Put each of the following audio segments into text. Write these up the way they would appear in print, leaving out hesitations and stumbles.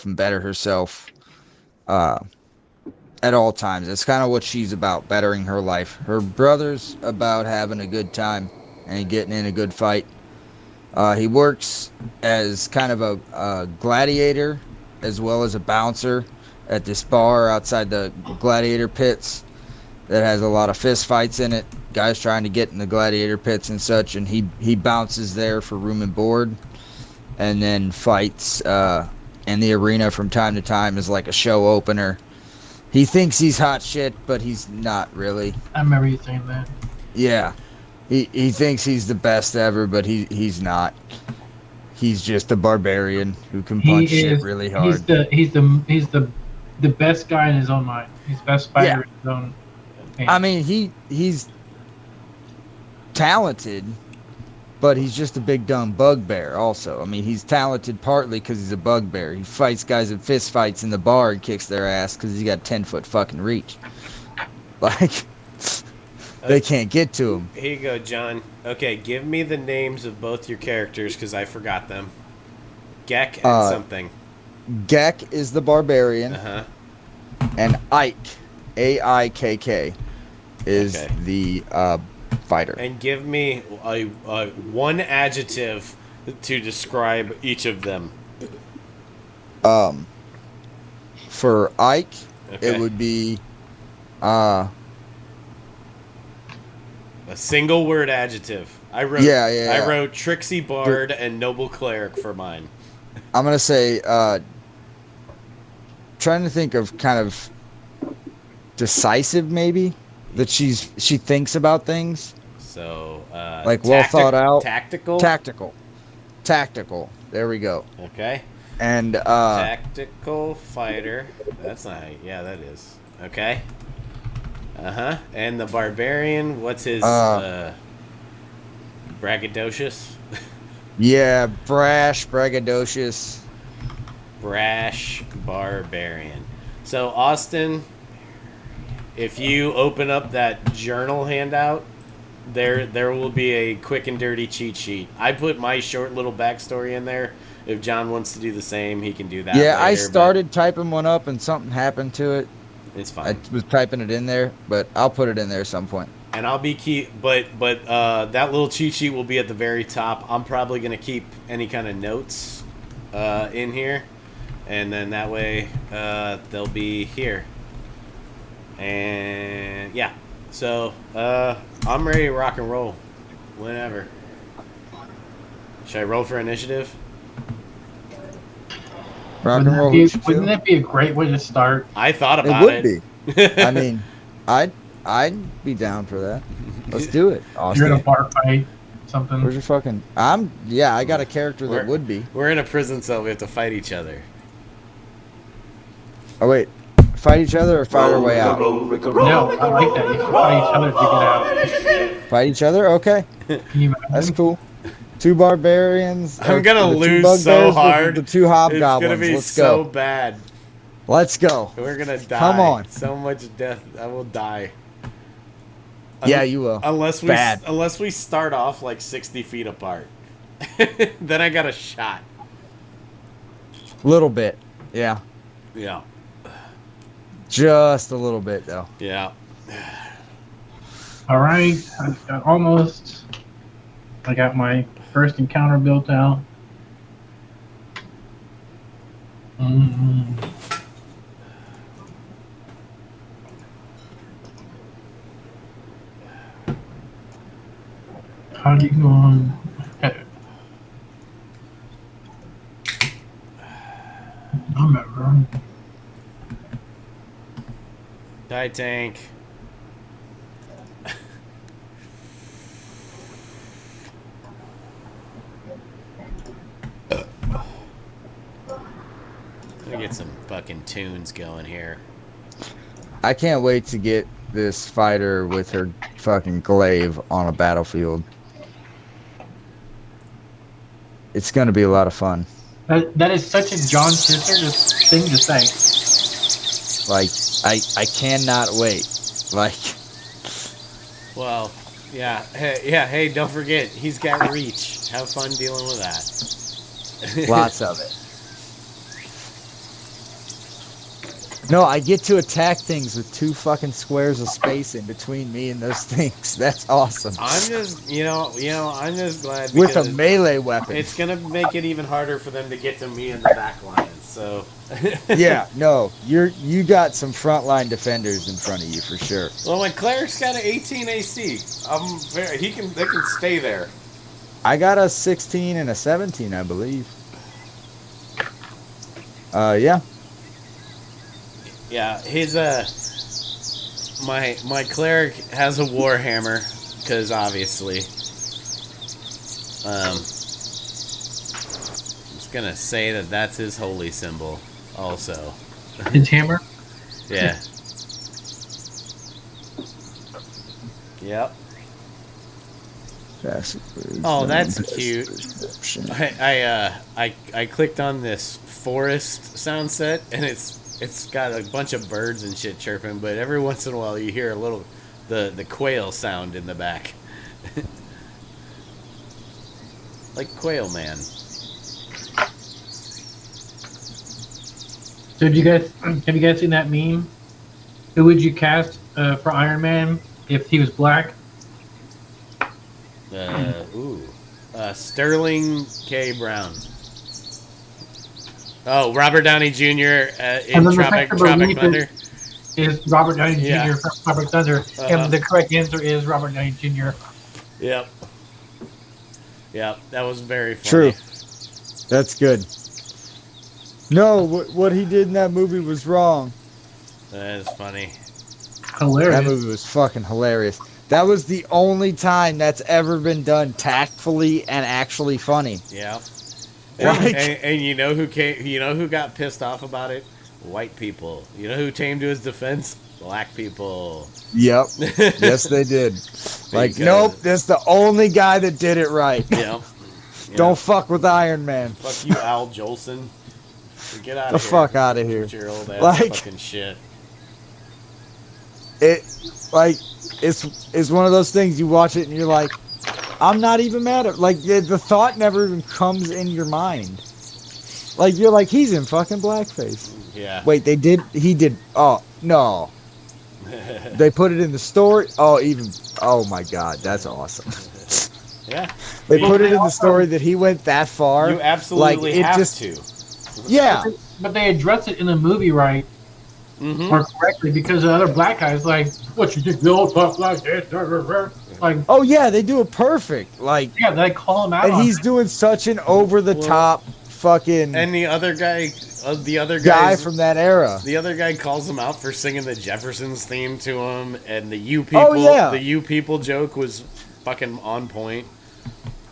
herself and better herself uh, at all times. That's kind of what she's about, bettering her life. Her brother's about having a good time and getting in a good fight. He works as kind of a gladiator as well as a bouncer at this bar outside the gladiator pits that has a lot of fist fights in it. Guys trying to get in the gladiator pits and such, and he bounces there for room and board, and then fights in the arena from time to time as like a show opener. He thinks he's hot shit, but he's not really. I remember you saying that. Yeah, he thinks he's the best ever, but he's not. He's just a barbarian who can punch shit really hard. He's the best guy in his own mind. He's the best fighter Yeah. in his own. I mean, he's talented, but he's just a big dumb bugbear also. I mean, he's talented partly because he's a bugbear. He fights guys in fist fights in the bar and kicks their ass because he's got 10-foot fucking reach. Like, they can't get to him. Here you go, John. Okay, give me the names of both your characters because I forgot them. Gek and something. Gek is the barbarian, Uh-huh. and Ike, Aikk, is Okay. the fighter. And give me one adjective to describe each of them. For Ike, Okay. it would be A single word adjective. I wrote Yeah. I wrote Trixie Bard and Noble Cleric for mine. I'm gonna say trying to think of kind of decisive, maybe, that she thinks about things So like well thought out. Tactical? Tactical, there we go. Okay. And Tactical fighter. That's not yeah, that is. Okay. Uh-huh. And the barbarian, what's his braggadocious? yeah, brash, braggadocious. Brash barbarian. So Austin, if you open up that journal handout, there will be a quick and dirty cheat sheet. I put my short little backstory in there. If John wants to do the same, he can do that. Yeah, I later, started typing one up and something happened to it. but it's I fine. was typing it in there, but I'll put it in there at some point. And I'll be but that little cheat sheet will be at the very top. I'm probably gonna keep any kind of notes in here, and then that way they'll be here. And yeah, so I'm ready to rock and roll whenever. Should I roll for initiative? Rock and roll. Wouldn't that be a great way to start? I thought It about would it. be. I mean, I'd be down for that. Let's do it, You're in a Austin. bar fight, something. Where's your fucking? I got a character that would be. We're in a prison cell. We have to fight each other. Oh wait, fight each other or fight our way out? No, I like that. You can fight each other to get out. Fight each other? Okay, Can you imagine? that's cool. Two barbarians. I'm gonna the two lose bugbears so with hard. The two It's hobgoblins. gonna be Let's so go. bad. Let's go. We're gonna die. Come on. So much death. I will die. Yeah, you will. Unless we start off like 60 feet apart. Then I got a shot. Little bit. Yeah, Yeah. just a little bit though. Yeah. All right, I got my first encounter built out. Mm. How do you go on? I remember. Die tank. Let me get some fucking tunes going here. I can't wait to get this fighter with her fucking glaive on a battlefield. It's gonna be a lot of fun. That is such a John Sister thing to say. Like, I cannot wait. Like, Well, yeah. Hey, don't forget, he's got reach. Have fun dealing with that. lots of it. No, I get to attack things with 2 fucking squares of space in between me and those things. That's awesome. I'm just, I'm just glad With a because melee weapon. it's gonna make it even harder for them to get to me in the back lines. So. Yeah, no, you got some frontline defenders in front of you for sure. Well, my cleric's got an 18 AC. They can stay there. I got a 16 and a 17, I believe. Yeah. Yeah, his my cleric has a warhammer because obviously, I'm just gonna say that's his holy symbol. Also, His hammer. yeah. Yep. Oh, that's cute. I clicked on this forest sound set, and it's got a bunch of birds and shit chirping, but every once in a while you hear a little the quail sound in the back. Like Quail Man. So have you guys seen that meme? Who would you cast for Iron Man if he was black? Sterling K. Brown. Oh, Robert Downey Jr. In Tropic Thunder. Is Robert Downey Jr. from Tropic Thunder, and the correct answer is Robert Downey Jr. Yep. Yep, that was very funny. True. That's good. No, what he did in that movie was wrong. That is funny. Hilarious. That movie was fucking hilarious. That was the only time that's ever been done tactfully and actually funny. Yeah. Like, And you know who came? You know who got pissed off about it? White people. You know who came to his defense? Black people. Yep. Yes, they did. Like, Because- nope, that's the only guy that did it right. Yep. Don't fuck with Iron Man. Fuck you, Al Jolson. Get out The of here. fuck out of here. With your old ass Like- fucking shit. It's one of those things you watch it and you're like, I'm not even mad at, like, the thought never even comes in your mind. Like, you're like, he's in fucking blackface. Yeah. Wait, he did, oh, no. They put it in the story. Oh my god, that's awesome. Yeah. They put it in the story that he went that far. You absolutely have to. Yeah. But they address it in the movie right Mm-hmm. or correctly because the other black guy's like, "What you think? They all talk like this." Like, Oh yeah, they do it perfect. Like, yeah, they call him out. and on he's it. doing such an over the top fucking And the other guy, guy guy's- from that era. The other guy calls him out for singing the Jeffersons theme to him, and the "you people," Oh, yeah. the "you people" joke was fucking on point.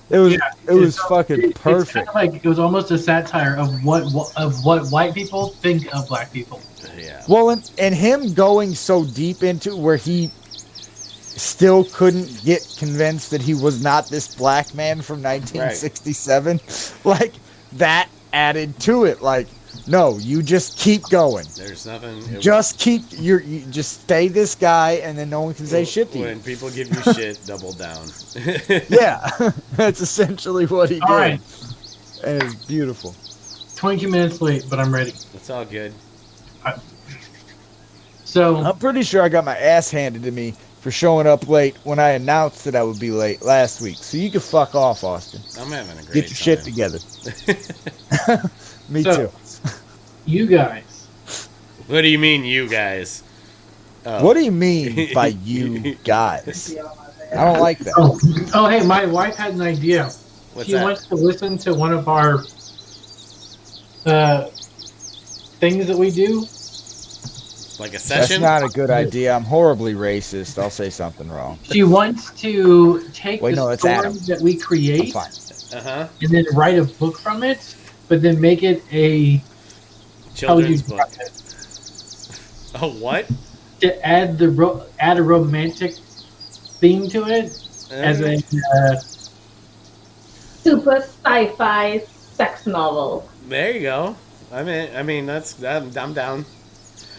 It was It's fucking It's perfect. kind of like it was almost a satire of what white people think of black people. Yeah. Well, and him going so deep into where he still couldn't get convinced that he was not this black man from 1967, like that added to it. Like, no, you just keep going. There's nothing. Just you just stay this guy, and then no one can say shit to you. When people give you shit, double down. Yeah, that's essentially what he did, All right, and it's beautiful. 22 minutes late, but I'm ready. It's all good. So I'm pretty sure I got my ass handed to me for showing up late when I announced that I would be late last week. So you can fuck off, Austin. I'm having a great Get your shit time. together. Me So- too. you guys, What do you mean, you guys? Oh. What do you mean by you guys? I don't like that. oh hey, my wife had an idea. What's She that? wants to listen to one of our things that we do. Like a That's session? not a good idea. I'm horribly racist. I'll say something wrong. She wants to take Wait, the no, that's Adam. stories that we I'm create fine. Uh-huh. and then write a book from it, but then make it a Children's book. Oh, what? to add add a romantic theme to it as a Super sci-fi sex novel. There you go. I'm down.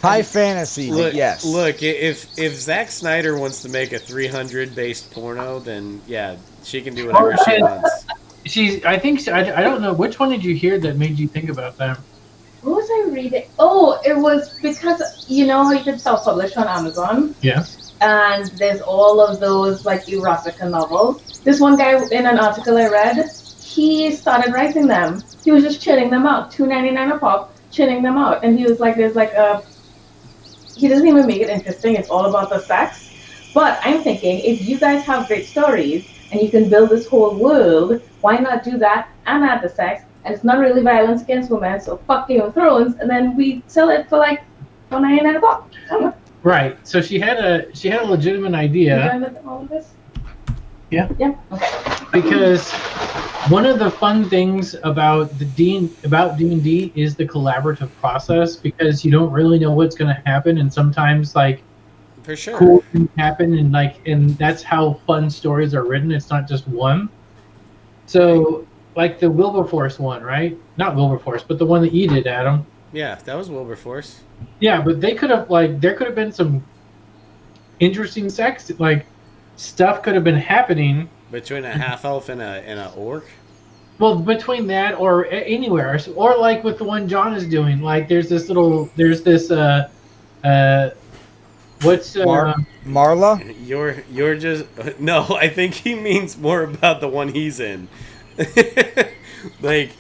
High fantasy, Look, yes. Look, if Zack Snyder wants to make a 300 based porno, then yeah, she can do whatever she wants. I don't know which one did you hear that made you think about that. What was I reading? Oh, it was because you know how you can self-publish on Amazon, Yeah. and there's all of those like erotica novels. This one guy in an article I read, he started writing them. He was just churning them out, $2.99 a pop, churning them out, and he was like, "There's like a." He doesn't even make it interesting. It's all about the sex. But I'm thinking, if you guys have great stories and you can build this whole world, why not do that and add the sex? And it's not really violence against women, so fuck Game of Thrones, and then we sell it for like $1.99 a pop. I don't know. Right. So she had a legitimate You idea done with all of this? Yeah. Yeah. Okay. because one of the fun things about D&D is the collaborative process, because you don't really know what's going to happen, and sometimes like For sure. cool things happen, and that's how fun stories are written. It's not just one. So like the Wilberforce one, right? Not Wilberforce, but the one that you did, Adam. Yeah, that was Wilberforce. Yeah, but they could have there could have been some interesting sex, like stuff could have been happening. Between a half elf and a orc. Well, between that or anywhere, or like with the one John is doing, like there's this what's Marla? You're just no. I think he means more about the one he's in. Like,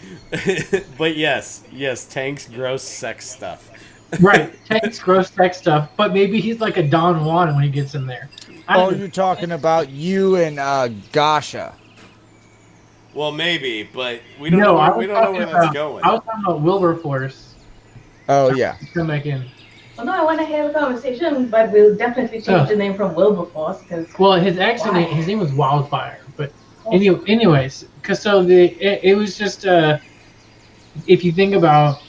but yes, Tank's gross sex stuff. right, Tank's gross sex stuff, but maybe he's like a Don Juan when he gets in there. Oh, you're talking about you and Gasha. Well, maybe, but we don't know. We don't know where that's going. I was talking about Wilberforce. Oh, yeah. Come back in. Well, no, I want to hear the conversation, but we'll definitely change the name from Wilberforce because. Well, his actual name, his name was Wildfire, but anyways, because it was just if you think about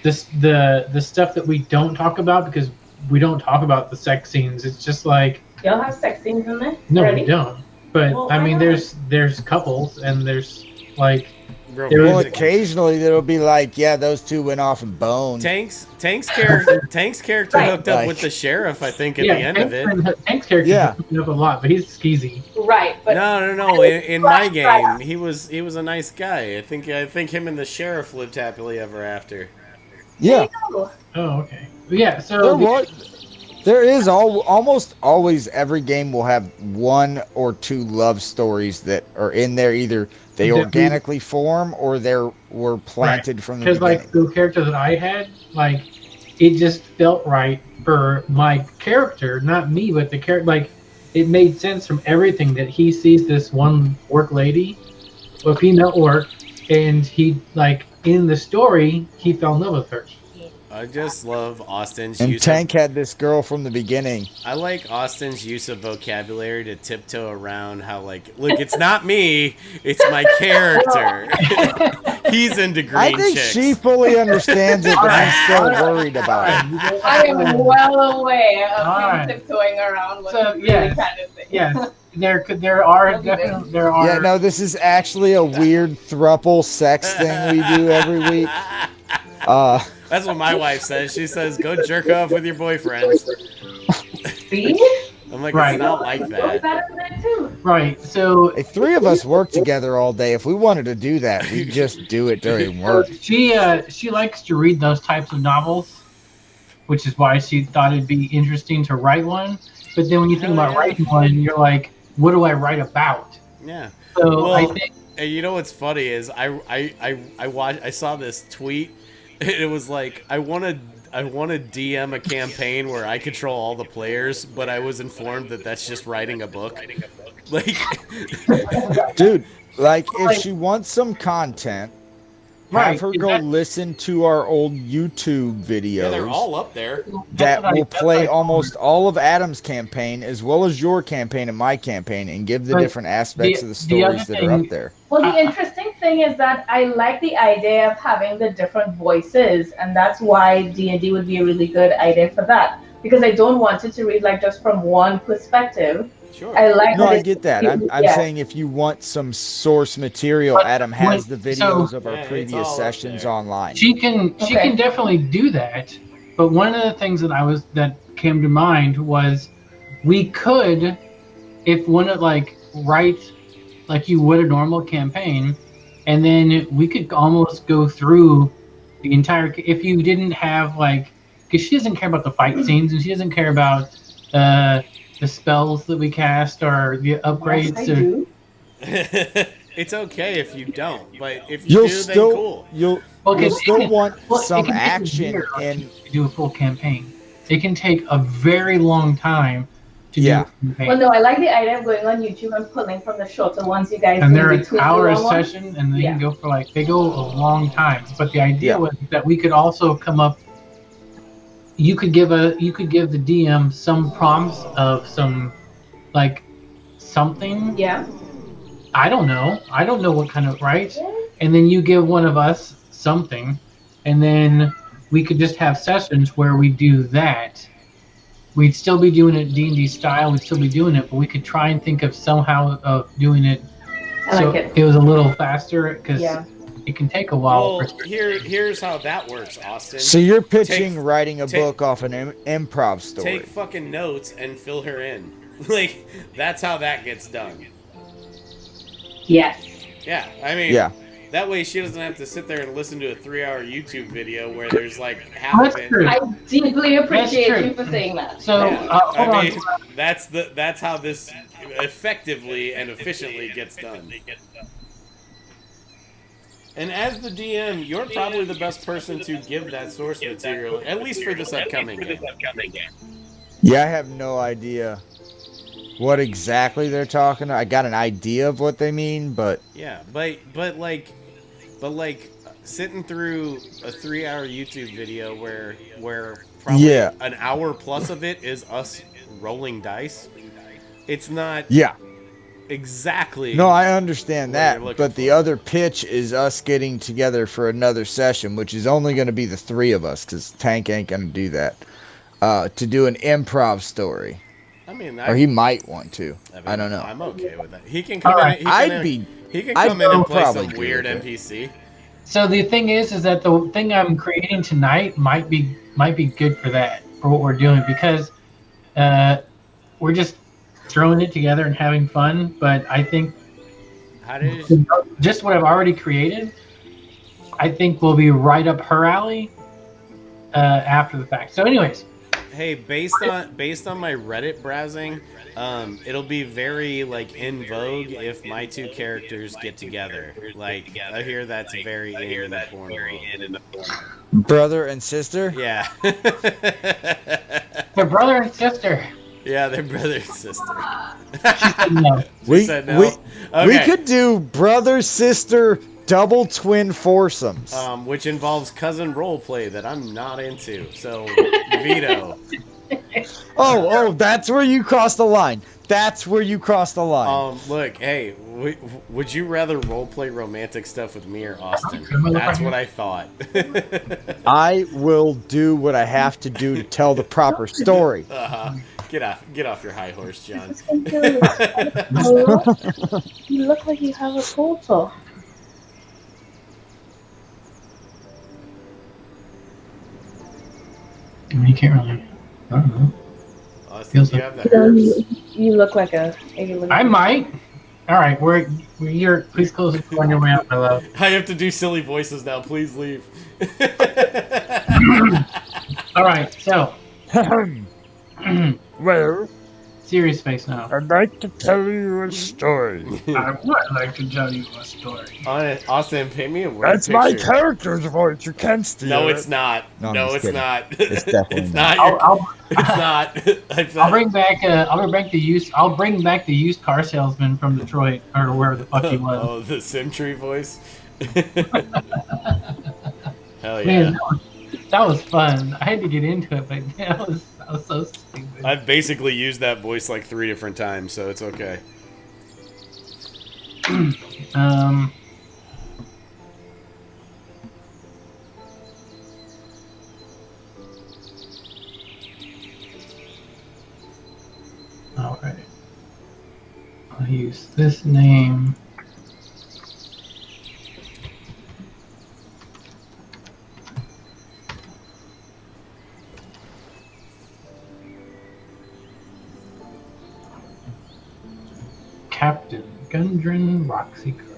this, the stuff that we don't talk about, because we don't talk about the sex scenes. It's just like Y'all have sex scenes in there? no, already? we don't. But Well, I why mean, not? there's couples and there's like Well, occasionally there'll be like, yeah, those two went off and boned. Tank's character Right. hooked up Like- with the sheriff. I think at the end of it. Tank's character Yeah. picking up a lot, but he's skeezy. Right, but No. In my game, Right. he was a nice guy. I think him and the sheriff lived happily ever after. Yeah. no. Oh, okay. But yeah, so There is almost always every game will have one or two love stories that are in there. Either they That we- organically form or they were planted from the because beginning. like the character that I had, like it just felt right for my character, not me, but the character. Like it made sense from everything that he sees this one orc lady, a female orc, and he like in the story he fell in love with her. I just love Austin's And use Tank had this girl from the beginning. I like Austin's use of vocabulary to tiptoe around how, like, look, it's not me, it's my character. He's into green I think chicks. she fully understands it, but I'm still worried about it. I am well aware of Alright. him tiptoeing around what So, he really yes. kind of thing. Yes, there are definitely there are. Yeah, no, this is actually a weird thruple sex thing we do every week. That's what my wife says. She says, go jerk off with your boyfriends. See? I'm like, Right. it's not like Go that. better than that too. Right. So If three of us work together all day, if we wanted to do that, we'd just do it during work. she likes to read those types of novels, which is why she thought it'd be interesting to write one. But then when you think Hell about yeah. writing one, you're like, what do I write about? Yeah. So I Well, think and you know what's funny is I saw this tweet. It was like, I want to DM a campaign where I control all the players, but I was informed that that's just writing a book. Like, Dude, like, if she wants some content, have her go listen to our old YouTube yeah, they're videos all up there. that will play that's almost all of Adam's campaign, as well as your campaign and my campaign, and give the But different aspects of the the other stories that are thing- up there. Well, the interesting thing is that I like the idea of having the different voices, and that's why D&D would be a really good idea for that. Because I don't want it to read like just from one perspective. Sure. I like No, that I it's- get that. I'm yeah. saying if you want some source material, But Adam has the when- videos so- of our Yeah, it's previous all up sessions there. online. she can Okay. definitely do that. But one of the things that came to mind was we could, if one of like write like you would a normal campaign, and then we could almost go through the entire. If you didn't have like, because she doesn't care about the fight scenes and she doesn't care about the spells that we cast or the Yes, upgrades. I do. It's okay if you don't, but if you You'll do, then still cool. you'll Well, you'll 'cause still want it some can take a action year in. to do a full campaign. It can take a very long time to do Yeah. a campaign. Well, no, I like the idea of going on YouTube and pulling from the shorter ones you guys And do they're in an between hour the a long ones. session, and they Yeah. can go for like they go a long time. But the idea Yeah. was that we could also come up. You could give the DM some prompts of some like something. Yeah. I don't know. I don't know what kind of right. Yeah. And then you give one of us something, and then we could just have sessions where we do that. We'd still be doing it D&D style. We'd still be doing it, but we could try and think of somehow of doing it I so like it. it was a little faster because Yeah. it can take a while. Well, here's how that works, Austin. So you're pitching Take- writing a take- book off an improv story. Take fucking notes and fill her in. Like, that's how that gets done. Yes. Yeah, I mean, Yeah. that way she doesn't have to sit there and listen to a 3-hour YouTube video where there's like half That's of it. true. I deeply appreciate That's true. you for saying that. So Yeah, hold I on. mean, that's how this effectively and efficiently gets done. And as the DM, you're probably the best person to give that source material, at least for this upcoming game. Yeah, I have no idea what exactly they're talking. I got an idea of what they mean, but Yeah, but like sitting through a 3-hour YouTube video where probably Yeah. an hour plus of it is us rolling dice. It's not yeah. exactly. No, I understand what that, you're looking but the for. other pitch is us getting together for another session, which is only going to be the three of us, because Tank ain't going to do that. To do an improv story, I mean, or he might want to. I don't know. I'm okay with that. He can come All in. right. He can, I'd come in and play probably some do weird it. NPC. So the thing is that the thing I'm creating tonight might be good for that for what we're doing because we're just throwing it together and having fun. But I think How did just what I've already created, I think will be right up her alley after the fact. So, anyways, Hey, based on my Reddit browsing, it'll be very like in vogue if my two characters get together. Like I hear that's very in the porn world. Brother and sister? Yeah. they're brother and sister. Yeah, they're brother and sister. She said no. She said no. we Okay. could do brother sister double twin foursomes. Which involves cousin roleplay that I'm not into. So veto. Oh, that's where you cross the line. That's where you cross the line. Look, hey, would you rather roleplay romantic stuff with me or Austin? Am I That's looking? what I thought. I will do what I have to do to tell the proper story. Get off your high horse, John. You look like you have a portal. You can't really. I don't know. Austin, Feels do you like- have the herbs? You look like a alien. I might. All right, you're. Please close the door on your way out, my love. I have to do silly voices now. Please leave. All right, so Well, serious face now. I'd like to tell you a story. I would like to tell you a story. Austin, pay me a word That's picture. my character's voice. You can't steal No, it. it's not. No, I'm No, just it's kidding. not. It's definitely It's not. not. I'll It's not. It's I'll not. bring back the used car salesman from Detroit or wherever the fuck he was. Oh, the Simtree voice. Hell yeah! Man, that was fun. I had to get into it, but that was so stupid. I've basically used that voice like 3 different times, so it's okay. All right. I'll use this name. Captain Gundren Rockseeker.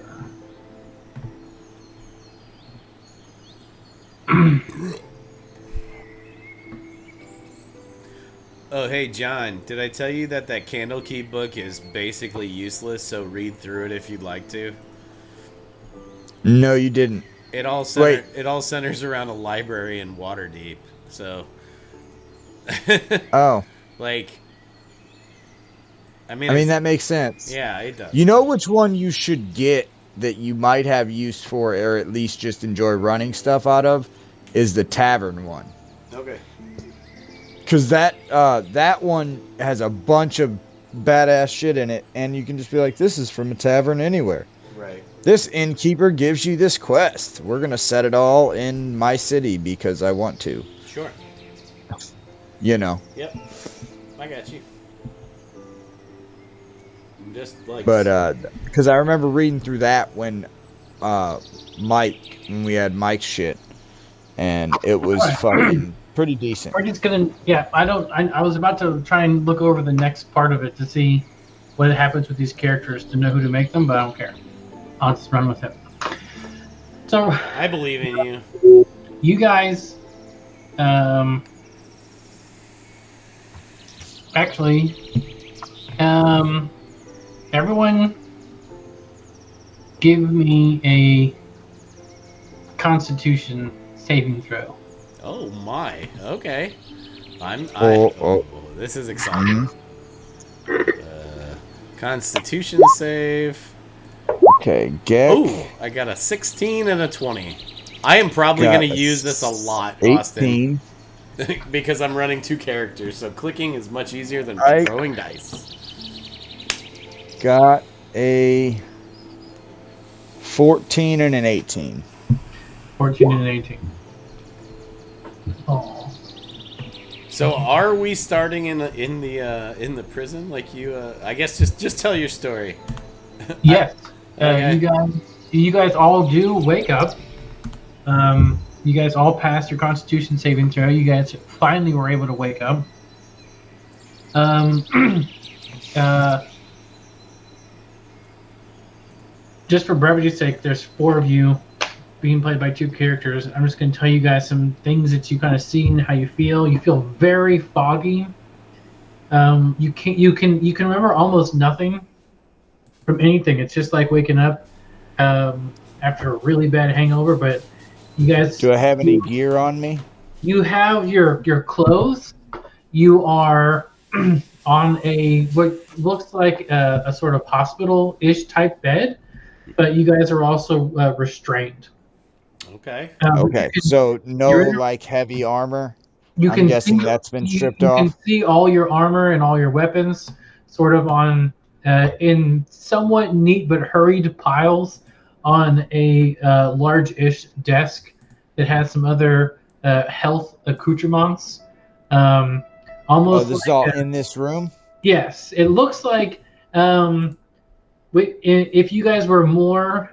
Oh, hey, John, did I tell you that that Candle Key book is basically useless, so read through it if you'd like to? No, you didn't. Wait. It all centers around a library in Waterdeep. So Oh, like I mean I mean it's that makes sense. yeah, it You does. know which one you should get that you might have use for, or at least just enjoy running stuff out of, is the tavern one. Okay. Because that one has a bunch of badass shit in it, and you can just be like, this is from a tavern anywhere. Right. This innkeeper gives you this quest. We're gonna set it all in my city because I want to. Sure. You know. Yep. I got you. Just like But because I remember reading through that when Mike, when we had Mike's shit, and it was fucking pretty decent. We're just gonna, yeah. I was about to try and look over the next part of it to see what happens with these characters to know who to make them, but I don't care. I'll just run with it. So I believe in you. you guys, actually, everyone, give me a Constitution saving throw. Oh my. Okay. Oh. This is exciting. Constitution save. Okay, Geck. Oh, I got a 16 and a 20. I am probably Got going to use this a lot, 18. Austin, because I'm running two characters, so clicking is much easier than I- throwing dice. Got a 14 and an 18. 14 and 18. Oh. So are we starting in the prison like you? I guess just tell your story. Yes. Okay. You guys all do wake up. You guys all passed your Constitution saving throw. You guys finally were able to wake up. Just for brevity's sake, there's four of you being played by two characters. I'm just going to tell you guys some things that you kind of see and how you feel. You feel very foggy. You can remember almost nothing from anything. It's just like waking up after a really bad hangover. But you guys, Do I have any gear on me? you have your clothes. You are on a what looks like a sort of hospital-ish type bed, but you guys are also restrained. Okay. Okay, so no like heavy armor. You I'm can guessing see, that's been stripped you off. can see all your armor and all your weapons sort of on in somewhat neat but hurried piles on a large-ish desk that has some other health accoutrements. Oh, Almost this is like all in this room? yes, it looks like if you guys were more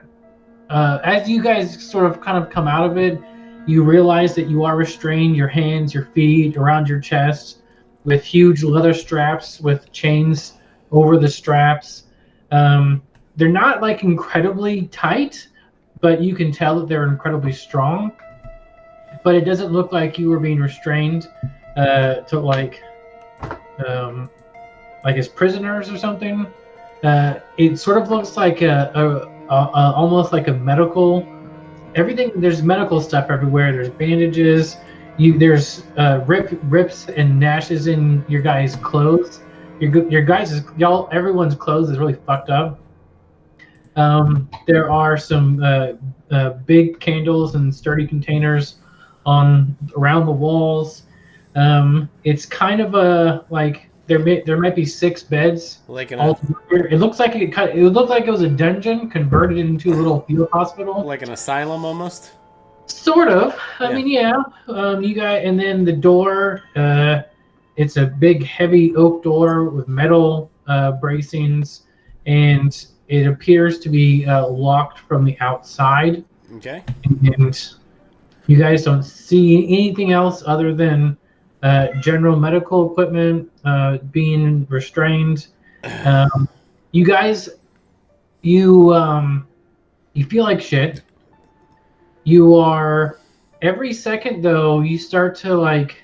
as you guys sort of kind of come out of it, you realize that you are restrained, your hands, your feet, around your chest, with huge leather straps with chains over the straps. They're not like incredibly tight, but you can tell that they're incredibly strong. But it doesn't look like you were being restrained to like as prisoners or something. It sort of looks like almost like a medical. Everything there's medical stuff everywhere. There's bandages. There's rips and nashes in your guys' clothes. Your guys' everyone's clothes is really fucked up. There are some big candles and sturdy containers on around the walls. It's kind of a like there might be 6 beds. Like It looks like it looked like it was a dungeon converted into a little field hospital. like an asylum almost. Sort of. I Yeah. mean, yeah. You got, and then the door. It's a big, heavy oak door with metal bracings, and it appears to be locked from the outside. Okay. And you guys don't see anything else other than general medical equipment being restrained. You guys, you feel like shit. You are every second though. You start to like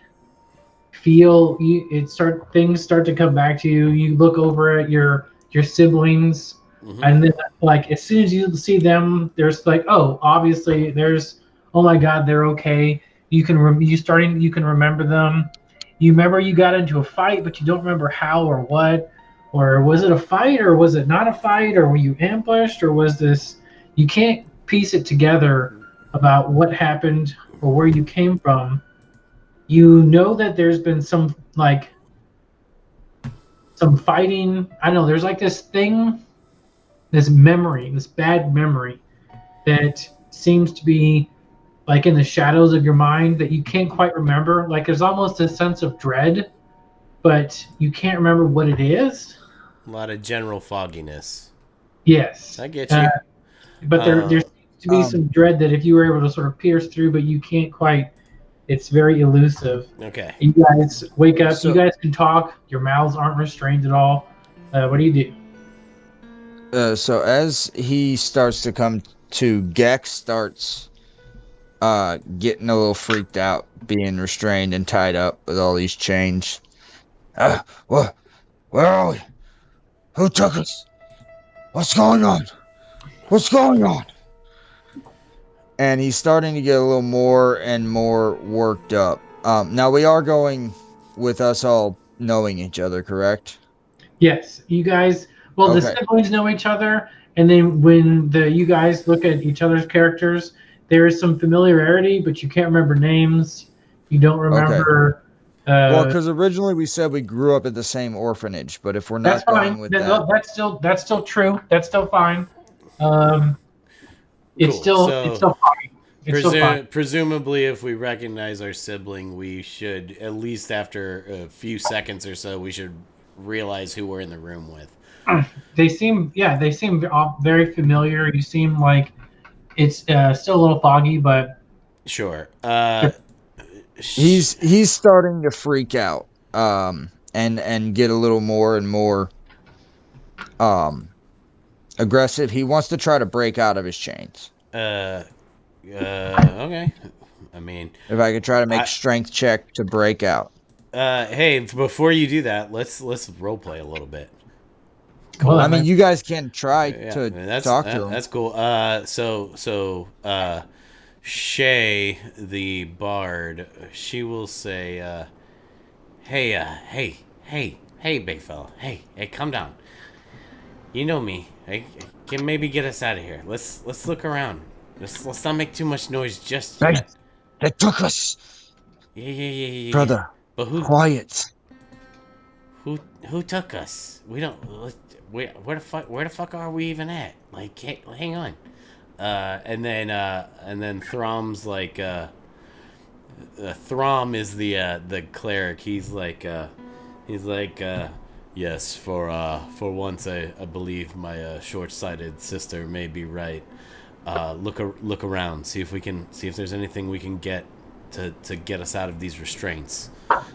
feel you things start to come back to you. You look over at your siblings, Mm-hmm. and then like as soon as you see them, there's like, oh, obviously there's, oh my god, they're okay. You can remember them. You remember you got into a fight, but you don't remember how or what, or was it a fight or was it not a fight, or were you ambushed, or was this, you can't piece it together about what happened or where you came from. You know that there's been some like some fighting. I don't know. There's like this thing, this memory, this bad memory that seems to be like in the shadows of your mind that you can't quite remember. Like there's almost a sense of dread, but you can't remember what it is. A lot of general fogginess. Yes, I get you. but there Uh, seems to be Um, some dread that if you were able to sort of pierce through, but you can't quite. It's very elusive. okay. You guys wake up. You so, guys can talk. Your mouths aren't restrained at all. What do you do? so as he starts to come to, Gex starts getting a little freaked out, being restrained and tied up with all these chains. What? Where are we? Who took us? What's going on? What's going on? And he's starting to get a little more and more worked up. Now we are going with us all knowing each other, correct? Yes, you guys. Well, the Okay, siblings know each other, and then when the you guys look at each other's characters, there is some familiarity, but you can't remember names. You don't okay. remember. Well, Uh, because originally we said we grew up at the same orphanage, but if we're that's not fine. going with that, That's still true. That's still fine. Um, Cool. it's So, still fine. It's still fine. presumably, if we recognize our sibling, we should, at least after a few seconds or so, we should realize who we're in the room with. They seem very familiar. You seem like it's still a little foggy, but Sure. he's starting to freak out, and get a little more and more um aggressive. He wants to try to break out of his chains. uh, okay. I mean, If I could try to make I, strength check to break out. hey, before you do that, let's role play a little bit. well, I that Cool. mean, might. you guys can try Yeah, to that's talk to him. that's cool. Shay, the bard, she will say, hey, big fella, hey, come down. You know me. I can maybe get us out of here. Let's look around. Let's not make too much noise just They, yet. they took us, Yeah. brother. But Quiet. who took us? We don't. Where the fuck are we even at? Like, hang on. And then Throm's like, Throm is the cleric. He's like, yes, for once I believe my short-sighted sister may be right. Look around, see if there's anything we can get to get us out of these restraints.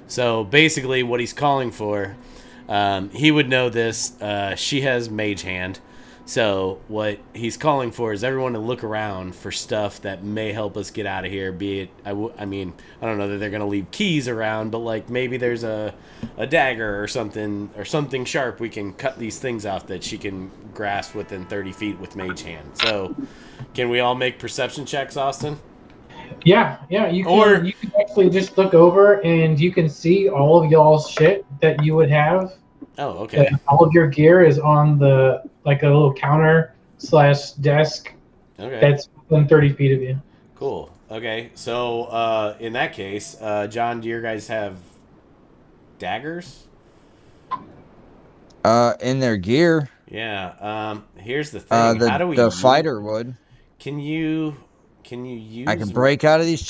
So basically, what he's calling for, he would know this. She has mage hand. So what he's calling for is everyone to look around for stuff that may help us get out of here. Be it, I mean, I don't know that they're gonna leave keys around, but like maybe there's a dagger or something sharp we can cut these things off that she can grasp within 30 feet with mage hand. So, can we all make perception checks, Austin? Yeah. Or You can actually just look over and you can see all of y'all's shit that you would have. oh, okay, All of your gear is on the like a little counter slash desk okay. that's within 30 feet of you. Cool. Okay, so in that case, John, do your guys have daggers? In their gear. Yeah. Here's the thing. How do we The use? fighter would. Can you I can use break out of these can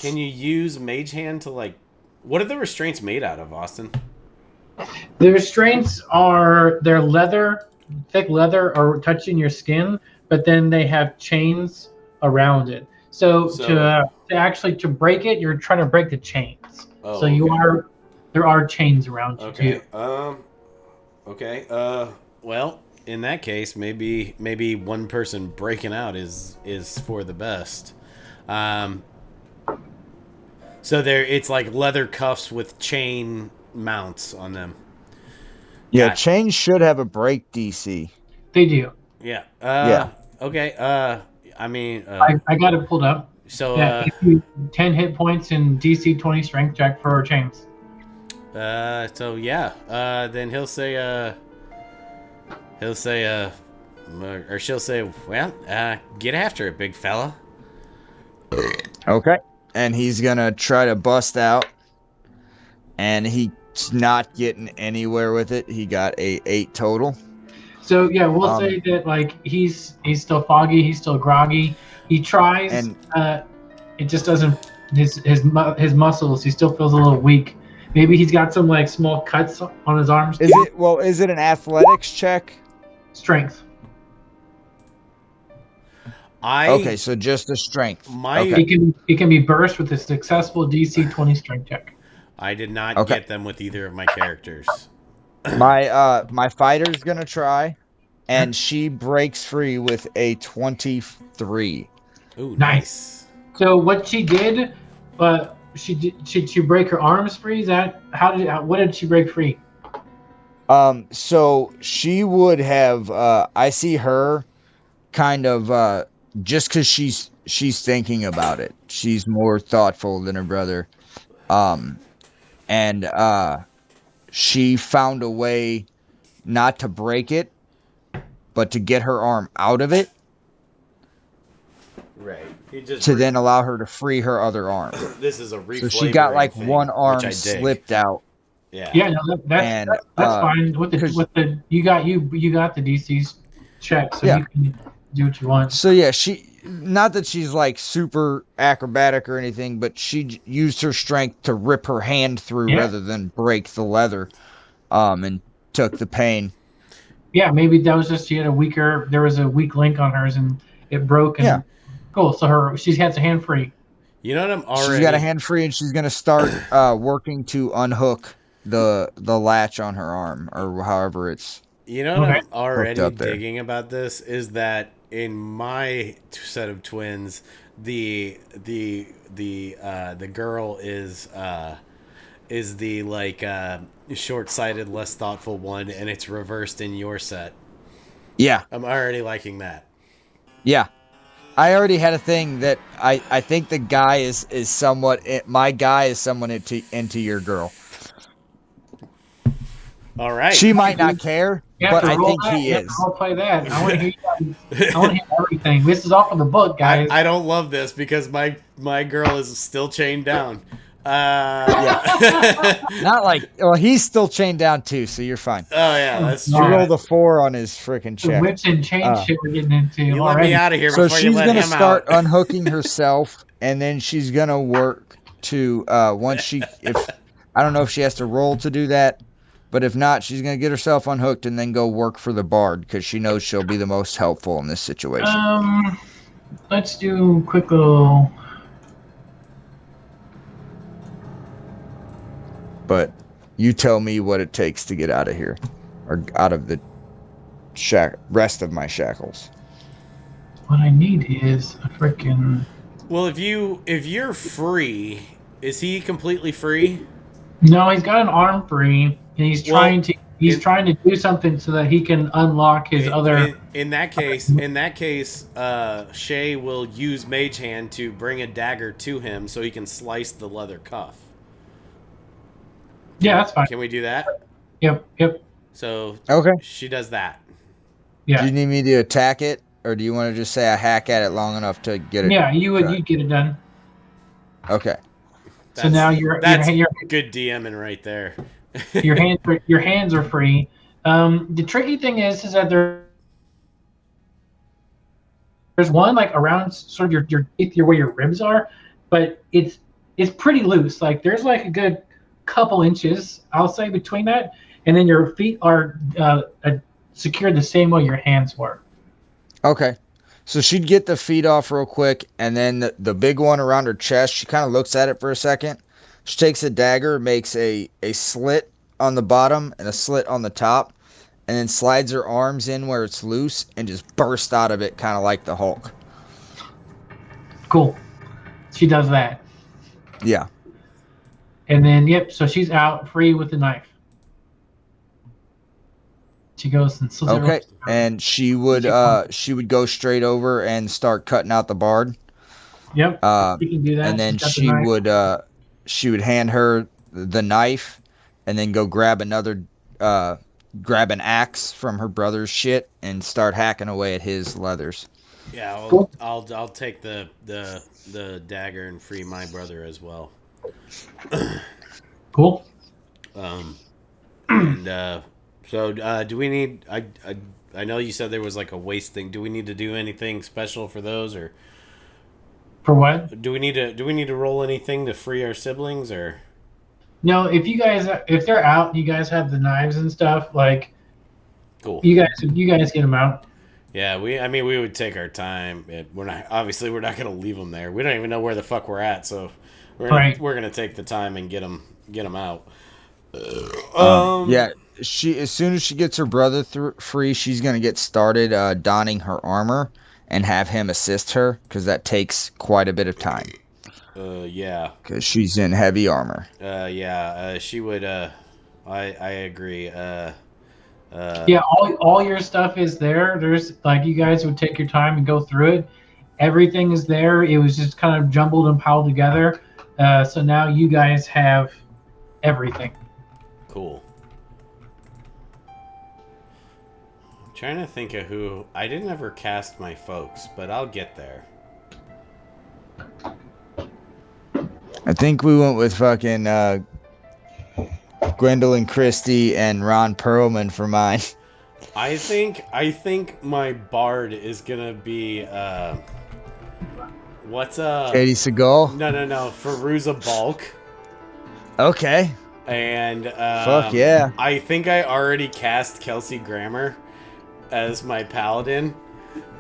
chains. you use Mage Hand to like? What are the restraints made out of, Austin? The restraints are they're leather, thick leather, or touching your skin, but then they have chains around it. So So, to actually to break it, you're trying to break the chains. oh, So you okay, are there are chains around you okay, too. okay. Well, in that case, maybe one person breaking out is for the best. Um, So it's like leather cuffs with chain mounts on them. Yeah, Got chains should have a break DC. They do. yeah. Yeah. Okay. I mean, I got it pulled up. so Yeah, 10 hit points in DC 20 strength check for chains. so yeah. Then he'll say or she'll say, well, get after it, big fella. Okay. And he's gonna try to bust out, and he's not getting anywhere with it. He got a 8 total. So yeah, we'll say that like he's still foggy, he's still groggy. He tries, And it just doesn't. His muscles, he still feels a little weak. Maybe he's got some like small cuts on his arms. is it an athletics check? Strength. Okay, so just a strength. He can be burst with a successful DC 20 strength check. I did not get them with either of my characters. My fighter's gonna try, and she breaks free with a 23. Ooh, nice. So what she did, she break her arms free? Is that what did she break free? So she would have. I see her kind of just because she's thinking about it. She's more thoughtful than her brother. And she found a way not to break it, but to get her arm out of it. Right. Then allow her to free her other arm. This is a reflavoring So she got like thing, one arm which I dig. slipped out. Yeah. Yeah, no, that's fine. With the you got the DC's check, so you can do what you want. So yeah, not that she's like super acrobatic or anything, but she used her strength to rip her hand through rather than break the leather, and took the pain. Yeah, maybe that was just there was a weak link on hers and it broke. And cool. So she has a hand free. You know what I'm already. She's got a hand free, and she's gonna start working to unhook the latch on her arm, or however it's. You know what I'm already digging about this is that in my set of twins, the girl is the like short-sighted, less thoughtful one, and it's reversed in your set. Yeah, I'm already liking that. Yeah, I already had a thing that I think the guy is somewhat. My guy is somewhat into your girl. All right. She might not care, but I think he is. I'll play that. I want to hear everything. This is off of the book, guys. I don't love this because my girl is still chained down. Yeah. Not like. Well, he's still chained down too, so you're fine. Oh yeah, that's true. You rolled a 4 on his freaking check. The whips and chain shit we're getting into. You already. let me out of here so before you let him out. she's gonna start unhooking herself, and then she's gonna work to once she. If I don't know if she has to roll to do that. But if not, she's going to get herself unhooked and then go work for the bard because she knows she'll be the most helpful in this situation. Let's do a quick little... But you tell me what it takes to get out of here. Or out of the rest of my shackles. What I need is a freaking... Well, if you're free, is he completely free? No, he's got an arm free. And he's trying to do something so that he can unlock his other. In that case, Shay will use Mage Hand to bring a dagger to him so he can slice the leather cuff. Yeah, that's fine. Can we do that? Yep. So she does that. Yeah. Do you need me to attack it, or do you want to just say I hack at it long enough to get it? Yeah, you'd get it done. Okay. So now you're good DMing right there. your hands are free. The tricky thing is that there's one like around sort of your teeth, where your ribs are, but it's pretty loose. Like there's like a good couple inches, I'll say, between that, and then your feet are secured the same way your hands were. Okay. So she'd get the feet off real quick, and then the big one around her chest, she kind of looks at it for a second. She takes a dagger, makes a slit on the bottom and a slit on the top, and then slides her arms in where it's loose and just bursts out of it, kind of like the Hulk. Cool. She does that. Yeah. And then, yep, so she's out free with the knife. She goes and slits it Okay. right. And she would go straight over and start cutting out the bard. Yep, Uh, she can do and that. She's then got the knife. she would hand her the knife and then go uh grab an axe from her brother's shit and start hacking away at his leathers. Yeah, Cool. I'll take the dagger and free my brother as well. Cool. Um, and so do we need? I know you said there was like a waste thing. Do we need to do anything special for those, or For what? do we need to roll anything to free our siblings, or? No, if they're out, you guys have the knives and stuff. Like Cool. you guys get them out. Yeah, we would take our time. We're not gonna leave them there. We don't even know where the fuck we're at, so Right. we're gonna take the time and get them out. Yeah, she as soon as she gets her brother free, she's gonna get started donning her armor and have him assist her because that takes quite a bit of time Yeah. because she's in heavy armor. Yeah. She would. I agree. Yeah, all your stuff is there. There's like you guys would take your time and go through it. Everything is there. It was just kind of jumbled and piled together. So now you guys have everything. Cool. I'm trying to think of who. I didn't ever cast my folks, but I'll get there. I think we went with fucking Gwendolyn Christie and Ron Perlman for mine. I think my bard is gonna be what's Katie Seagal. no Feruza Balk. Okay. And Fuck yeah. I think I already cast Kelsey Grammer as my paladin,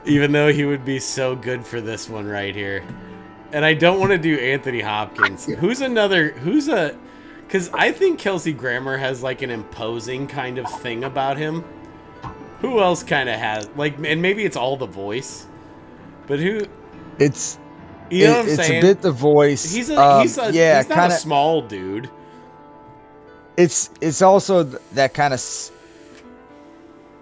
even though he would be so good for this one right here. And I don't want to do Anthony Hopkins. Who's a because I think Kelsey Grammer has like an imposing kind of thing about him. Who else kind of has like, and maybe it's all the voice, but who? It's You know what I'm it's saying? a bit the voice. He's yeah, he's not kind a of. small dude. It's also that kind of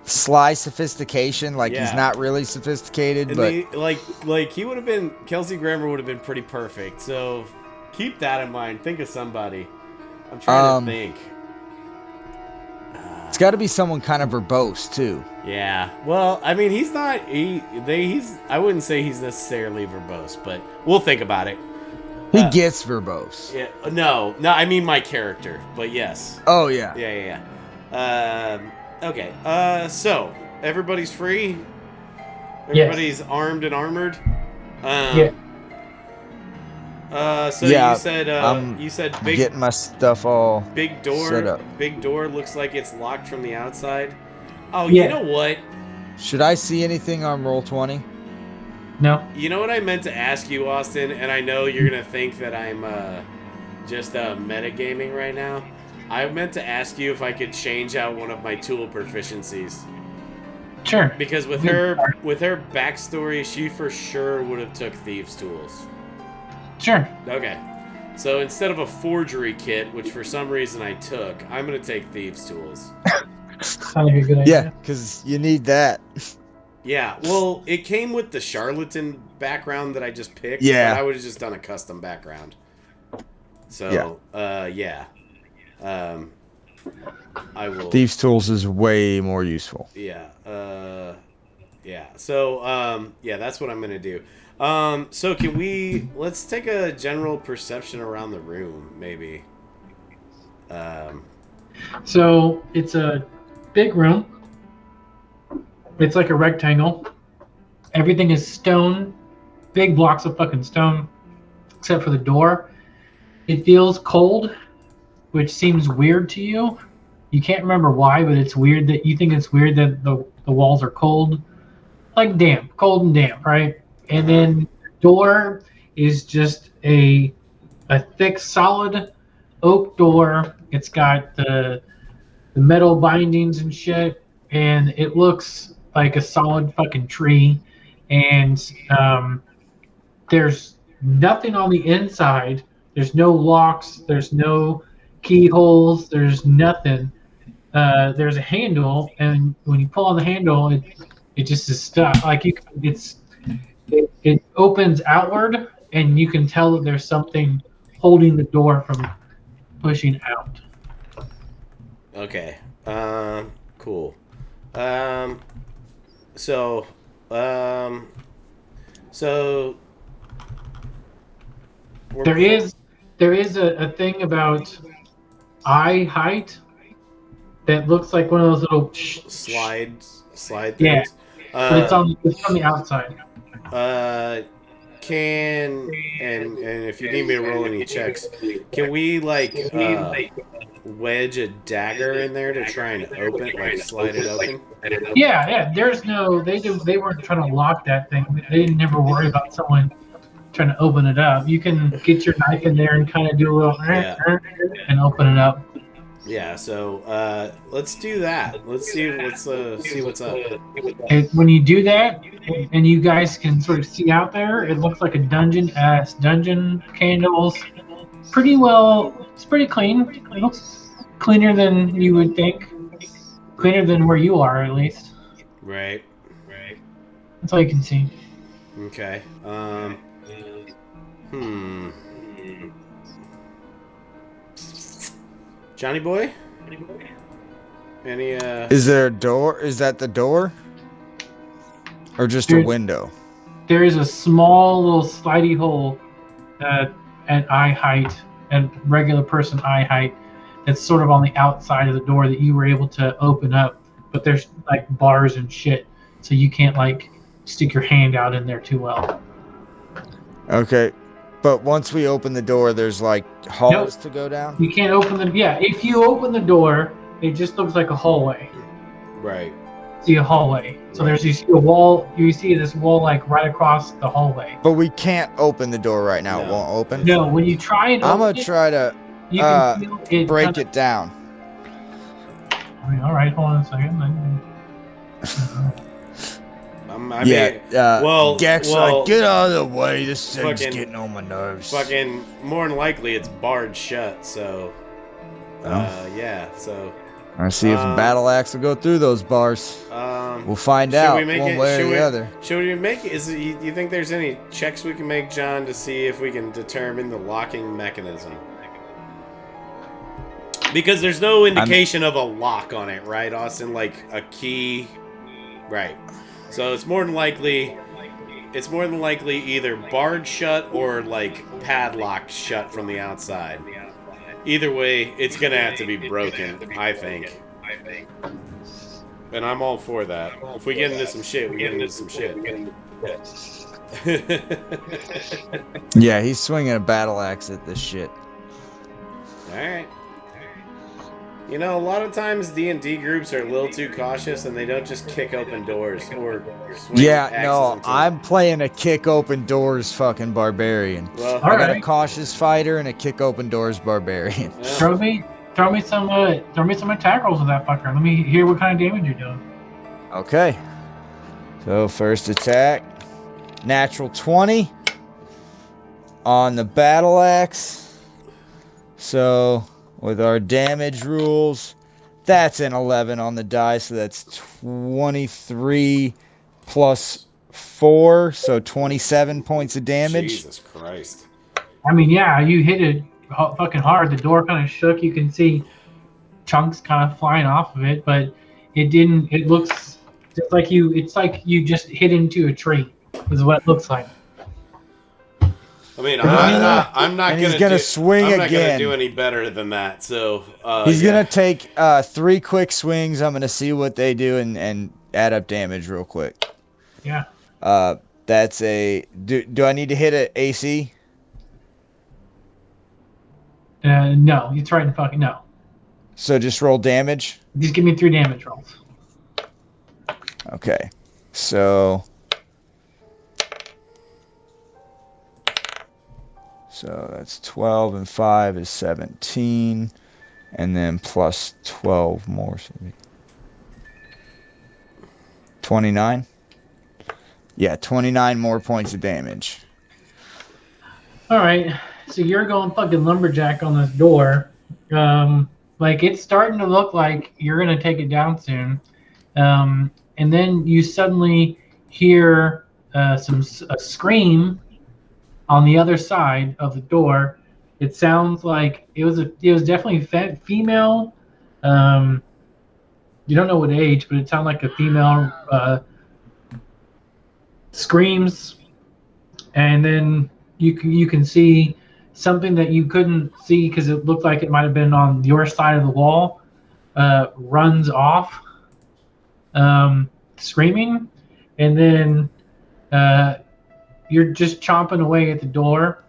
sly sophistication. Like he's Yeah. not really sophisticated, And but like he would have been Kelsey Grammer would have been pretty perfect. So keep that in mind. Think of somebody. I'm trying to think. it's got to be someone kind of verbose too. Yeah. Well, I mean, he's not. He's. I wouldn't say he's necessarily verbose, but we'll think about it. He gets verbose. Yeah. No. I mean my character. But yes. Oh yeah. Yeah. Okay. So everybody's free. Everybody's armed and armored. Yeah. So Yeah, you said big Getting my stuff all big door. set up. Big door looks like it's locked from the outside. Oh, Yeah. you know what? Should I see anything on roll 20? No. You know what I meant to ask you, Austin, and I know you're gonna think that I'm just metagaming right now. I meant to ask you if I could change out one of my tool proficiencies. Sure. Because with her backstory, she for sure would have took thieves' tools. Sure. Okay. So instead of a forgery kit, which for some reason I took, I'm gonna take thieves' tools. Sounds like a good idea. Yeah, because you need that. Yeah, well, it came with the charlatan background that I just picked. Yeah. But I would have just done a custom background. So, yeah. I will. Thieves' tools is way more useful. Yeah. Yeah. So, yeah, that's what I'm gonna do. So let's take a general perception around the room, maybe. So it's a big room. It's like a rectangle. Everything is stone, big blocks of fucking stone, except for the door. It feels cold, which seems weird to you. You can't remember why, but it's weird that you think it's weird that the walls are cold, like damp, cold and damp, right? And then the door is just a thick, solid oak door. It's got the metal bindings and shit, and it looks like a solid fucking tree. And there's nothing on the inside There's no locks. There's no keyholes. There's nothing. There's a handle, and when you pull on the handle, it just is stuck. Like it opens outward, and you can tell that there's something holding the door from pushing out. Okay. Cool. Um, so, um, so we're There is a thing about eye height that looks like one of those little slide yeah, things. but it's Uh, on the outside. uh, and if you need me to roll any checks, can we like wedge a dagger in there to try and open, like slide it open? Yeah. There's no they weren't trying to lock that thing. They didn't never worry about someone trying to open it up. You can get your knife in there and kind of do a little Yeah. and open it up. Yeah. So let's do that. Let's see what's up. When you do that, and you guys can sort of see out there, it looks like a dungeon. Dungeon candles, pretty well. It's pretty clean. It looks cleaner than you would think. Cleaner than where you are, at least. Right. That's all you can see. Okay. Hmm. Johnny boy? Any Is there a door? Is that the door? Or just a window? There is a small little slidey hole at eye height, at regular person eye height, that's sort of on the outside of the door that you were able to open up, but there's like bars and shit, so you can't like stick your hand out in there too well. Okay. But once we open the door, there's like halls to go down? You can't open the if you open the door, it just looks like a hallway. Right. See a hallway. So you see a wall. You see this wall like right across the hallway. But we can't open the door right now. No. It won't open? No, when you try and I'm open going to try to you can feel it break it down. All right, hold on a second. Gex, get out of the way. This thing's fucking- getting on my nerves. Fucking more than likely it's barred shut, so yeah, so I see if a battle axe will go through those bars. We'll find should out we make one it, way or should the we, other. Should we make it? You think there's any checks we can make, John, to see if we can determine the locking mechanism? Because there's no indication of a lock on it, right, Austin? Like a key, right? So it's more than likely either barred shut or like padlocked shut from the outside. Either way, it's gonna have to be broken, I think. And I'm all for that. If we get into some shit, we get into some shit. Yeah, he's swinging a battle axe at this shit. Alright. You know, a lot of times D&D groups are a little too cautious and they don't just kick open doors or swing axes into I'm playing a kick open doors fucking barbarian. Well, I got a cautious fighter and a kick open doors barbarian. Throw me some attack rolls with that fucker. Let me hear what kind of damage you're doing. Okay. So first attack, natural 20 on the battle axe. So with our damage rules, that's an 11 on the die, so that's 23 plus 4, so 27 points of damage. Jesus Christ. I mean, yeah, you hit it fucking hard. The door kind of shook. You can see chunks kind of flying off of it, but it didn't. It looks just like you. It's like you just hit into a tree. Is what it looks like. I mean, I'm not gonna swing I'm not again. gonna do any better than that. So he's gonna take 3 quick swings. I'm gonna see what they do and add up damage real quick. Yeah. That's a. Do I need to hit an AC? No, you tried to fucking no. So just roll damage. Just give me 3 damage rolls. Okay. So that's 12 and 5 is 17, and then plus 12 more, so 29. Yeah, 29 more points of damage. All right. So you're going fucking lumberjack on this door. Like it's starting to look like you're gonna take it down soon. And then you suddenly hear a scream on the other side of the door. It sounds like it was definitely female. Um, you don't know what age, but it sounded like a female screams, and then you can see something that you couldn't see because it looked like it might have been on your side of the wall. Runs off, screaming, and then uh, you're just chomping away at the door,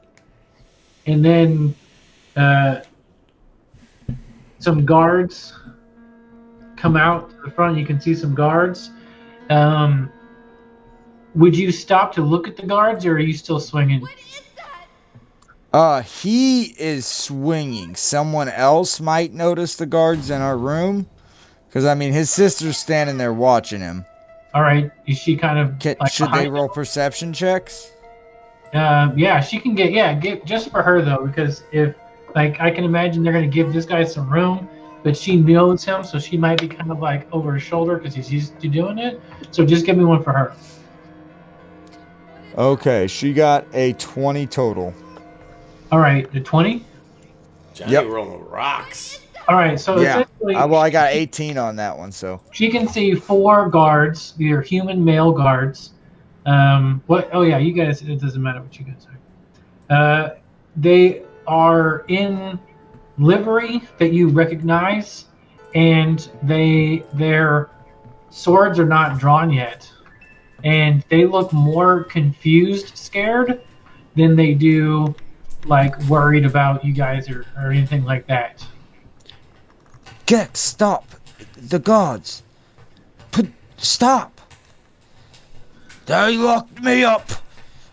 and then uh, some guards come out to the front. You can see some guards. Um, would you stop to look at the guards, or are you still swinging? He is swinging. Someone else might notice the guards in our room. Because, I mean, his sister's standing there watching him. All right, is she kind of like Should they behind? roll perception checks? Yeah, she can get just for her though, because if like I can imagine they're gonna give this guy some room, but she knows him, so she might be kind of like over his shoulder because he's used to doing it. So just give me one for her. Okay, she got a 20 total. All right, the 20. Johnny Yep. rolling rocks. All right, so Yeah. essentially, Well, I got 18 on that one, so. she can see 4 guards. These are human male guards. What? Oh yeah, you guys. It doesn't matter what you guys are. They are in livery that you recognize, and their swords are not drawn yet, and they look more confused, scared, than they do like worried about you guys or anything like that. Stop. The guards. Stop. They locked me up.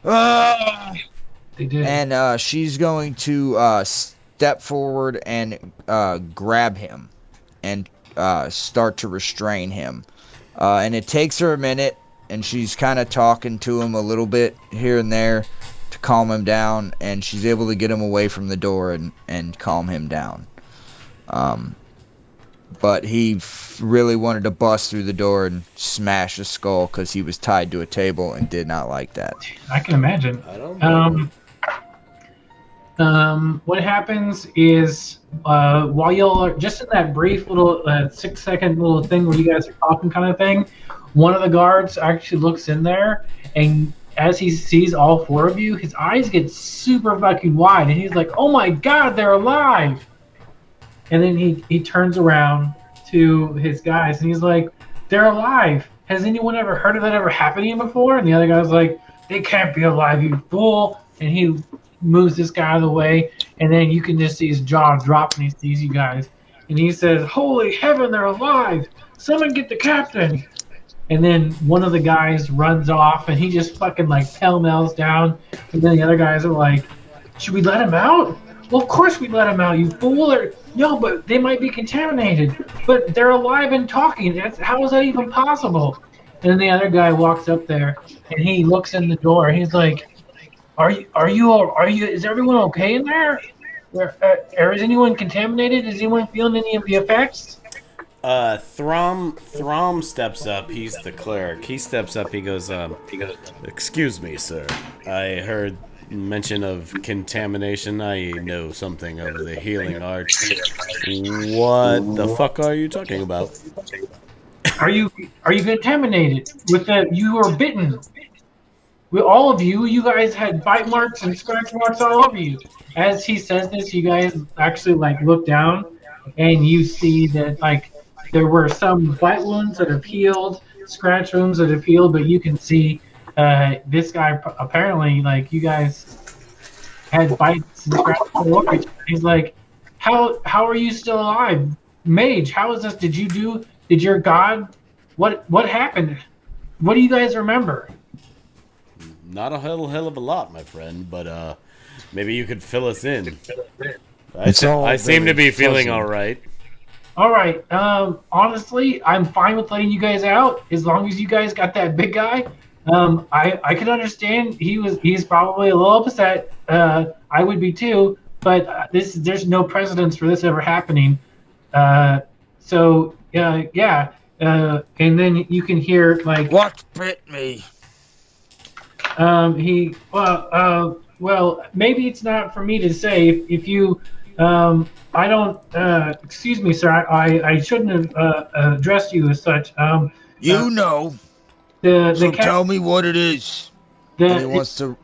Ah! They did. And she's going to step forward and grab him and start to restrain him. And it takes her a minute, and she's kind of talking to him a little bit here and there to calm him down, and she's able to get him away from the door and calm him down. But he really wanted to bust through the door and smash his skull because he was tied to a table and did not like that. I can imagine. I don't What happens is while y'all are just in that brief little 6-second little thing where you guys are talking kind of thing, one of the guards actually looks in there, and as he sees all 4 of you, his eyes get super fucking wide, and he's like, "Oh my god, they're alive!" And then he turns around to his guys, and he's like, "They're alive. Has anyone ever heard of that ever happening before?" And the other guy's like, "They can't be alive, you fool!" And he moves this guy out of the way, and then you can just see his jaw drop when he sees you guys. And he says, "Holy heaven, they're alive! Someone get the captain!" And then one of the guys runs off, and he just fucking like pell-mells down. And then the other guys are like, "Should we let him out?" "Well, of course we let him out, you fool!" Or, "No, but they might be contaminated." "But they're alive and talking. How is that even possible?" And then the other guy walks up there, and he looks in the door. He's like, Is everyone okay in there? Or is anyone contaminated? Is anyone feeling any of the effects?" Throm steps up. He's the cleric. He steps up. He goes, "Excuse me, sir. I heard mention of contamination. I know something of the healing arts. What the fuck are you talking about?" Are you contaminated with you were bitten? With all of you guys had bite marks and scratch marks all over you. As he says this, you guys actually like look down, and you see that like there were some bite wounds that have healed, scratch wounds that have healed, but you can see this guy apparently like you guys had bites and scratches all over each other. He's like, how are you still alive, mage? How is this? Did your god? What happened? What do you guys remember? Not a hell of a lot, my friend, but maybe you could fill us in. It's all I seem to very be feeling fuzzy. all right. All right. Honestly, I'm fine with letting you guys out as long as you guys got that big guy. I can understand he's probably a little upset. I would be too. But there's no precedence for this ever happening. Yeah. And then you can hear like What bit me? well, maybe it's not for me to say. If you, I don't. Excuse me, sir. I shouldn't have addressed you as such. Uh, You know. the So cat. tell me what it is. And he The wants to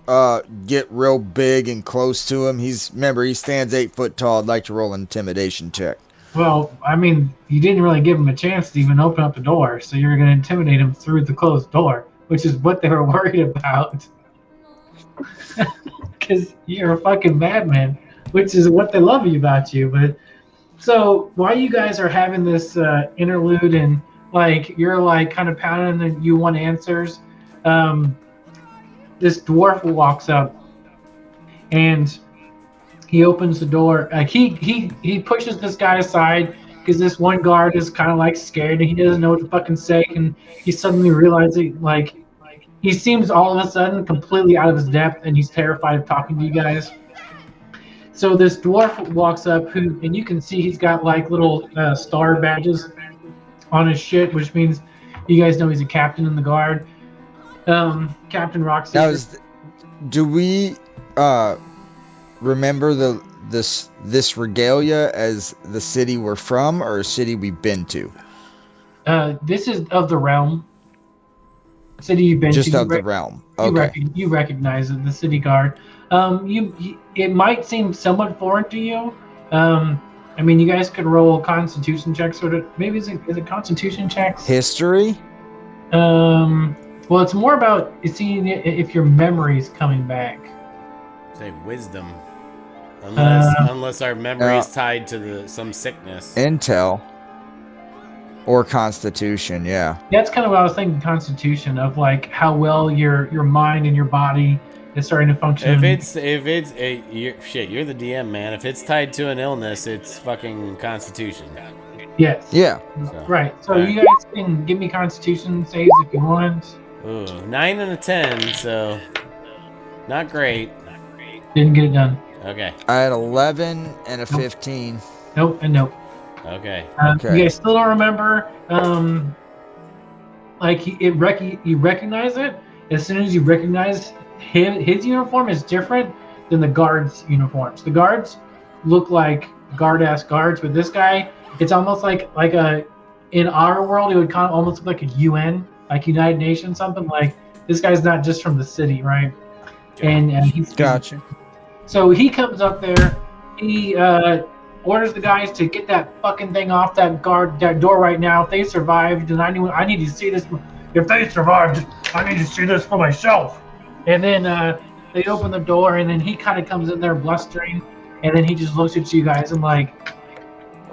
get real big and close to him. He stands 8 foot tall. I'd like to roll an intimidation check. Well, I mean, you didn't really give him a chance to even open up the door, so you're going to intimidate him through the closed door, which is what they were worried about. Because you're a fucking madman, which is what they love about you. But so while you guys are having this interlude and like you're like kind of pounding and you want answers, this dwarf walks up and he opens the door. Like he pushes this guy aside because this one guard is kind of like scared and he doesn't know what to fucking say. And he suddenly realizes like he seems all of a sudden completely out of his depth and he's terrified of talking to you guys. So this dwarf walks up, and you can see he's got like little star badges on his shit, which means you guys know he's a captain in the guard. Captain Roxy. Do we remember this regalia as the city we're from or a city we've been to? This is of the realm. City you've been Just to. of the realm. Okay. You recognize it, the city guard. It might seem somewhat foreign to you. I mean, you guys could roll Constitution checks, or maybe is it Constitution checks? History? Well, it's more about seeing if your memory's coming back. Say wisdom, unless our memory is tied to some sickness. Intel. Or Constitution, yeah. That's kind of what I was thinking. Constitution of like how well your mind and your body is starting to function. You're the DM, man. If it's tied to an illness, it's fucking Constitution. Yes. Yeah. Right. So you guys can give me Constitution saves if you want. Ooh, 9 and a 10, so not great. Didn't get it done. Okay. I had 11 and a 15. Nope and nope. Okay. Okay. You guys still don't remember? You recognize it as soon as you recognize him. His uniform is different than the guards' uniforms. The guards look like guard-ass guards, but this guy, it's almost like in our world, it would kind of almost look like a UN, like United Nations, something like. This guy's not just from the city, right? And he's Gotcha. So he comes up there. He orders the guys to get that fucking thing off that door right now. If they survived, and I need to see this. If they survived, I need to see this for myself. And then they open the door, and then he kind of comes in there blustering, and then he just looks at you guys and like,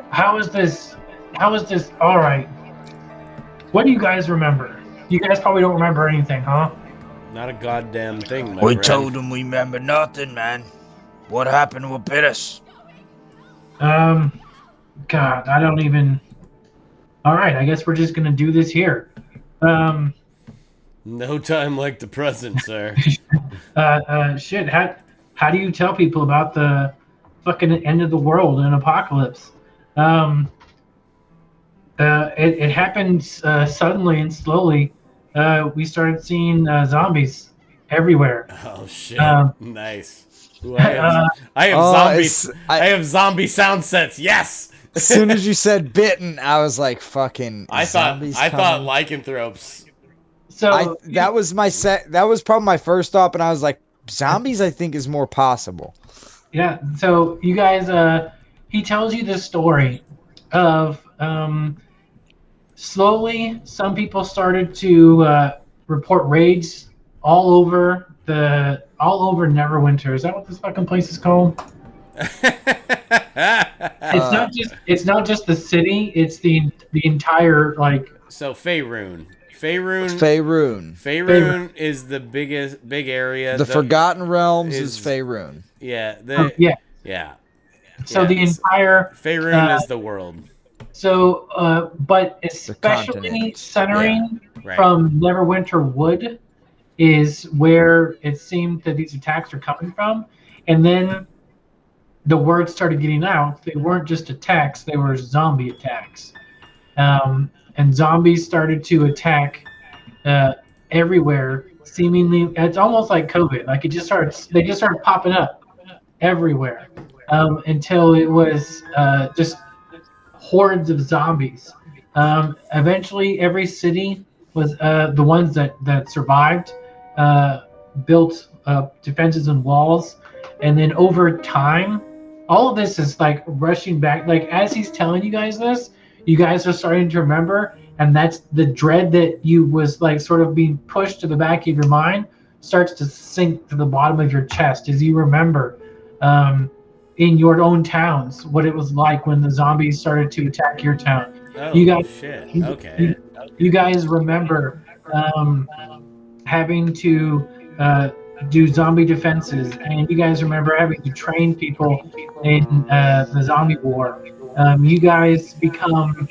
how is this? All right. What do you guys remember? You guys probably don't remember anything, huh? Not a goddamn thing, my We friend. told them we remember nothing, man. What happened with Bitters? God, I don't even. All right, I guess we're just gonna do this here. No time like the present, sir. Shit. How do you tell people about the fucking end of the world and apocalypse? It happened suddenly and slowly. We started seeing zombies everywhere. Oh shit! Nice. Ooh, Oh, I have zombie sound sets. Yes. As soon as you said bitten, I was like, "Fucking." I thought lycanthropes. So that was that was probably my first thought, but I was like, zombies. I think is more possible. yeah. So you guys, he tells you this story of slowly some people started to report raids all over Neverwinter. Is that what this fucking place is called? It's not just the city, it's the entire like. So Faerun is the big area. The Forgotten Realms is Faerun. Yeah. Yeah. So the entire Faerun is the world. So, but especially centering from Neverwinter Wood is where it seemed that these attacks are coming from. And then the word started getting out. They weren't just attacks; they were zombie attacks. And zombies started to attack uh, everywhere. Seemingly, it's almost like COVID. Like it just started. They just started popping up everywhere until it was just hordes of zombies. Eventually, every city was the ones that survived built defenses and walls, and then over time, all of this is like rushing back. Like as he's telling you guys this, you guys are starting to remember, and that's the dread that you was like sort of being pushed to the back of your mind starts to sink to the bottom of your chest as you remember. In your own towns, what it was like when the zombies started to attack your town. Oh You guys, shit. you, Okay. you guys remember having to do zombie defenses, and you guys remember having to train people in the zombie war. You guys become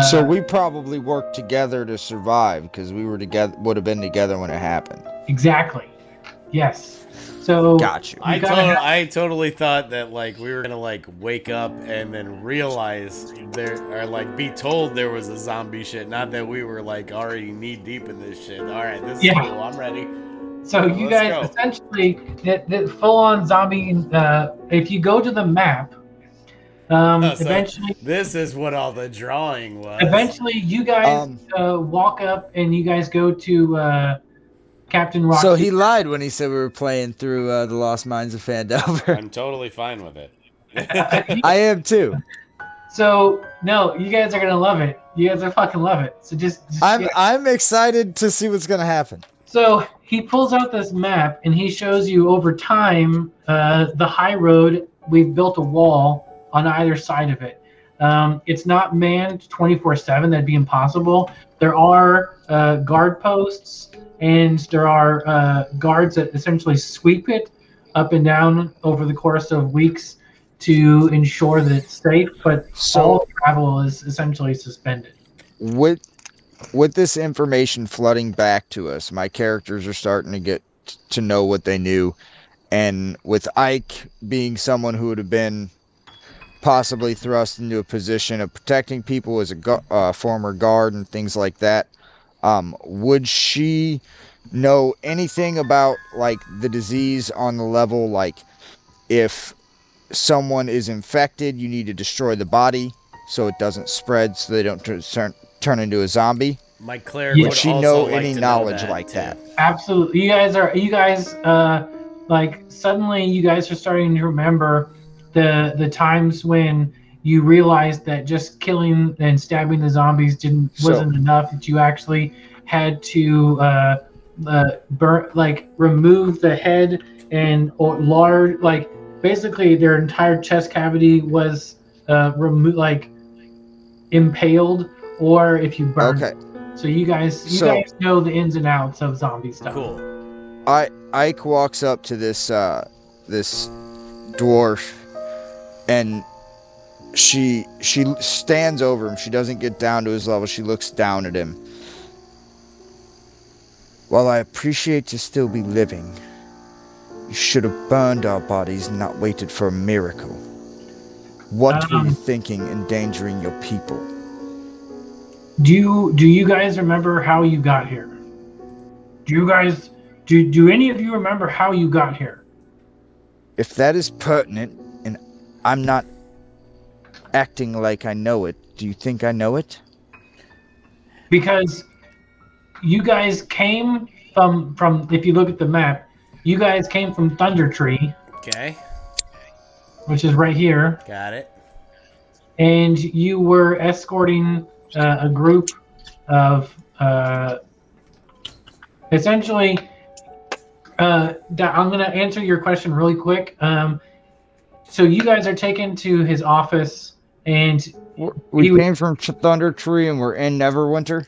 So we probably worked together to survive because we were together, would have been together when it happened. exactly, yes. So Got you. I totally thought that like we were gonna like wake up and then realize there or like be told there was a zombie shit, not that we were like already knee deep in this shit. All right, this is Yeah. cool. I'm ready. So you Let's guys go. essentially that full on zombie. If you go to the map, So eventually. this is what all the drawing was. Eventually, you guys walk up and you guys go to Captain Rocky. So he lied when he said we were playing through the Lost Mines of Fandover. I'm totally fine with it. I am too. So no, you guys are gonna love it. You guys are fucking love it. So just I'm excited to see what's gonna happen. So he pulls out this map and he shows you over time the high road. We've built a wall on either side of it. It's not manned 24/7. That'd be impossible. There are guard posts and there are guards that essentially sweep it up and down over the course of weeks to ensure that it's safe. But all travel is essentially suspended. With this information flooding back to us, my characters are starting to get to know what they knew, and with Ike being someone who would have been possibly thrust into a position of protecting people as a former guard and things like that, would she know anything about like the disease on the level, like if someone is infected you need to destroy the body so it doesn't spread, so they don't turn into a zombie? My cleric would she also know like any to knowledge know like too. that? Absolutely. You guys like suddenly you guys are starting to remember the times when you realized that just killing and stabbing the zombies wasn't enough, that you actually had to remove the head and or large, like basically their entire chest cavity was impaled, or if you burned it. So you guys know the ins and outs of zombie stuff. Cool. Ike walks up to this this dwarf, and she stands over him. She doesn't get down to his level. She looks down at him. While I appreciate you still be living, you should have burned our bodies and not waited for a miracle. What were you thinking, endangering your people? Do you guys remember how you got here? Do any of you remember how you got here? If that is pertinent, and I'm not acting like I know it, do you think I know it? Because you guys came from if you look at the map, you guys came from Thunder Tree. Okay. Which is right here. Got it. And you were escorting a group of essentially I'm going to answer your question really quick. So you guys are taken to his office, and we came from Thunder Tree and we're in Neverwinter?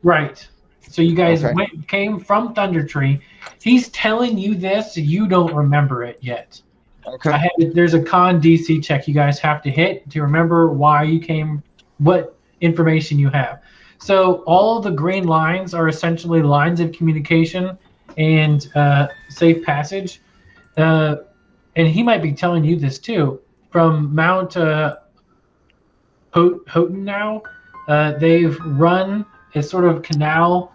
Right. So you guys came from Thunder Tree. He's telling you this, you don't remember it yet. Okay. There's a con DC check you guys have to hit to remember why you came, what information you have. So all of the green lines are essentially lines of communication and safe passage. and he might be telling you this too, from Mount Houghton now, they've run a sort of canal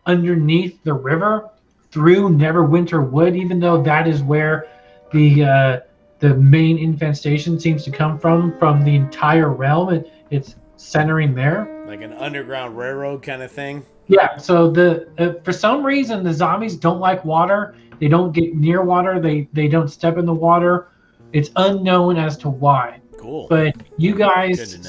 underneath the river through Neverwinter Wood, even though that is where the main infestation seems to come from the entire realm. It's centering there. Like an underground railroad kind of thing. Yeah. So for some reason the zombies don't like water. They don't get near water. They don't step in the water. It's unknown as to why. Cool. But you Good guys, to know.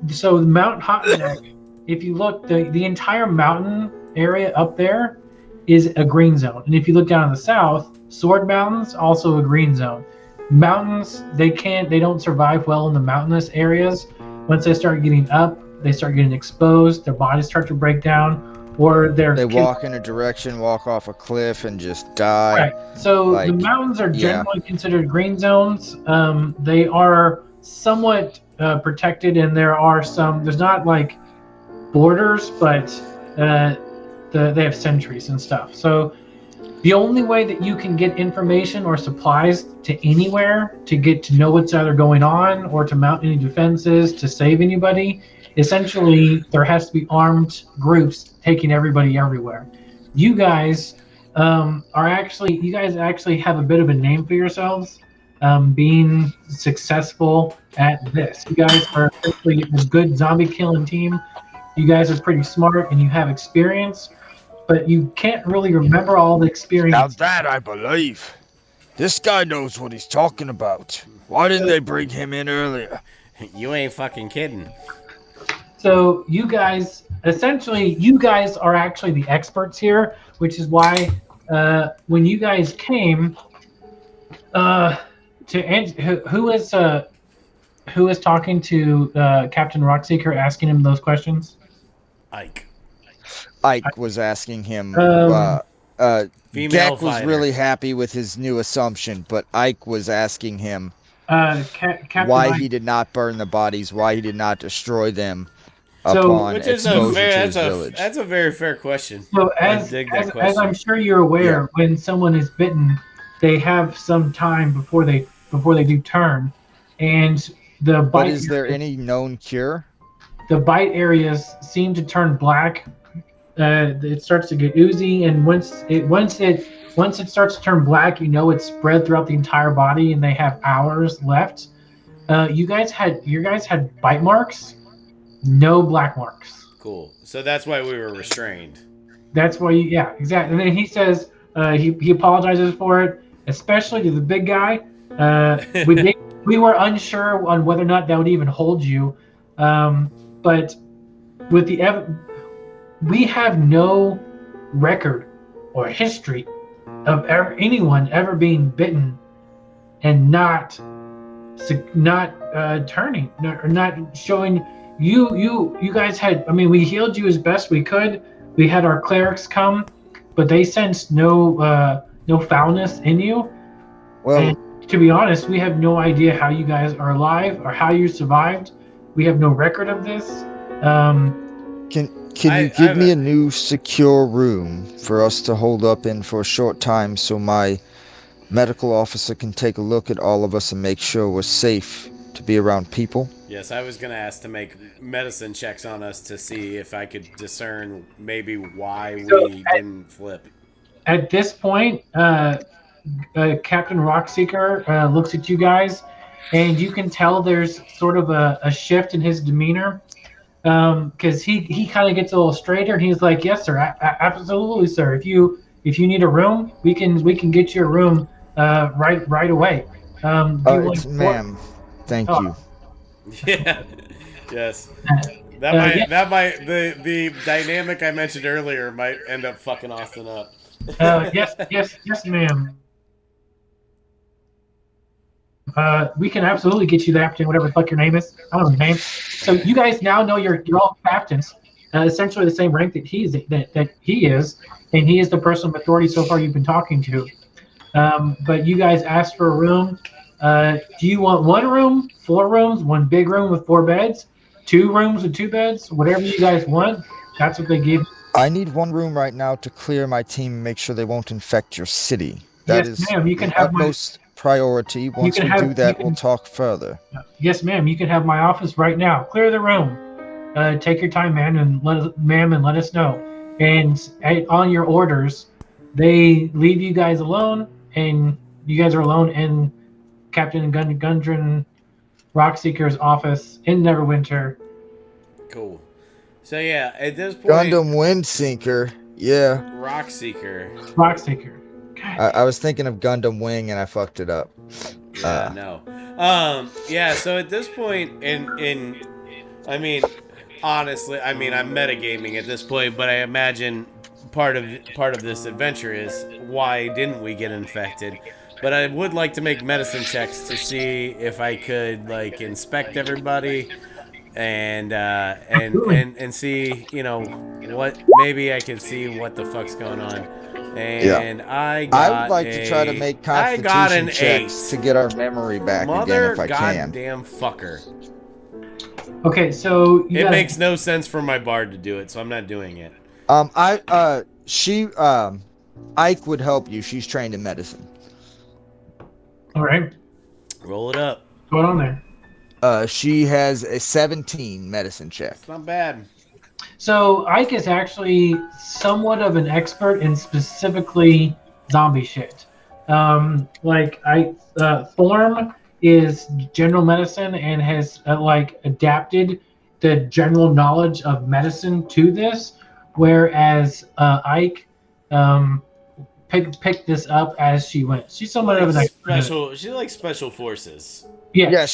so Mount Hotneck, if you look, the entire mountain area up there is a green zone. And if you look down in the south, Sword Mountain's also a green zone. Mountains, they don't survive well in the mountainous areas. Once they start getting up, they start getting exposed, their bodies start to break down, or They walk in a direction, walk off a cliff, and just die. Right. So Like, the mountains are yeah. generally considered green zones. They are somewhat protected, and there's not like borders, but they have sentries and stuff. So the only way that you can get information or supplies to anywhere to get to know what's either going on or to mount any defenses to save anybody, essentially there has to be armed groups taking everybody everywhere. You guys you guys actually have a bit of a name for yourselves, being successful at this. You guys are essentially a good zombie killing team. You guys are pretty smart and you have experience, but you can't really remember all the Now experience. that I believe. This guy knows what he's talking about. Why didn't they bring him in earlier? You ain't fucking kidding. So you guys are actually the experts here, which is why when you guys came who was talking to Captain Rockseeker, asking him those questions? Ike. Ike was asking him. Um, Female Gek was fighter. really happy with his new assumption, but Ike was asking him Captain why Ike, he did not burn the bodies, why he did not destroy them So- upon Which is exposure to his village. that's a very fair question. So I dig that as question. I'm sure you're aware, when someone is bitten, they have some time before they do turn, and the But bite is there any known cure? the bite areas seem to turn black. It starts to get oozy, and once it starts to turn black, you know it's spread throughout the entire body, and they have hours left. You guys had bite marks, no black marks. Cool. So that's why we were restrained. That's why yeah, exactly. And then he says he apologizes for it, especially to the big guy. We were unsure on whether or not that would even hold you, but with we have no record or history of anyone ever being bitten and not turning or not showing. You guys had. I mean, we healed you as best we could. We had our clerics come, but they sensed no foulness in you. Well, And to be honest, we have no idea how you guys are alive or how you survived. We have no record of this. can you give me a new secure room for us to hold up in for a short time so my medical officer can take a look at all of us and make sure we're safe to be around people? Yes, I was going to ask to make medicine checks on us to see if I could discern maybe why we didn't flip. At this point, Captain Rockseeker looks at you guys, and you can tell there's sort of a shift in his demeanor, because he kind of gets a little straighter, and he's like, "Yes, sir, absolutely, sir. If you need a room, we can get you a room right away." Ma'am, thank you. Yeah. Yes. That the dynamic I mentioned earlier might end up fucking Austin up. Yes, ma'am. We can absolutely get you the captain, whatever the fuck your name is. I don't know your name. So you guys now know you're all captains, essentially the same rank that he is, and he is the person of authority so far you've been talking to. But you guys asked for a room. Do you want one room, 4 rooms, one big room with 4 beds, 2 rooms with 2 beds, whatever you guys want? That's what they give. I need one room right now to clear my team and make sure they won't infect your city. That Yes, is ma'am. You can the have my. utmost priority. You Once can we have. do You that, we'll can. talk further. Yes, ma'am. You can have my office right now. Clear the room. Take your time, man, and ma'am, and let us know. And on your orders, they leave you guys alone, and you guys are alone in Captain Gundren Rockseeker's office in Neverwinter. Cool. So yeah, at this point, Gundam Windsinker. Yeah. Rockseeker. Rockseeker. God. I was thinking of Gundam Wing and I fucked it up. Yeah, no. Yeah, so at this point I mean, honestly, I mean, I'm metagaming at this point, but I imagine part of this adventure is why didn't we get infected? But I would like to make medicine checks to see if I could like inspect everybody Absolutely. and see, what maybe I can see what the fuck's going on. Yeah. And I I would got like to try to a make I got constitution an checks 8. to get our memory back again Mother if I can. goddamn fucker. Okay, so you It guys, makes no sense for my bard to do it, so I'm not doing it. Ike would help you. She's trained in medicine. all right. Roll it up. What's going on there? She has a 17 medicine check. It's not bad. So Ike is actually somewhat of an expert in specifically zombie shit. Thorm is general medicine and has like adapted the general knowledge of medicine to this, whereas Ike picked this up as she went. She's somewhat of an expert. In it. She likes special forces. Yes. Yeah,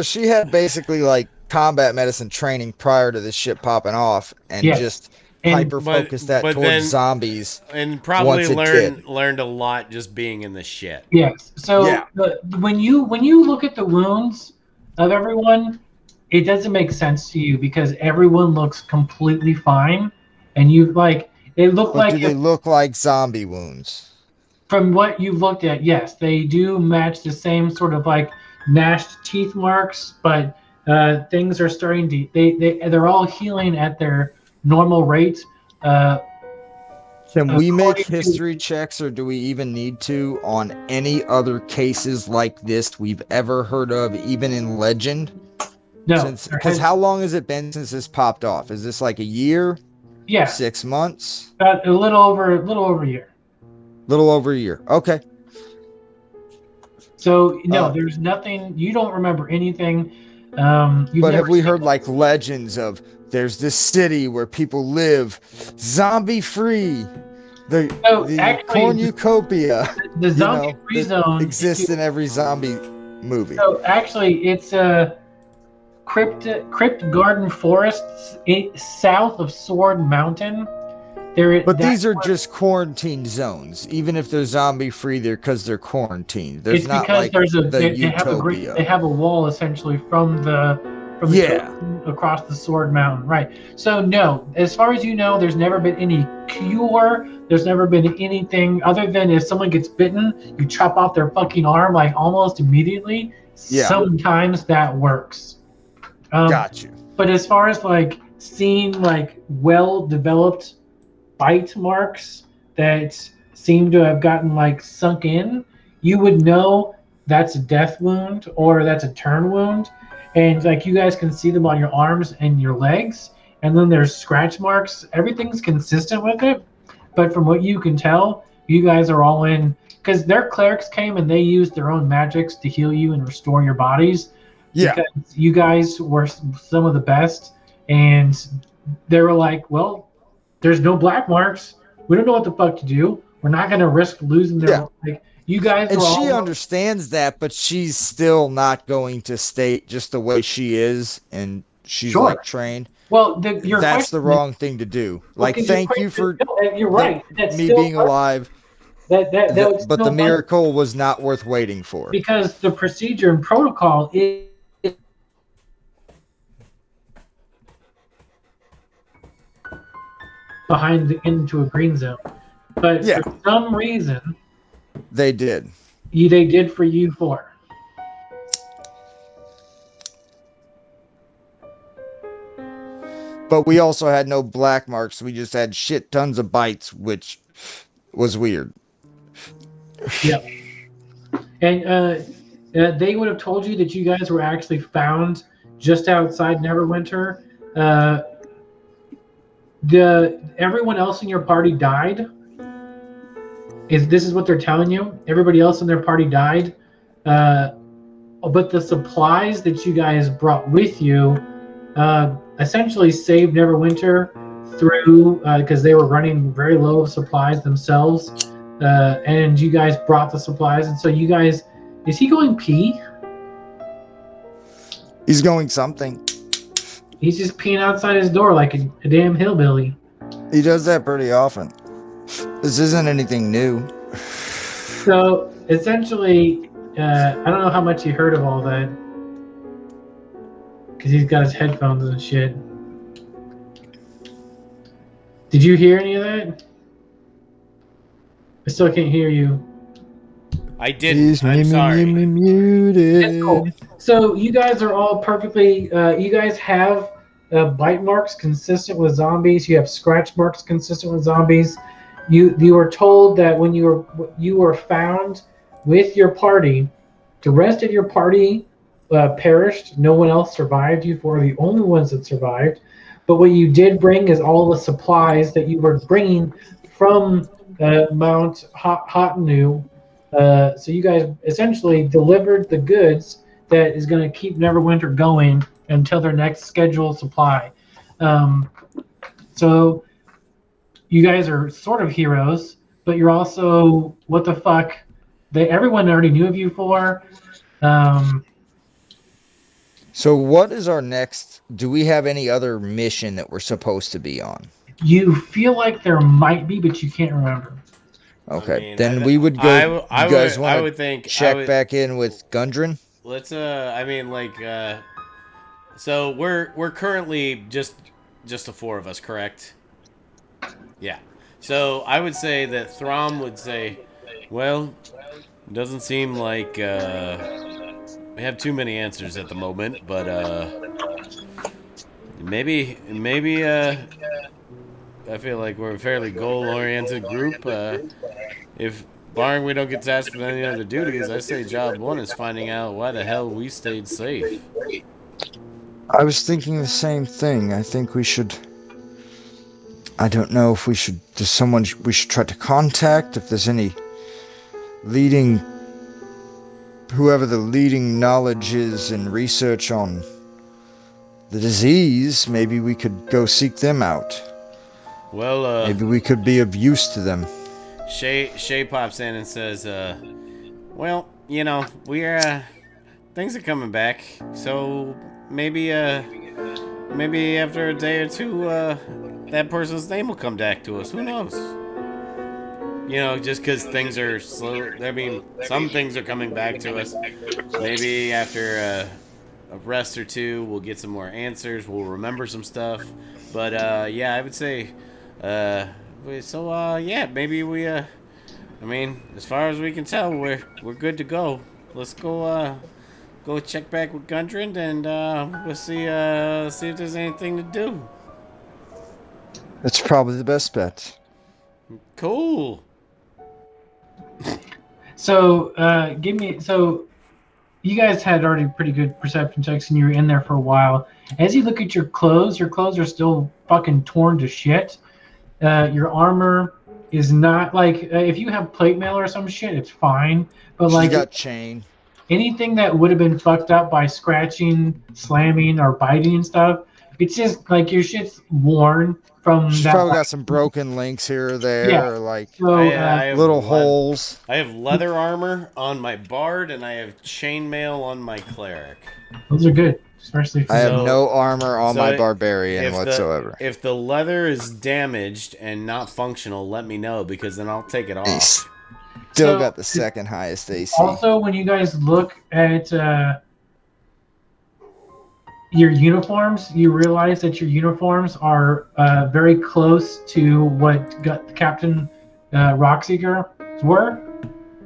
she had basically like combat medicine training prior to this shit popping off and Yes. just And- hyper focused that but towards then- zombies. And probably Once it did. learned a lot just being in the shit. Yes. So Yeah. when you look at the wounds of everyone, it doesn't make sense to you because everyone looks completely fine, and you like they look But like do they look like zombie wounds? from what you've looked at, yes, they do match the same sort of like gnashed teeth marks, but things are starting to they're all healing at their normal rate. Can we make According to- history checks, or do we even need to, on any other cases like this we've ever heard of, even in legend? No, Because how long has it been since this popped off? Is this like a year? yeah, 6 months? about a little over a year. Little over a year. Okay. So no, Uh, there's nothing. You don't remember anything. You've But never have we seen- heard like legends of there's this city where people live zombie free? The actually, cornucopia the zombie free that zone exists in every zombie movie. So actually, it's a crypt garden forests south of Sword Mountain. But these are just quarantine zones. Even if they're zombie free, they're because they're quarantined. There's It's not because like there's a the they have a utopia. they have a wall essentially from the Yeah. coast across the Sword Mountain, right? So no, as far as you know, there's never been any cure. There's never been anything other than if someone gets bitten, you chop off their fucking arm like almost immediately. Yeah. Sometimes that works. Got you. But as far as like seeing like well developed bite marks that seem to have gotten like sunk in, you would know that's a death wound or that's a turn wound. And like you guys can see them on your arms and your legs. And then there's scratch marks. Everything's consistent with it. But from what you can tell, you guys are all in because their clerics came and they used their own magics to heal you and restore your bodies. Yeah. Because you guys were some of the best, and they were like, "Well, there's no black marks. We don't know what the fuck to do. We're not gonna risk losing their like." You guys And were she all understands that, but she's still not going to stay just the way she is, and she's Sure. like trained. well. Your That's the question wrong thing to do. Like, because thank you for You're right. That's me still being alive, That would but still the miracle was not worth waiting for. because the procedure and protocol is behind into a green zone. But Yeah. for some reason, They did. they did for you four. But we also had no black marks. We just had shit tons of bites, which was weird. Yep. And they would have told you that you guys were actually found just outside Neverwinter. Uh, everyone else in your party died. This is what they're telling you? Everybody else in their party died, but the supplies that you guys brought with you essentially saved Neverwinter through because they were running very low of supplies themselves, and you guys brought the supplies, and so you guys. Is he going pee? He's going something. He's just peeing outside his door like a damn hillbilly. He does that pretty often. This isn't anything new. So essentially, I don't know how much he heard of all that because he's got his headphones and shit. Did you hear any of that? I still can't hear you. I didn't. I'm sorry. Muted. That's cool. So you guys are all perfectly. You guys have bite marks consistent with zombies. You have scratch marks consistent with zombies. You were told that when you were found with your party, the rest of your party perished. No one else survived. You four are the only ones that survived. But what you did bring is all the supplies that you were bringing from Mount Hotenu. So you guys essentially delivered the goods that is going to keep Neverwinter going until their next scheduled supply. So you guys are sort of heroes, but you're also what the fuck? Everyone already knew of you for. So what is our next? Do we have any other mission that we're supposed to be on? You feel like there might be, but you can't remember. Okay, I mean, then we would go. I you guys would want to think check back in with Gundren? Let's I mean like so we're currently just the four of us, correct? Yeah. So I would say that Throm would say, well, it doesn't seem like we have too many answers at the moment, but maybe I feel like we're a fairly goal-oriented group. If barring we don't get tasked with any other duties, I say job one is finding out why the hell we stayed safe. I was thinking the same thing. I think we should. I don't know if we should. There's someone we should try to contact. If there's any leading. Whoever the leading knowledge is in research on the disease, maybe we could go seek them out. Well, maybe we could be of use to them. Shay pops in and says, well, you know, we're, things are coming back, so maybe after a day or two, that person's name will come back to us. Who knows? You know, just because things are slow. I mean, some things are coming back to us. Maybe after a rest or two, we'll get some more answers. We'll remember some stuff. But, yeah, I would say, yeah, maybe we, I mean, as far as we can tell, we're good to go. Let's go check back with Gundren, and we'll see if there's anything to do. That's probably the best bet. Cool. So, So, you guys had already pretty good perception checks, and you were in there for a while. As you look at your clothes are still fucking torn to shit. Your armor is not like if you have plate mail or some shit, it's fine. But She's like got chain. Anything that would have been fucked up by scratching, slamming, or biting and stuff, it's just like your shit's worn from She's that. Probably got some broken links here or there, Yeah. or like So, little holes. I have leather armor on my bard, and I have chainmail on my cleric. Those are good, especially. I have no armor on my barbarian if whatsoever. If the leather is damaged and not functional, let me know, because then I'll take it off. He's still got the second highest AC. Also, when you guys look at your uniforms, you realize that your uniforms are very close to what Captain Rockseeker were.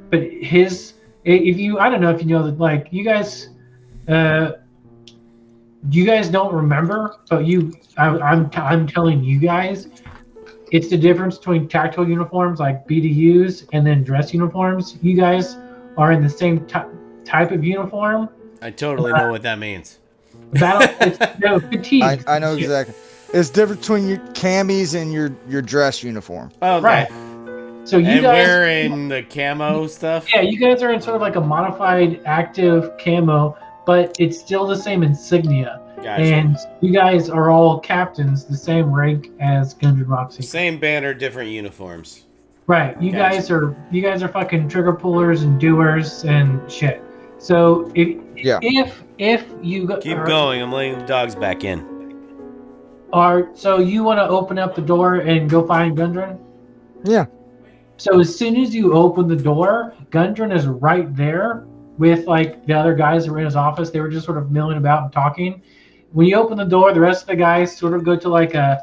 But I don't know if you know that, like, you guys don't remember, but I'm telling you guys, it's the difference between tactical uniforms like BDUs and then dress uniforms. You guys are in the same type of uniform. I totally know what that means. It's no fatigue. I know exactly. It's different between your camis and your dress uniform. Okay. Right. So you And guys, we're in the camo stuff. yeah, you guys are in sort of like a modified active camo, but it's still the same insignia. Gotcha. And you guys are all captains, the same rank as Gundren Roxy. Same banner, different uniforms. Right. You Gotcha. guys are fucking trigger pullers and doers and shit. So if you Keep going. I'm letting the dogs back in. so you want to open up the door and go find Gundren? Yeah. So as soon as you open the door, Gundren is right there with like the other guys that were in his office. They were just sort of milling about and talking. When you open the door, the rest of the guys sort of go to like a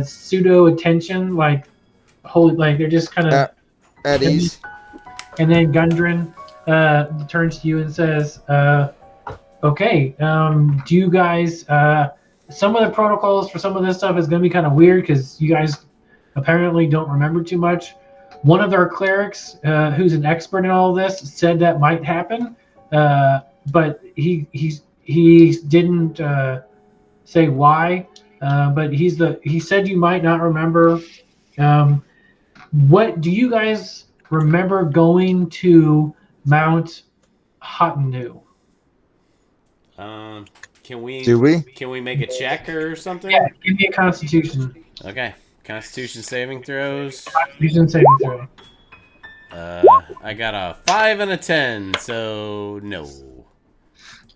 pseudo attention, like they're just kind of At ease. And then Gundren turns to you and says, "Okay, do you guys? Some of the protocols for some of this stuff is going to be kind of weird because you guys apparently don't remember too much. One of their clerics, who's an expert in all this, said that might happen, but he didn't say why. But he said you might not remember. What do you guys remember going to Mount Hottendew? Can we? Do we? Can we make a check or something? Yeah, give me a Constitution. Okay. Constitution saving throws. Constitution saving throw. I got a 5 and a 10, so no.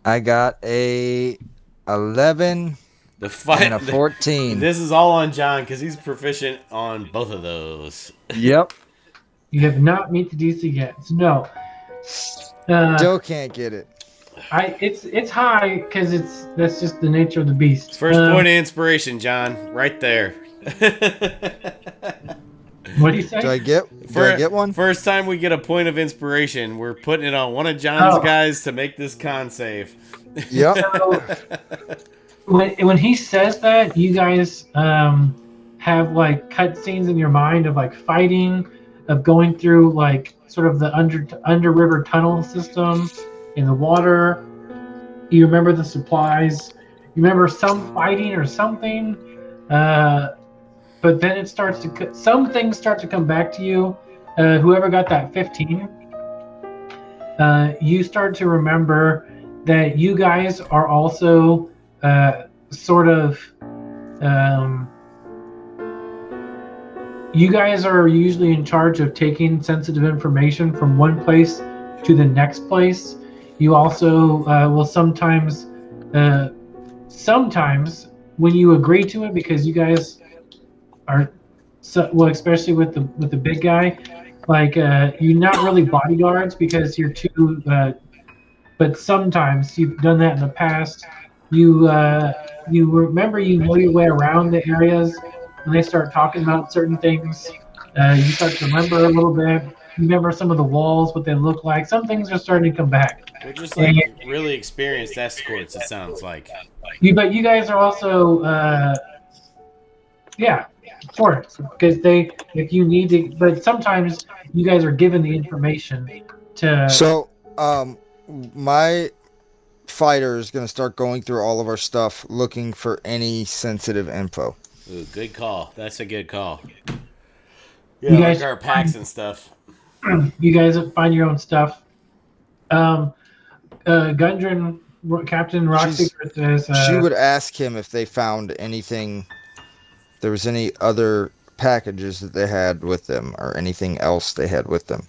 I got a 11 The fight. and a 14. This is all on John because he's proficient on both of those. Yep. You have not meet the DC yet. So no. Still can't get it. It's high because that's just the nature of the beast. First point of inspiration, John, right there. What do you say? Do I get one? First time we get a point of inspiration, we're putting it on one of John's guys to make this con save. Yep. So, when he says that, you guys have like cutscenes in your mind of like fighting, of going through like sort of the under river tunnel system in the water. You remember the supplies. You remember some fighting or something. But then it starts to some things start to come back to you. Whoever got that 15, you start to remember that you guys are also sort of. You guys are usually in charge of taking sensitive information from one place to the next place. You also will sometimes when you agree to it, because you guys are especially with the big guy, like you're not really bodyguards because you're too. But sometimes you've done that in the past. You remember you know your way around the areas. When they start talking about certain things, you start to remember a little bit. You remember some of the walls, what they look like. Some things are starting to come back. They're just like really experienced escorts, it sounds like. But you guys are also, for it. Because if you need to, but sometimes you guys are given the information to. So, my fighter is going to start going through all of our stuff, looking for any sensitive info. Ooh, good call. That's a good call. You Yeah, guys like our packs and stuff. You guys find your own stuff. Gundren, Captain Roxy says she would ask him if they found anything. There was any other packages that they had with them, or anything else they had with them.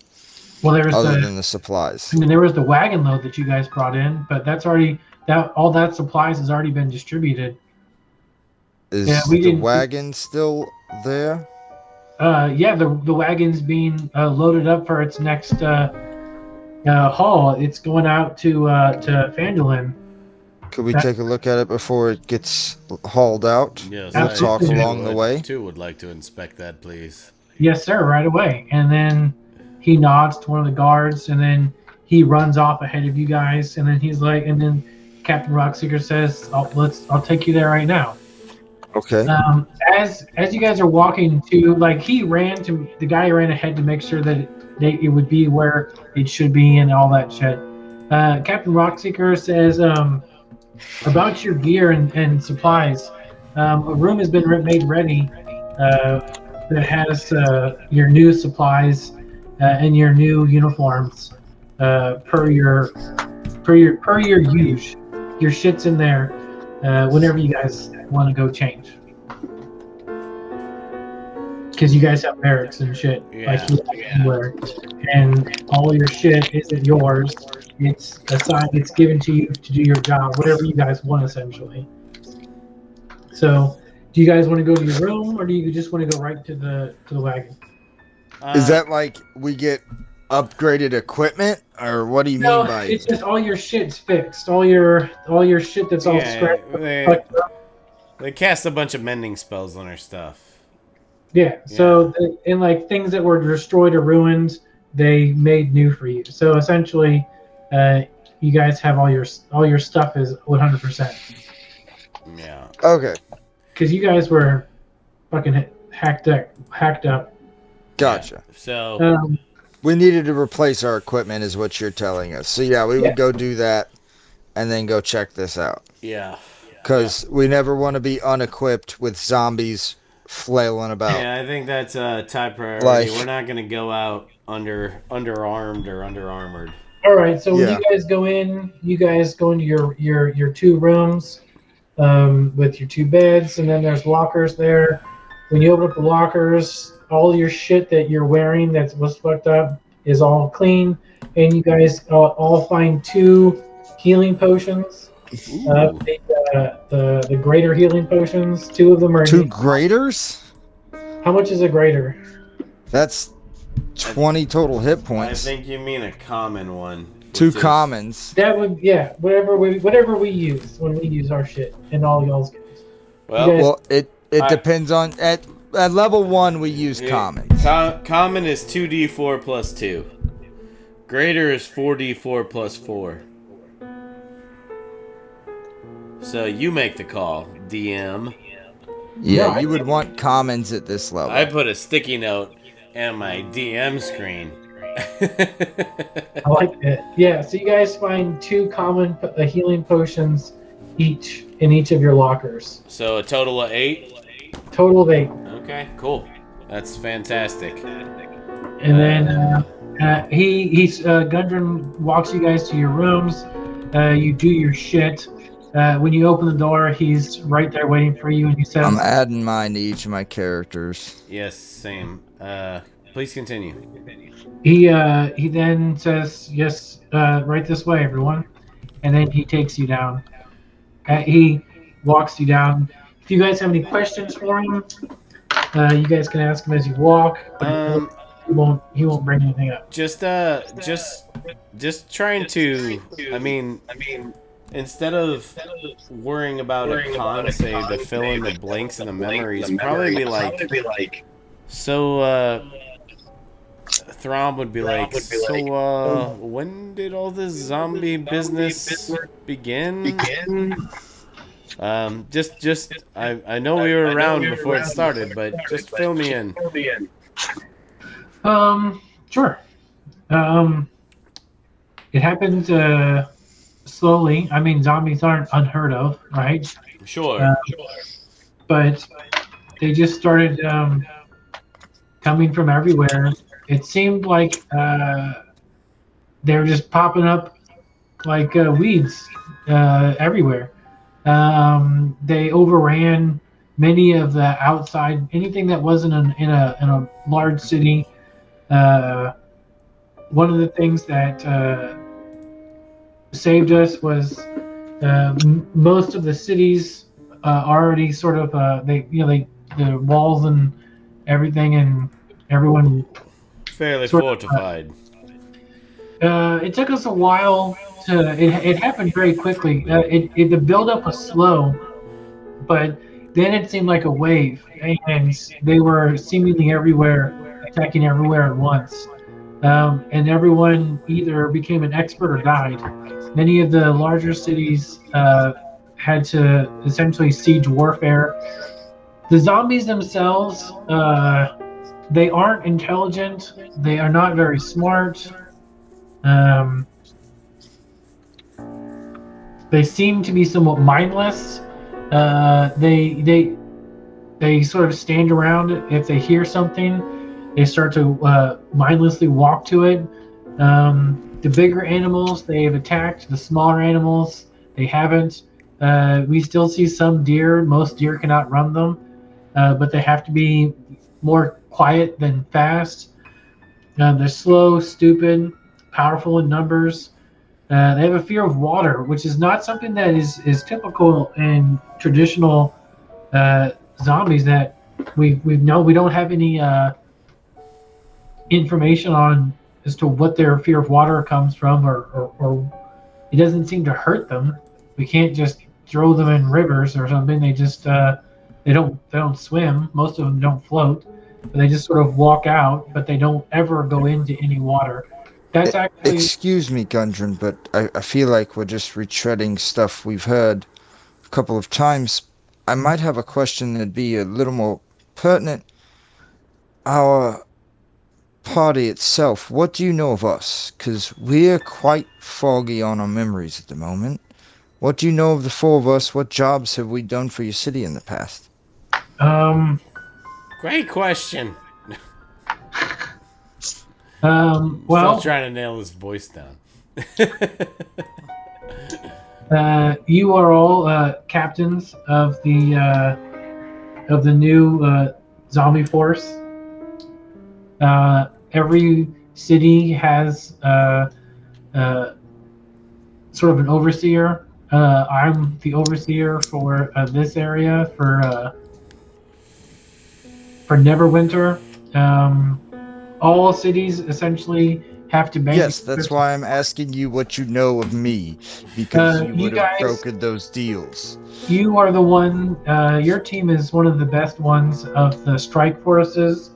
Well, there was other than the supplies. I mean, there was the wagon load that you guys brought in, but that's already all that supplies has already been distributed. Is the wagon still there? The wagon's being loaded up for its next haul. It's going out to Fandolin. Could we take a look at it before it gets hauled out? Yes, we'll talk along the way. Too would like to inspect that, please. Yes, sir. Right away. And then he nods to one of the guards, and then he runs off ahead of you guys. And then he's like, and then Captain Rockseeker says, "I'll take you there right now." Okay. As you guys are walking to, like, the guy ran ahead to make sure that it would be where it should be and all that shit. Captain Rockseeker says about your gear and supplies. A room has been made ready uh, that has your new supplies and your new uniforms per your use. Your shit's in there whenever you guys want to go change. Because you guys have barracks and shit, like you have anywhere, and all your shit isn't yours. It's assigned. It's given to you to do your job, whatever you guys want, essentially. So, do you guys want to go to your room, or do you just want to go right to the wagon? Is that like we get upgraded equipment, or what do you No, mean by? it's just all your shit's fixed. All your shit that's all scratched. They cast a bunch of mending spells on our stuff. Yeah. So, and like things that were destroyed or ruined, they made new for you. So essentially, you guys have all your stuff is 100%. Yeah. Okay. Because you guys were fucking hacked up. Gotcha. Yeah. So we needed to replace our equipment, is what you're telling us. So yeah, we would go do that, and then go check this out. Yeah. Because we never want to be unequipped with zombies flailing about. Yeah, I think that's a top priority. We're not gonna go out underarmed or underarmored. All right. So when you guys go into your two rooms with your two beds, and then there's lockers there. When you open up the lockers, all your shit that you're wearing that was fucked up is all clean, and you guys all find 2 healing potions. The greater healing potions. 2 of them are 2 graders. How much is a greater? That's 20 total hit I points. think you mean a common one. 2 commons. That would whatever we use when we use our shit in all y'all's games. Well, it depends on at level 1 we use commons. Common is 2d4 plus 2. Greater is 4d4 plus 4. So you make the call, DM. Yeah, you would want commons at this level. I put a sticky note on my DM screen. I like it. Yeah, so you guys find 2 common healing potions each in each of your lockers. So a total of 8? Total of 8. Okay, cool. That's fantastic. And then Gundren walks you guys to your rooms. You do your shit. When you open the door, he's right there waiting for you, and he says, I'm adding mine to each of my characters. Yes, same. Please continue. He then says, yes, right this way, everyone. And then he takes you down. He walks you down. If you guys have any questions for him, you guys can ask him as you walk. He won't bring anything up. Just trying to. I mean, instead of worrying about a con save to fill in the blanks in the memories, probably be like. So, Throm would be like, so, when did all this zombie business begin? I know we were around before it started, but just fill me in. Sure. It happened slowly. I mean, zombies aren't unheard of, right? Sure. But they just started coming from everywhere. It seemed like they were just popping up like weeds everywhere. They overran many of the outside, anything that wasn't in a large city. One of the things that saved us was most of the cities already sort of the walls and everything, and everyone fairly fortified. It took us a while to. It happened very quickly. The buildup was slow, but then it seemed like a wave, and they were seemingly everywhere, attacking everywhere at once. And everyone either became an expert or died. Many of the larger cities had to essentially siege warfare The zombies themselves, they aren't intelligent. They are not very smart. Um, they seem to be somewhat mindless. They sort of stand around. If they hear something, they start to mindlessly walk to it. The bigger animals they've attacked. The smaller animals they haven't. We still see some deer. Most deer cannot run them, but they have to be more quiet than fast. They're slow, stupid, powerful in numbers. They have a fear of water, which is not something that is typical in traditional uh, zombies. That we know we don't have any information on as to what their fear of water comes from, or it doesn't seem to hurt them. We can't just throw them in rivers or something. They just they don't swim. Most of them don't float. But they just sort of walk out, but they don't ever go into any water. That's actually Excuse me, Gundren, but I feel like we're just retreading stuff we've heard a couple of times. I might have a question that'd be a little more pertinent. Our party itself, what do you know of us? Because we're quite foggy on our memories at the moment. What do you know of the four of us? What jobs have we done for your city in the past? um Great question. um Still well trying to nail his voice down. you are all captains of the new zombie force. Every city has sort of an overseer. I'm the overseer for this area for Neverwinter. All cities essentially have to band Yes, together. that's why I'm asking you what you know of me, because you You would have guys, brokered those deals. you are the one. Your team is one of the best ones of the strike forces,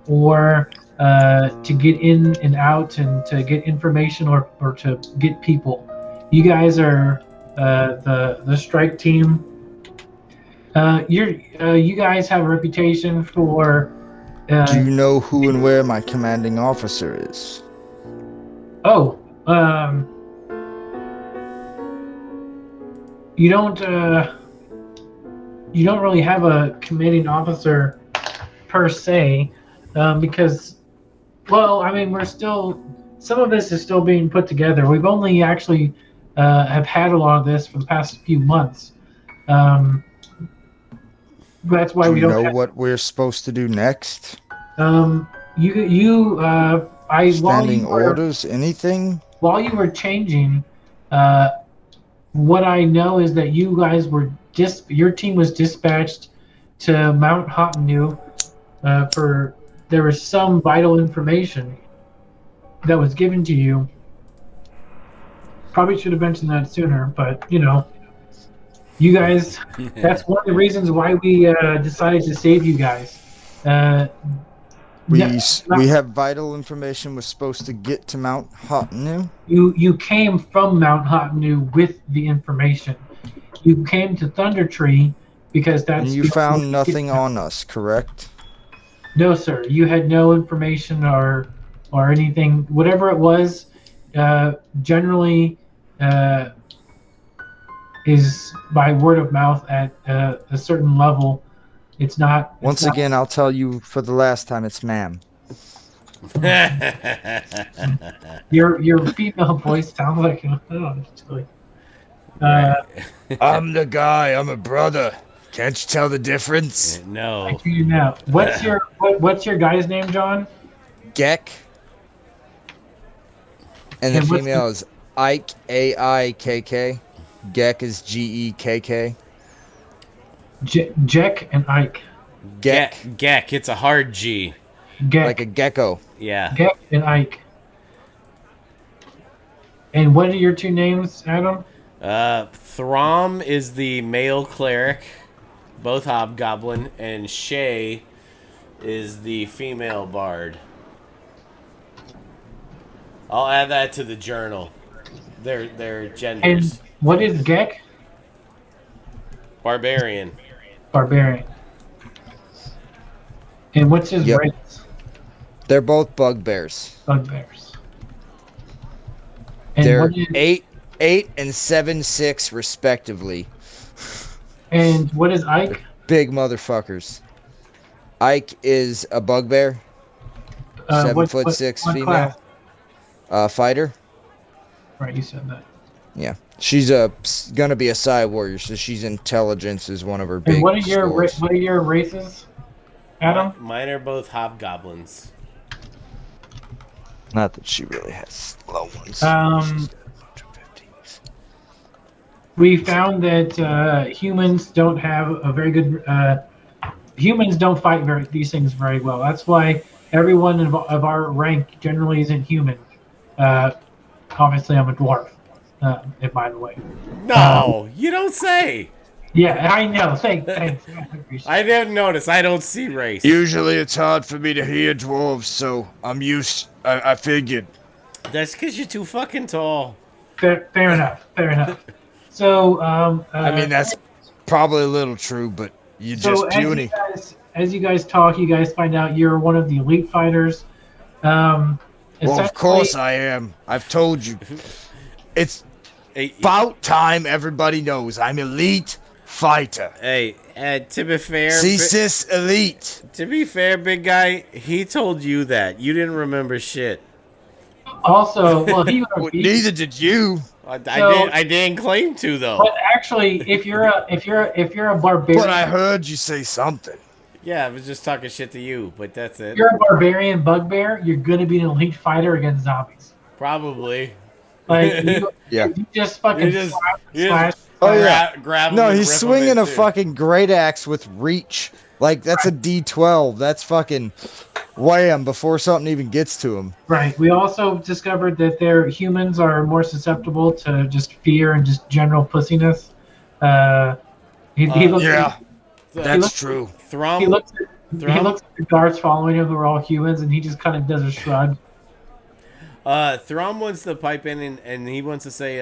or to get in and out and to get information or to get people. You guys are the strike team. You guys have a reputation for. Do Uh, you know who and where my commanding officer is? oh, um, you don't. You don't really have a commanding officer per se, because, well, I mean, we're still, some of this is still being put together. We've only actually have had a lot of this for the past few months. Um, that's why Do we you don't know have. what we're supposed to do next? While Standing you were orders? Anything? changing, uh, what I know is that you guys were your team was dispatched to Mount Hottendew for there was some vital information that was given to you. Probably should have mentioned that sooner, but you guys. That's one of the reasons why we decided to save you guys. Uh, We ne- we not, have vital information. We're supposed to get to Mount Hotenu. you came from Mount Hottendew with the information. You came to Thunder Tree because And that's you the only way found to get nothing there. on us, correct? No, sir. You had no information or anything. Whatever it was, generally uh, is by word of mouth at a certain level. It's not. It's Once not. again, I'll tell you for the last time, it's ma'am. Your female voice sounds like. Oh, actually. Right. I'm the guy. I'm a brother. Can't you tell the difference? I No. hear you now. What's your guy's name, John? Geck. And the And what's female is Ike, Aikk. Geck is Gekk. Jack and Ike? Geck, Geck. It's a hard G. like a Geck, gecko. Yeah. Geck and Ike. And what are your two names, Adam? Throm is the male cleric, both hobgoblin, and Shay is the female bard. I'll add that to the journal. Their And genders. what is Geck? Barbarian. Barbarian. And what's his Yep. race? They're both bugbears. Bugbears. And They're what is 8 and 7'6" respectively. Ike? Big motherfuckers. Ike is a bugbear, 7'6" What female, class? fighter. Right, you said that. Yeah, she's gonna be a side warrior, so she's intelligence is one of her And big what are your races, Adam? Mine are both hobgoblins. Not that she really has low ones. We found that humans don't have a very good. Humans don't fight these things very well. That's why everyone of our rank generally isn't human. Obviously, I'm a dwarf. By the way. No, you don't say. Yeah, I know. Thanks. I didn't notice. I don't see race. Usually it's hard for me to hear dwarves, so I'm used. I figured. That's because you're too fucking tall. Fair enough. So, I mean, that's probably a little true, but you're just puny. As you guys talk, you guys find out you're one of the elite fighters. Well, of course I am. I've told you. It's about time everybody knows I'm elite fighter. Hey, to be fair, cis elite. To be fair, big guy, he told you that. You didn't remember shit. Also, well, neither did you. I didn't claim to though. But actually, if you're a barbarian, but I heard you say something. Yeah, I was just talking shit to you, but that's it. If you're a barbarian bugbear, you're gonna be an elite fighter against zombies. Probably. Like you just fucking slash. Oh yeah, grab. No, he's swinging a fucking great axe with reach. Like that's a D12. That's fucking wham before something even gets to him. Right. We also discovered that humans are more susceptible to just fear and just general pussiness. That's true. He looks at the guards following him who are all humans, and he just kind of does a shrug. Throm wants to pipe in and he wants to say,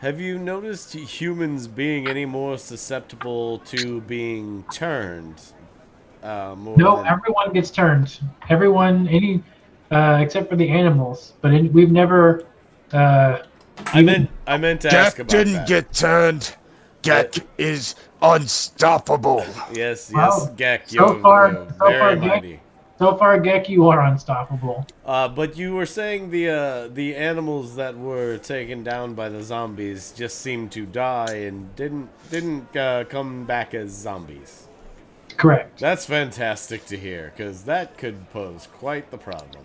have you noticed humans being any more susceptible to being turned? Everyone gets turned. Everyone, except for the animals. But we've never. I meant to ask about that. Gek didn't get turned. Gek is unstoppable. Yes, wow. Gek. So far, mighty. So far, Gek, you are unstoppable. But you were saying the animals that were taken down by the zombies just seemed to die and didn't come back as zombies. Correct. That's fantastic to hear, because that could pose quite the problem.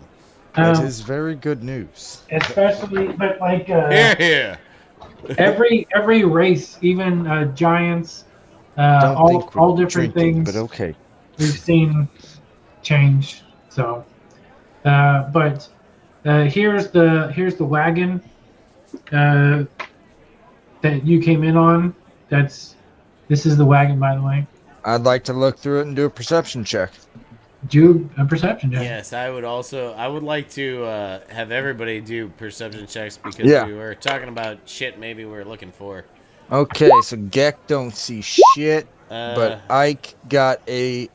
That is very good news. Especially, but like here. every race, even giants, all different things. But okay, we've seen change. So, but here's the wagon that you came in on. This is the wagon, by the way. I'd like to look through it and do a perception check. Do a perception check. Yes, I would like to have everybody do perception checks because we were talking about shit maybe we're looking for. Okay, so Gek don't see shit, but Ike got a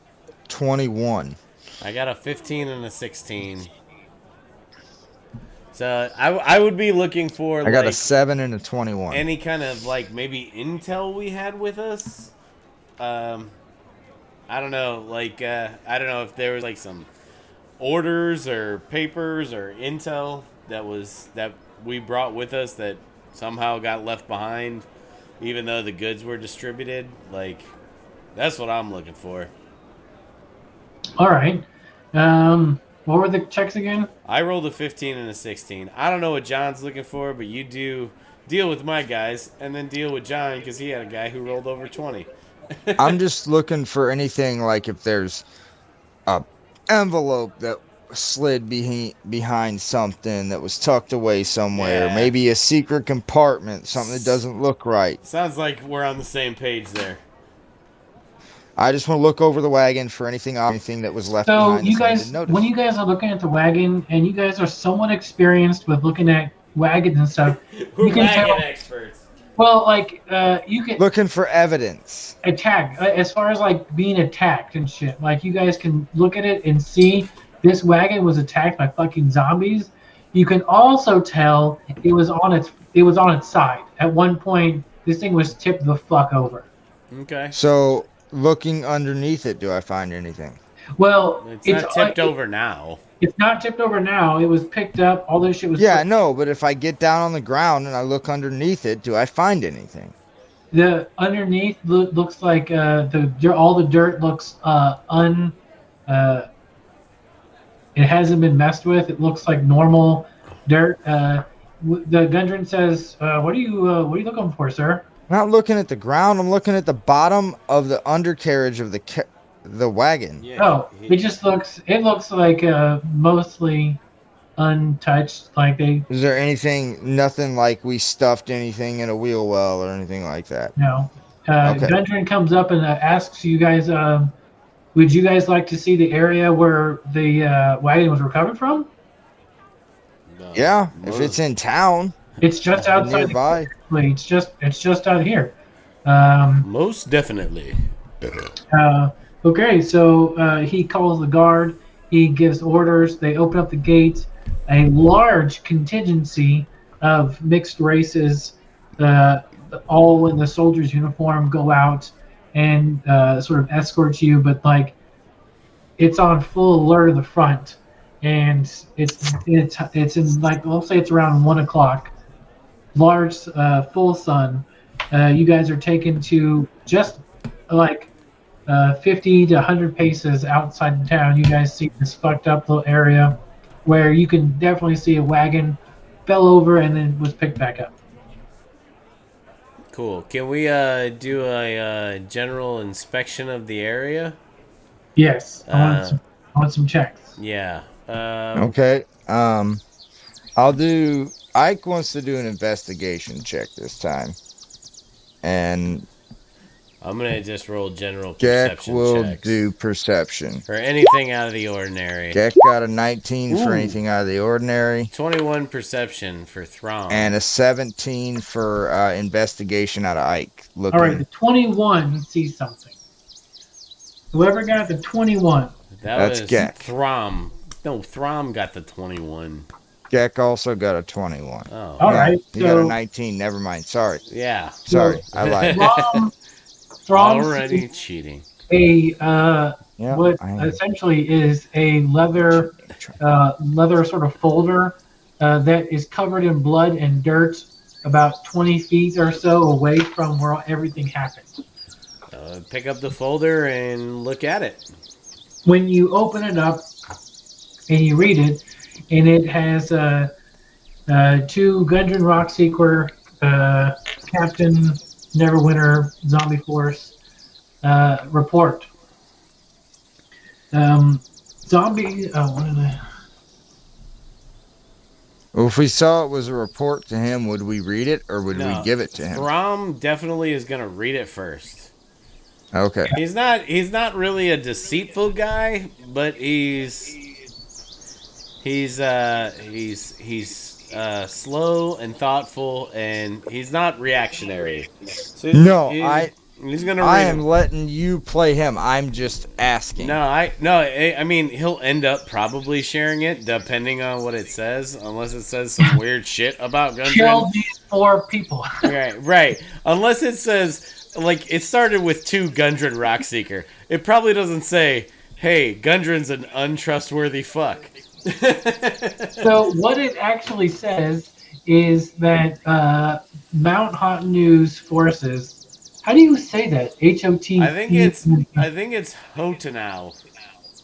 21. I got a 15 and a 16. So I would be looking for. I got a 7 and a 21. Any kind of maybe intel we had with us. I don't know, I don't know if there was some orders or papers or intel that we brought with us that somehow got left behind, even though the goods were distributed. That's what I'm looking for. All right. What were the checks again? I rolled a 15 and a 16. I don't know what John's looking for, but you do deal with my guys and then deal with John because he had a guy who rolled over 20. I'm just looking for anything if there's a envelope that slid behind something that was tucked away somewhere. Yeah. Maybe a secret compartment, something that doesn't look right. Sounds like we're on the same page there. I just want to look over the wagon for anything that was left behind. So you guys, when you guys are looking at the wagon, and you guys are somewhat experienced with looking at wagons and stuff, We're you can wagon tell. experts. Well, like you can Looking for evidence. attack as far as like being attacked and shit. Like you guys can look at it and see this wagon was attacked by fucking zombies. You can also tell it was on its side. At one point, this thing was tipped the fuck over. Okay. So, looking underneath it, do I find anything? Well, It's not tipped over now. it's not tipped over now. It was picked up. All this shit was Yeah, no, but if I get down on the ground and I look underneath it, do I find anything? the underneath looks like all the dirt looks un uh, it hasn't been messed with. It looks like normal dirt. The Gundren says, "What are you looking for, sir?" I'm not looking at the ground. I'm looking at the bottom of the undercarriage of the wagon. Yeah. Oh, it looks like mostly untouched. Like they Is there anything, nothing like we stuffed anything in a wheel well or anything like that? no. Okay. Gundren comes up and asks you guys, "Would you guys like to see the area where the wagon was recovered from?" Yeah, if it's in town, It's just outside. nearby. It's just out here. Um, Most definitely. okay, so he calls the guard. He gives orders. They open up the gate. A large contingency of mixed races, all in the soldier's uniform, go out and sort of escort you. But like, it's on full alert in the front, and it's in like let's say it's around 1 o'clock. Large, full sun. You guys are taken to just like 50 to 100 paces outside the town. You guys see this fucked up little area where you can definitely see a wagon fell over and then was picked back up. Cool. Can we do a general inspection of the area? Yes, I want some checks. Yeah. Okay. I'll do. Ike wants to do an investigation check this time, and I'm gonna just roll general Jack perception will checks do perception. for anything out of the ordinary. Jack got a 19 for Ooh. anything out of the ordinary, 21 perception for Throm. and a 17 for investigation out of Ike. Looking. All right, the 21 sees something. Whoever got the 21. That's was Gek. Throm. No, Throm got the 21. Jack also got a 21. Oh. All right, He got a so 19. Never mind. Sorry. Yeah. Sorry. I lied. Throm Already sees cheating. a Yeah, what I- essentially is a leather sort of folder that is covered in blood and dirt about 20 feet or so away from where everything happened. Pick up the folder and look at it. When you open it up and you read it, and it has two Gundren Rockseeker, Captain Neverwinter Zombie Force report. Zombie. What did I? Well, if we saw it was a report to him, would we read it or would No, we give it to him? Throm definitely is gonna read it first. Okay. He's not really a deceitful guy, but he's slow and thoughtful, and he's not reactionary. So No, he's gonna. I read am it. letting you play him. I'm just asking. I mean, he'll end up probably sharing it depending on what it says, unless it says some weird shit about Gundren. Kill these 4 people. Right. Unless it says, like, it started with 2 Gundren Rockseeker. It probably doesn't say, hey, Gundren's an untrustworthy fuck. So what it actually says is that Mount Hottenoo's forces. How do you say that? H-O-T. I think it's Hotanau.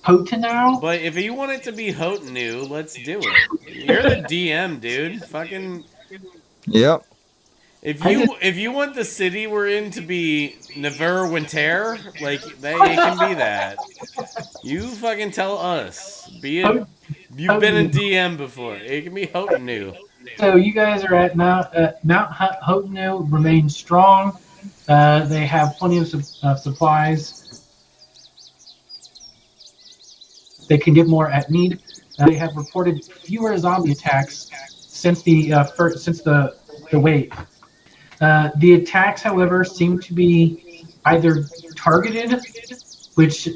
Hotanau? But if you want it to be Hotenu, let's do it. You're the DM, dude. Fucking. Yep. If you want the city we're in to be Never Winter, like it can be that. You fucking tell us. You've been in DM before. It can be Hotenu. So you guys are at Mount Hotenu. Remain strong. They have plenty of supplies. They can get more at need. They have reported fewer zombie attacks since the wave. The attacks, however, seem to be either targeted, which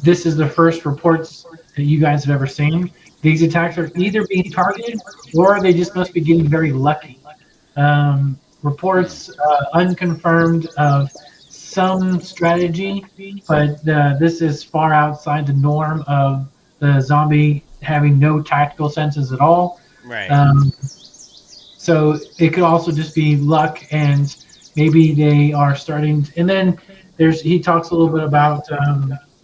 this is the first reports that you guys have ever seen. These attacks are either being targeted or they just must be getting very lucky. Reports unconfirmed of some strategy, but this is far outside the norm of the zombie having no tactical senses at all. Right. So it could also just be luck, and maybe they are starting. And then he talks a little bit about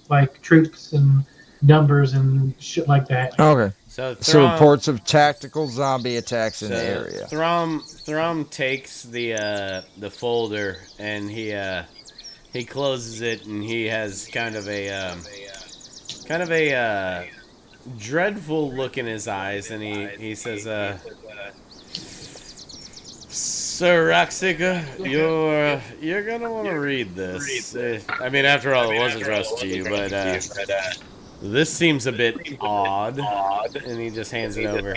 like troops and numbers and shit like that. Okay. So So Throm, reports of tactical zombie attacks in the so area. Throm takes the folder and he closes it and he has kind of a dreadful look in his eyes and he says Sir Roxiga, you're gonna want to read this. I mean, after all, it was addressed to you, but this seems a bit odd. And he just hands it over.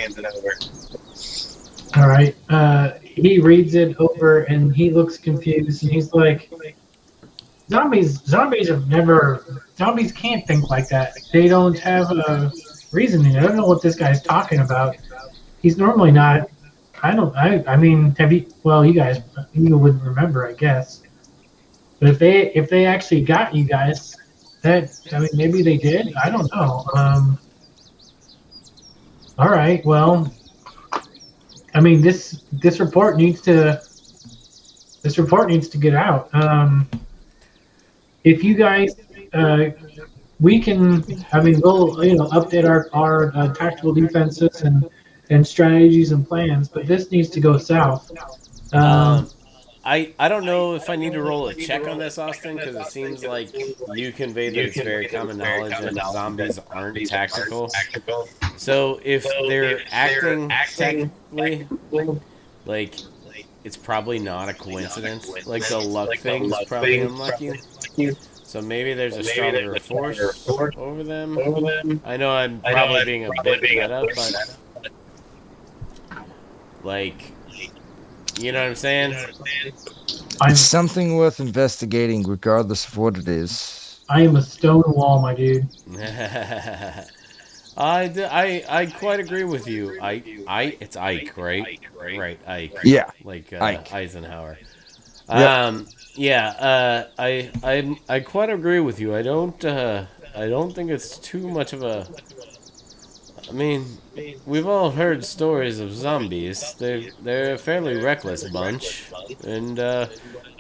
All right. He reads it over and he looks confused and he's like, zombies can't think like that. They don't have a reasoning. I don't know what this guy's talking about. He's normally not. I mean, have you? Well, you wouldn't remember, I guess. But if they actually got you guys, I mean, maybe they did. I don't know. All right. Well, I mean, this report needs to get out. If you guys, we can. I mean, we'll update our tactical defenses and strategies and plans, but this needs to go south. Um, I don't know if I need to roll a check on this, Austin, because it seems like you conveyed that it's very common knowledge that zombies aren't tactical. So if they're acting tactically, like it's probably not a coincidence. Like the luck thing is probably unlucky. So maybe there's a stronger force over them. I know I'm probably being a bit meta, but like, you know what I'm saying? It's something worth investigating, regardless of what it is. I am a stone wall, my dude. I quite agree with you. It's Ike, right? Right, Ike. Yeah, Like Ike. Eisenhower. Yep. Yeah. I quite agree with you. I don't think it's too much of a. I mean, we've all heard stories of zombies. They're a fairly reckless bunch, and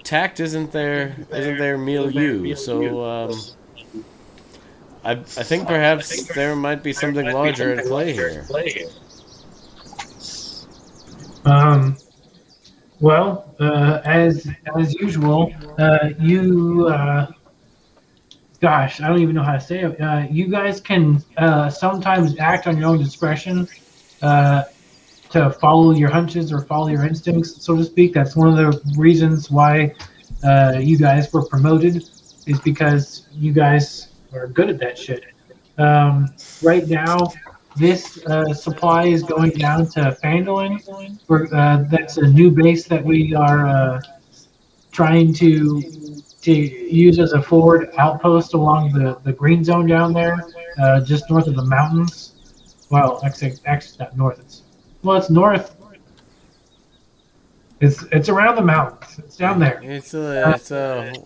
tact isn't their milieu. So I think perhaps there might be something larger at play here. Um, well, as usual, gosh, I don't even know how to say it. You guys can sometimes act on your own discretion to follow your hunches or follow your instincts, so to speak. That's one of the reasons why you guys were promoted, is because you guys are good at that shit. Right now, this supply is going down to Fandolin. That's a new base that we are trying to use as a forward outpost along the green zone down there, just north of the mountains. Well, actually not north. It's north. It's around the mountains. It's down there. It's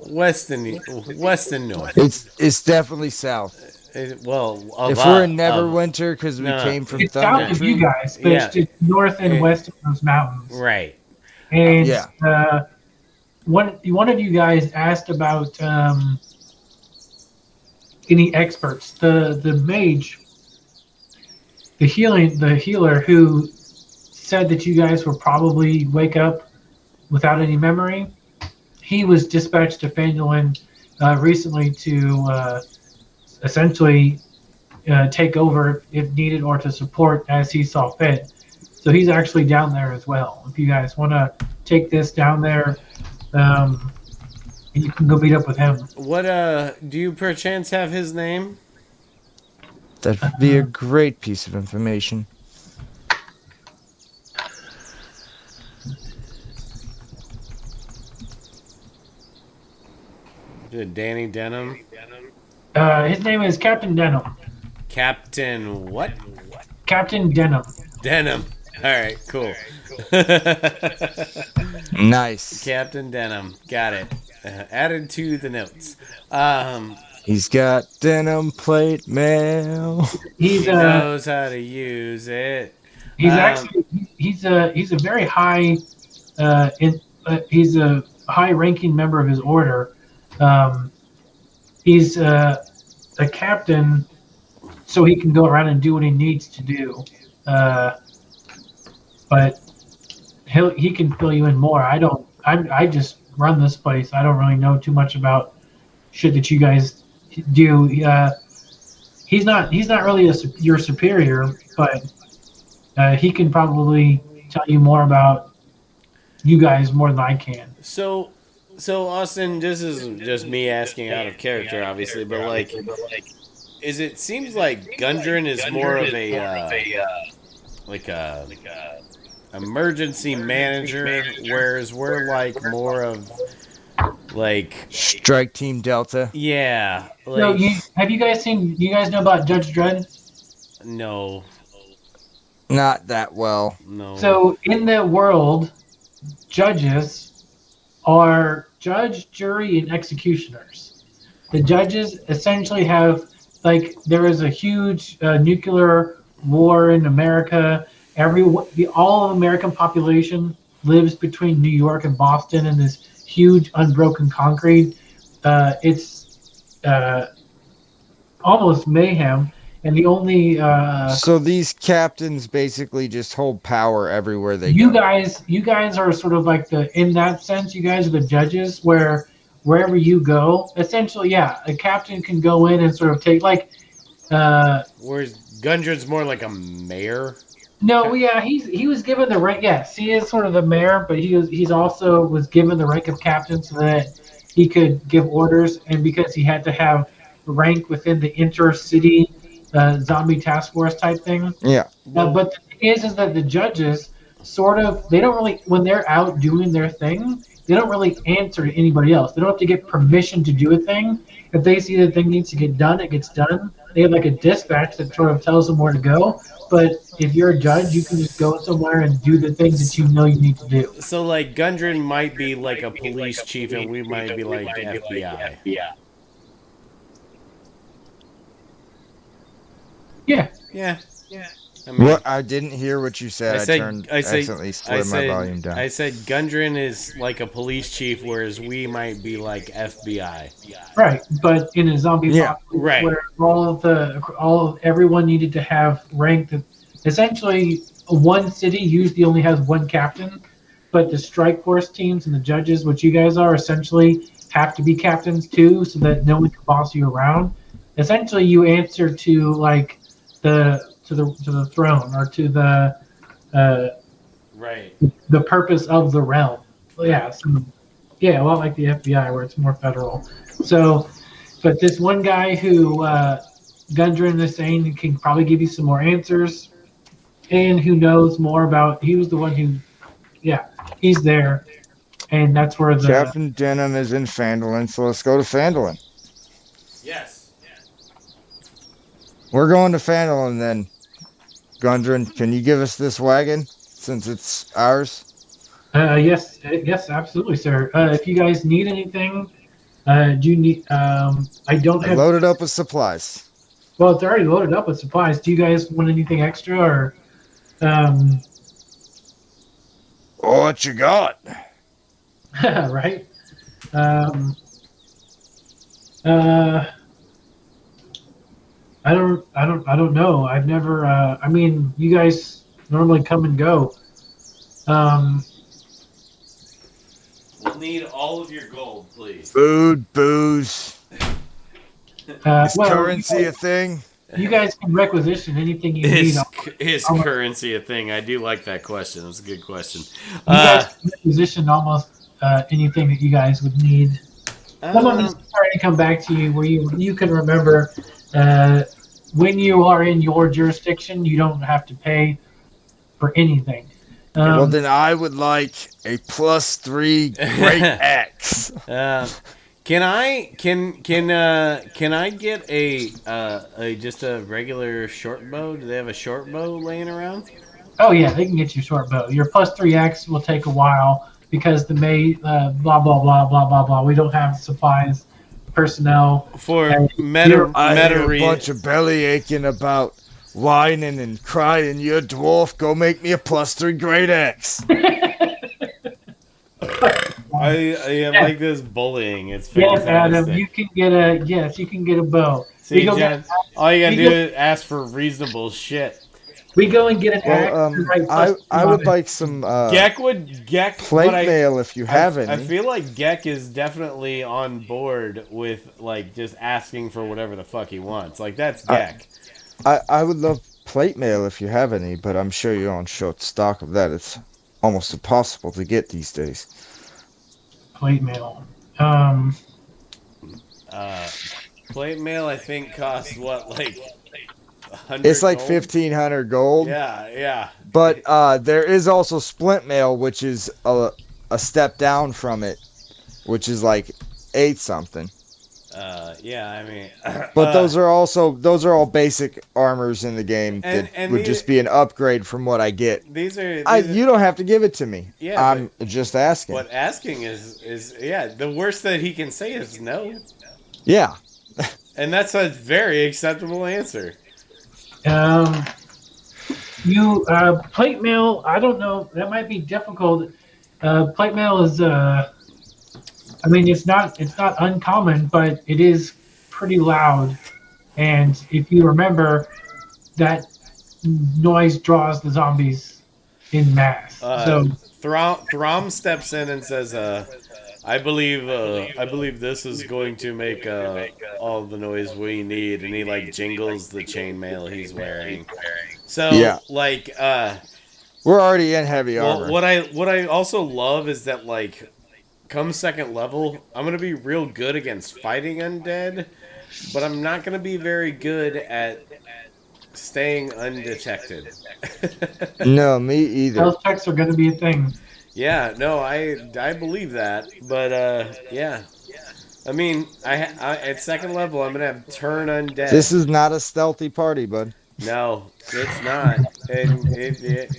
western north. It's definitely south. Well, If we're in Neverwinter because we came from It's south of you Thunder Tree, guys, but it's just north and west of those mountains. right. And Yeah. one of you guys asked about any experts. The mage, the healer who said that you guys will probably wake up without any memory. He was dispatched to Fandolin recently to essentially take over if needed or to support as he saw fit. So he's actually down there as well. If you guys want to take this down there, you can go meet up with him. What do you perchance have his name? That would be a great piece of information. Is it Danny Denham? His name is Captain Denham. Captain what? Captain Denham. Denham. All right, cool. Nice. Captain Denham. Got it. Added to the notes. He's got denim plate mail. He's He knows how to use it. actually he's a very high he's a high ranking member of his order. He's a captain, so he can go around and do what he needs to do. But he can fill you in more. I just run this place. I don't really know too much about shit that you guys do. He's not really your superior, but he can probably tell you more about you guys more than I can. So Austin, this is just me asking out of character, obviously, but like, it seems like Gundren is more of a like a emergency manager, whereas we're like more of like Strike Team Delta. yeah. Like, So have you guys seen? You guys know about Judge Dredd? no. Not that well. No. So in the world, judges are judge, jury, and executioners. The judges essentially have, like, there is a huge nuclear war in America. All of American population lives between New York and Boston in this huge unbroken concrete. It's almost mayhem. And the only So these captains basically just hold power everywhere they you go. guys are sort of like in that sense, you guys are the judges where wherever you go, essentially, yeah, a captain can go in and sort of take Whereas Gundren's more like a mayor. no, yeah, he was given the rank. Yes, he is sort of the mayor, but he's also was given the rank of captain so that he could give orders, and because he had to have rank within the intercity zombie task force type thing. Yeah. But the thing is that the judges they don't really, when they're out doing their thing, they don't really answer to anybody else. They don't have to get permission to do a thing. If they see the thing needs to get done, it gets done. They have like a dispatch that sort of tells them where to go. But if you're a judge, you can just go somewhere and do the things that you know you need to do. So like Gundren might be like a police chief, and we might be like FBI. Yeah. Yeah. I mean, What? I didn't hear what you said. I accidentally slid my volume down. I said Gundren is like a police chief, whereas we might be like FBI. Right, but in a zombie apocalypse right. where everyone needed to have rank that essentially one city usually only has one captain, but the strike force teams and the judges, which you guys are, essentially have to be captains too, so that no one can boss you around. Essentially, you answer to like to the throne or to the right the purpose of the realm. Yeah, a lot like the FBI where it's more federal. So, but this one guy who Gundren is saying can probably give you some more answers, and who knows more about. He was the one who, yeah, he's there, and that's where the Captain Denham is in Fandolin, so let's go to Fandolin. Yes. We're going to Fandolin then. Gundren, can you give us this wagon since it's ours? yes, absolutely, sir. If you guys need anything, do you need? I don't have. Loaded up with supplies. Well, it's already loaded up with supplies. Do you guys want anything extra, or? What you got? Right. I don't know. I've never. I mean, you guys normally come and go. We'll need all of your gold, please. Food, booze. Is currency a thing? You guys can requisition anything you need. Is currency a thing? I do like that question. That's a good question. You guys can requisition almost anything that you guys would need. Some of this is starting to come back to you where you can remember when you are in your jurisdiction, you don't have to pay for anything. Well, then I would like a +3 great axe. Can I get a just a regular short bow? Do they have a short bow laying around? Oh yeah, they can get you a short bow. Your plus 3x will take a while because the May blah blah blah blah blah blah. We don't have supplies, personnel, For and meta you're I meta hear a re bunch of belly aching about whining and crying. You dwarf, go make me a +3 great axe. I like this bullying. It's yes, Adam, fantastic. you can get a bow. We See, go get John, all you gotta we do go is ask for reasonable shit. we go and get an Well, axe and write plus three I on would it. like some Geck, but plate mail if you have I any. feel like Geck is definitely on board with like just asking for whatever the fuck he wants. Like that's I, Geck. I would love plate mail if you have any, but I'm sure you're on short stock of that. It's almost impossible to get these days. Plate mail. Um, Uh, Plate mail I think costs what like It's 100 like gold. 1,500 gold, Yeah, yeah. but there is also splint mail, which is a step down from it, which is like 8 something. Yeah. I mean, But those are all basic armors in the game that and would just be an upgrade from what I get. these are You don't have to give it to me. Yeah, I'm just asking. but asking is yeah. The worst that he can say is no, Yeah. and that's a very acceptable answer. um, you plate mail. I don't know. That might be difficult. Plate mail is. I mean, it's not uncommon, but it is pretty loud. And if you remember, that noise draws the zombies in mass. So Throm steps in and says, I believe this is going to make all the noise we need," and he like jingles the chainmail he's wearing. So Yeah. like, We're already in heavy well, armor. what I also love is that like, come second level, I'm gonna be real good against fighting undead, but I'm not gonna be very good at staying undetected. No, me either. health checks are going to be a thing. Yeah, no, I believe that, but yeah. I mean, I at second level, I'm gonna have turn undead. This is not a stealthy party, bud. No, it's not, and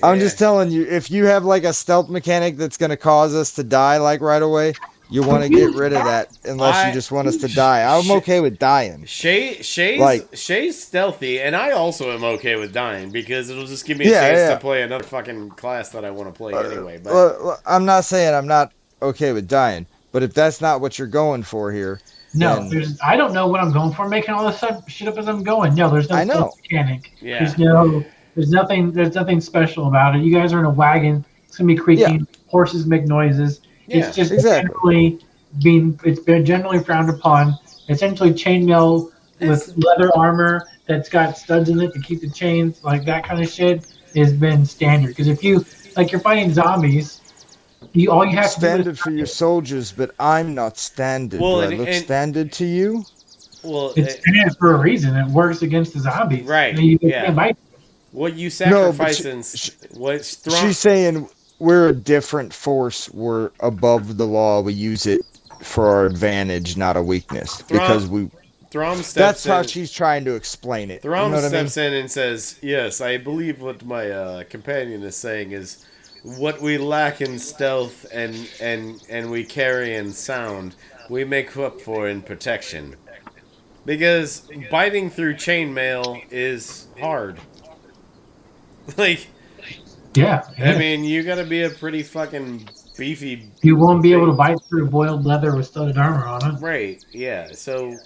I'm yeah, just telling you, if you have like a stealth mechanic that's going to cause us to die like right away, you want to get rid of that unless you I just want us to die. I'm okay with dying. Like, Shay's stealthy, and I also am okay with dying because it'll just give me a yeah, chance yeah. to play another fucking class that I want to play anyway. But I'm not saying I'm not okay with dying, but if that's not what you're going for here, No, then I don't know what I'm going for, making all this shit up as I'm going. No, there's no I know. mechanic. Yeah. There's nothing special about it. You guys are in a wagon. It's gonna be creaking. Horses make noises. Yeah, It's just exactly. it's been generally frowned upon. Essentially, chainmail It's- with leather armor that's got studs in it to keep the chains, like that kind of shit, has been standard. Because if you you're fighting zombies, all you have to do Standard is for your soldiers, but I'm not standard. Well, Do I look standard to you? well, it's standard for a reason. It works against the zombies. Right, You yeah. can't bite. what you No, but sacrifice in what's She's saying we're a different force. We're above the law. We use it for our advantage, not a weakness. Because we. Throm steps That's in. how she's trying to explain it. Throm You know what steps I mean? in and says, "Yes, I believe what my companion is saying is what we lack in stealth and we carry in sound, we make up for in protection. Because biting through chainmail is hard. Like, Yeah. I mean, you gotta be a pretty fucking beefy. You won't be able to bite through boiled leather with studded armor on it. Right, yeah. So,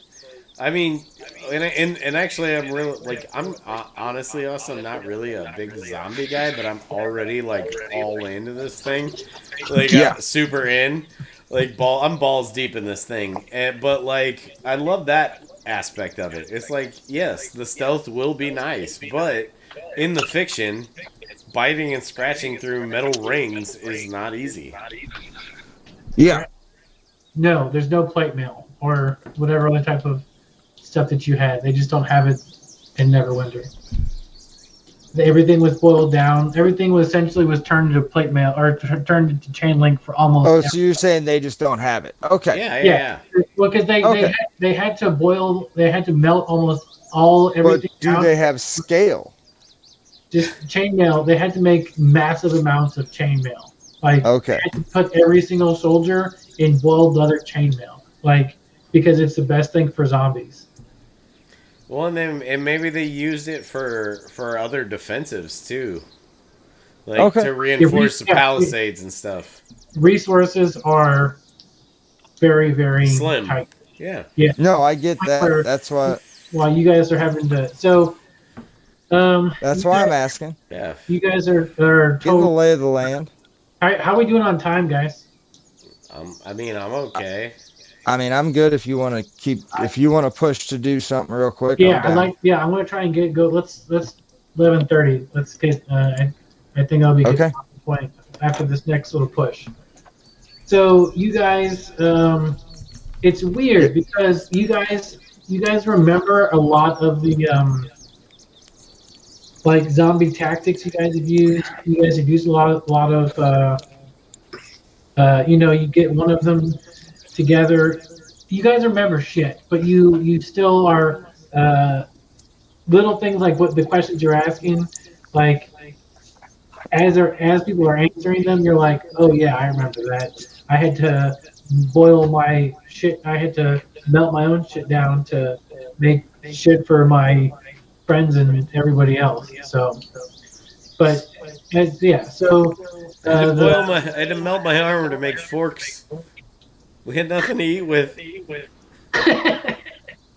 I mean, and actually, I'm really, like, I'm honestly, also not really a big zombie guy, but I'm already, like, all into this thing. Like, Yeah. super in. Like, I'm balls deep in this thing. But, like, I love that aspect of it. It's like, yes, the stealth will be nice, but in the fiction, biting and scratching through metal rings is not easy. Yeah. No, there's no plate mail or whatever other type of stuff that you had. They just don't have it in Neverwinter. everything was boiled down. Everything was essentially was turned into plate mail or turned into chain link for almost. Oh, so you're saying they just don't have it? Okay. Yeah, Yeah, yeah, well, because Okay. they had to boil, they had to melt almost all But everything do down. they have scale? Just chainmail. They had to make massive amounts of chainmail. Like they Okay. had to put every single soldier in boiled leather chainmail. Like because it's the best thing for zombies. Well, and maybe they used it for other defensives too, like Okay. to reinforce the Yeah, palisades and stuff. resources are very very Slim. tight. Yeah. Yeah, No, I get that. where while you guys are having to That's why I'm asking. Yeah. you guys are Getting the totally. lay of the land. How are we doing on time, guys? I mean, I'm okay. I mean, I'm good if you want to push to do something real quick, I'm Yeah, I down. like. Yeah, I'm gonna try and go. Let's 11:30. Let's get. I think I'll be good Okay. point after this next little push. So you guys, it's Yeah. weird because you guys remember a lot of the like zombie tactics you guys have used. You guys have used a lot of you get one of them together. You guys remember shit, but you still are little things like what the questions you're asking, like as people are answering them, you're like, oh yeah, I remember that. I had to boil my shit. I had to melt my own shit down to make shit for my friends and everybody else. So, but yeah, so I had to the boil my. I had to melt my armor to make forks. We had nothing to eat with.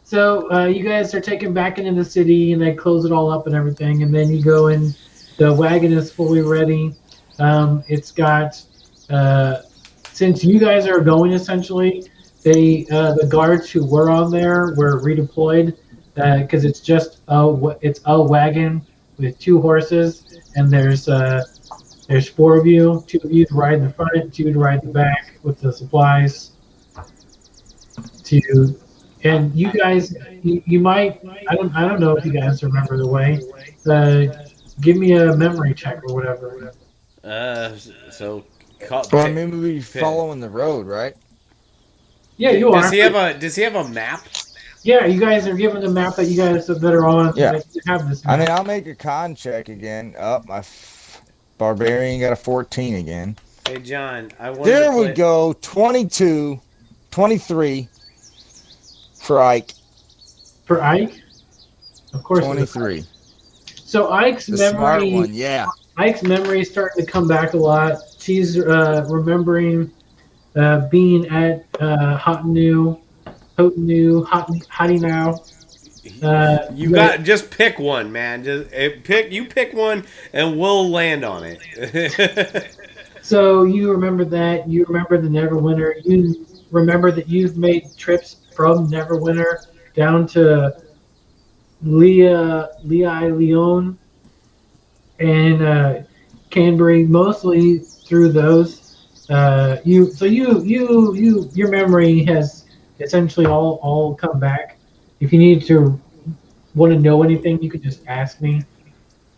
so you guys are taken back into the city and they close it all up and everything, and then you go in. The wagon is fully ready. It's got since you guys are going essentially, the guards who were on there were redeployed because it's a wagon with two horses and there's four of you. Two of you to ride in the front, two to ride in the back with the supplies. To and you guys, you might I don't know if you guys remember the way. Give me a memory check or whatever. Uh, so, Well, I mean, we be following the road, right? Yeah, you does are. he have a Does he have a map? Yeah, you guys are given the map that you guys that are on. Yeah. That you have this I mean, map. I'll make a con check again. Up, barbarian got a 14 again. Hey, John, I wanted There to we play. go. 22, 23 for Ike. For Ike, of course. 23. So Ike's The smart memory, one, yeah. Ike's memory is starting to come back a lot. She's remembering being at Hotty now. You got just pick one, man. Pick one, and we'll land on it. So you remember that. You remember the Neverwinter. You remember that you've made trips from Neverwinter down to Leon and Canterbury, mostly through those. Your memory has essentially all come back. If you need to want to know anything, you could just ask me.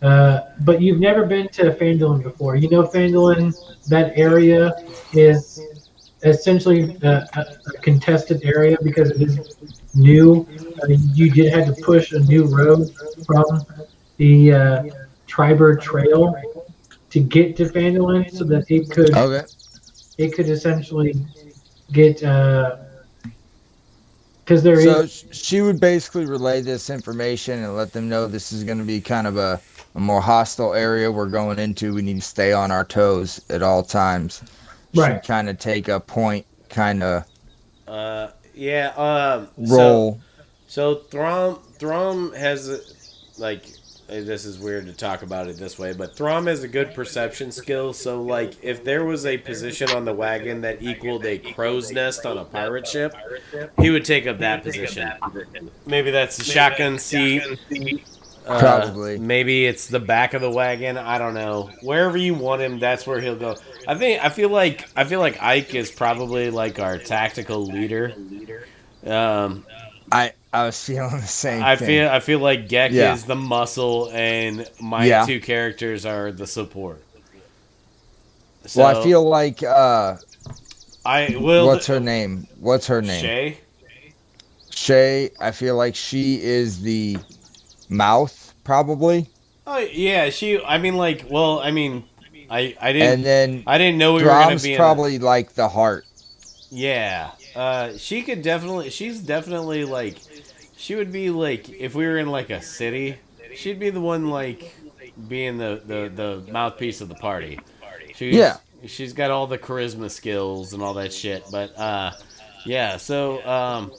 But you've never been to Fandolin before. You know Fandolin, that area is essentially a contested area because it is new. You did have to push a new road from the Triber Trail to get to Fandolin so that Okay. it could essentially get because there So is she would basically relay this information and let them know this is going to be kind of a more hostile area we're going into. We need to stay on our toes at all times. right. She'd kind of take a point, kind of Yeah. roll. So Throm has like this is weird to talk about it this way, but Throm has a good perception skill. So like if there was a position on the wagon that equaled a crow's nest on a pirate ship, he would take up that position. Maybe that's the shotgun seat. Probably. Maybe it's the back of the wagon. I don't know. Wherever you want him, that's where he'll go. I feel like Ike is probably like our tactical leader. Um, I was feeling the same I thing. feel like Gek Yeah. is the muscle, and my Yeah. two characters are the support. So Well, I feel like I will. what's her name? What's her name? Shay. Shay. I feel like she is the mouth, probably. Oh yeah, she. I mean, like, well, I mean, And then I didn't know we were gonna Drom's be in. probably like the heart. Yeah. She could definitely. She's definitely like. She would be like if we were in like a city. She'd be the one like being the mouthpiece of the party. Yeah. She's got all the charisma skills and all that shit. But yeah. So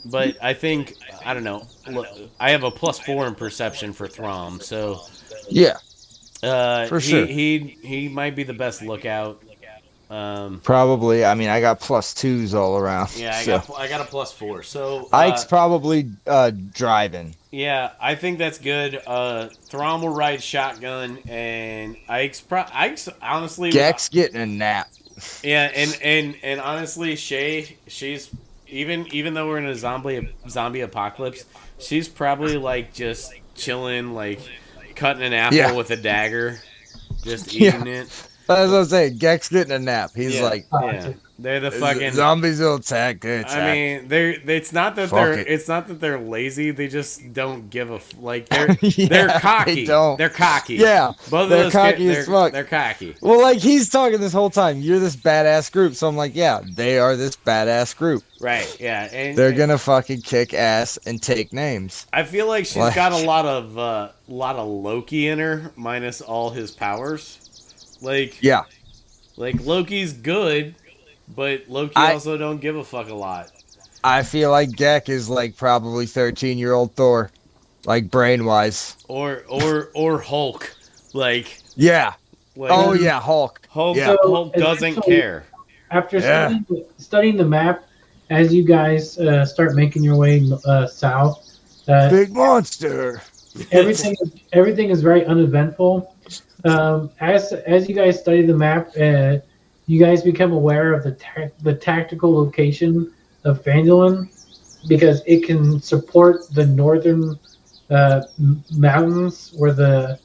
but I think I don't know. Look, I have a +4 in perception for Throm, so Yeah. For sure. he might be the best lookout. Probably. I mean, I got +2s all around. Yeah, So I got a +4. So Ike's probably driving. yeah, I think that's good. Throm will ride shotgun, and Ike's honestly Gek's getting a nap. yeah, and honestly, she's even though we're in a zombie apocalypse, she's probably like just chilling, like cutting an apple Yeah. with a dagger, just Yeah. eating it. That's what I'm saying. Gek's getting a nap. He's Yeah, like, yeah, they're the fucking. zombies will attack. Good I attack. mean, it's not that Fuck it. it's not that they're lazy. They just don't give a like. They're Yeah, they're cocky. they don't. They're cocky. Yeah, both they're of those cocky as fuck. They're cocky. Well, like he's talking this whole time. You're this badass group. So I'm like, yeah, they are this badass group. Right. Yeah. And They're gonna fucking kick ass and take names. I feel like she's Like- got a lot of Loki in her, minus all his powers. Yeah, Like Loki's good, but Loki I- also don't give a fuck a lot. I feel like Gek is like probably 13-year-old Thor, like brain wise. Or Hulk. Like Yeah. like Oh yeah, Hulk. Hulk. Yeah. Hulk doesn't essentially- care. After Yeah. studying the map, as you guys start making your way south, Big monster. everything is very uneventful. As you guys study the map, you guys become aware of the tactical location of Fandolin because it can support the northern mountains where the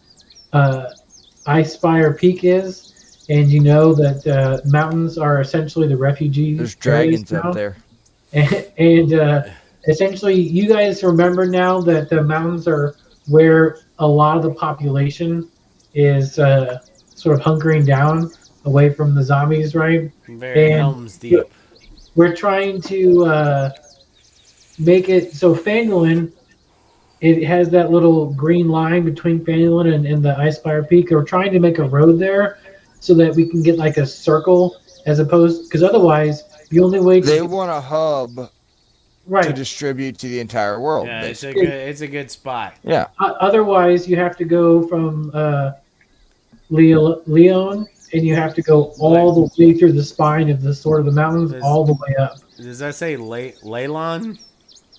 Ice Spire Peak is, and you know that mountains are essentially the refugee There's areas dragons now. up there. And essentially, you guys remember now that the mountains are where a lot of the population is sort of hunkering down away from the zombies, right? Very And- Helm's Deep. We're trying to make it so Fandolin, it has that little green line between Fandolin and the Ice Spire Peak. We're trying to make a road there so that we can get like a circle as opposed, because otherwise the only way to They want a hub to right. distribute to the entire world. Yeah, basically. it's a good spot. Yeah. Otherwise, you have to go from Leon, and you have to go all the way through the spine of the Sword of the Mountains, all the way up. Does that say Leylon?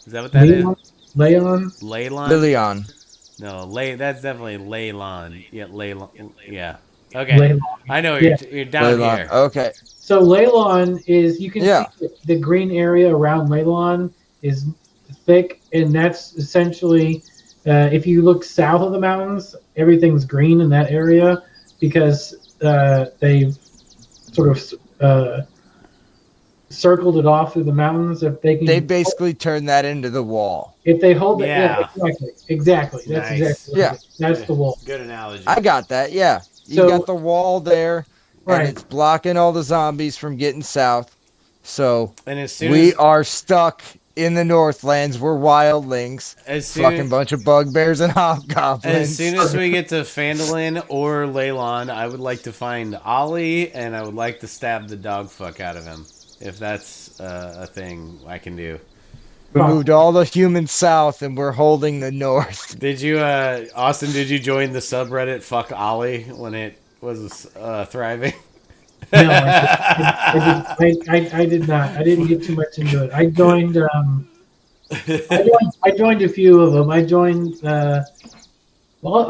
Is that what that Leon, is? Leon, Leylon? Lilion. No, that's definitely Leylon. Yeah, Leylon. Yeah. Okay. Leylon. I know Yeah. you're down Lilion. here. Okay. So Leylon is you can Yeah. see the green area around Leylon is thick, and that's essentially if you look south of the mountains, everything's green in that area because they've sort of circled it off through the mountains. If they can, They basically turned that into the wall. if they hold it, Yeah. exactly. That's Nice. exactly Yeah. that's the wall. Good analogy. I got that. Yeah. You So- got the wall there, Right. and it's blocking all the zombies from getting south. So And as soon we as are stuck in the Northlands. We're wildlings, as soon fucking bunch of bugbears and hobgoblins. as soon as we get to Fandolin or Leylon, I would like to find Ollie, and I would like to stab the dog fuck out of him. If that's a thing I can do. we moved all the humans south, and we're holding the north. Did you, Austin? Did you join the subreddit "Fuck Ollie" when it was thriving? No, I did not. I didn't get too much into it. I joined a few of them. I joined. Well,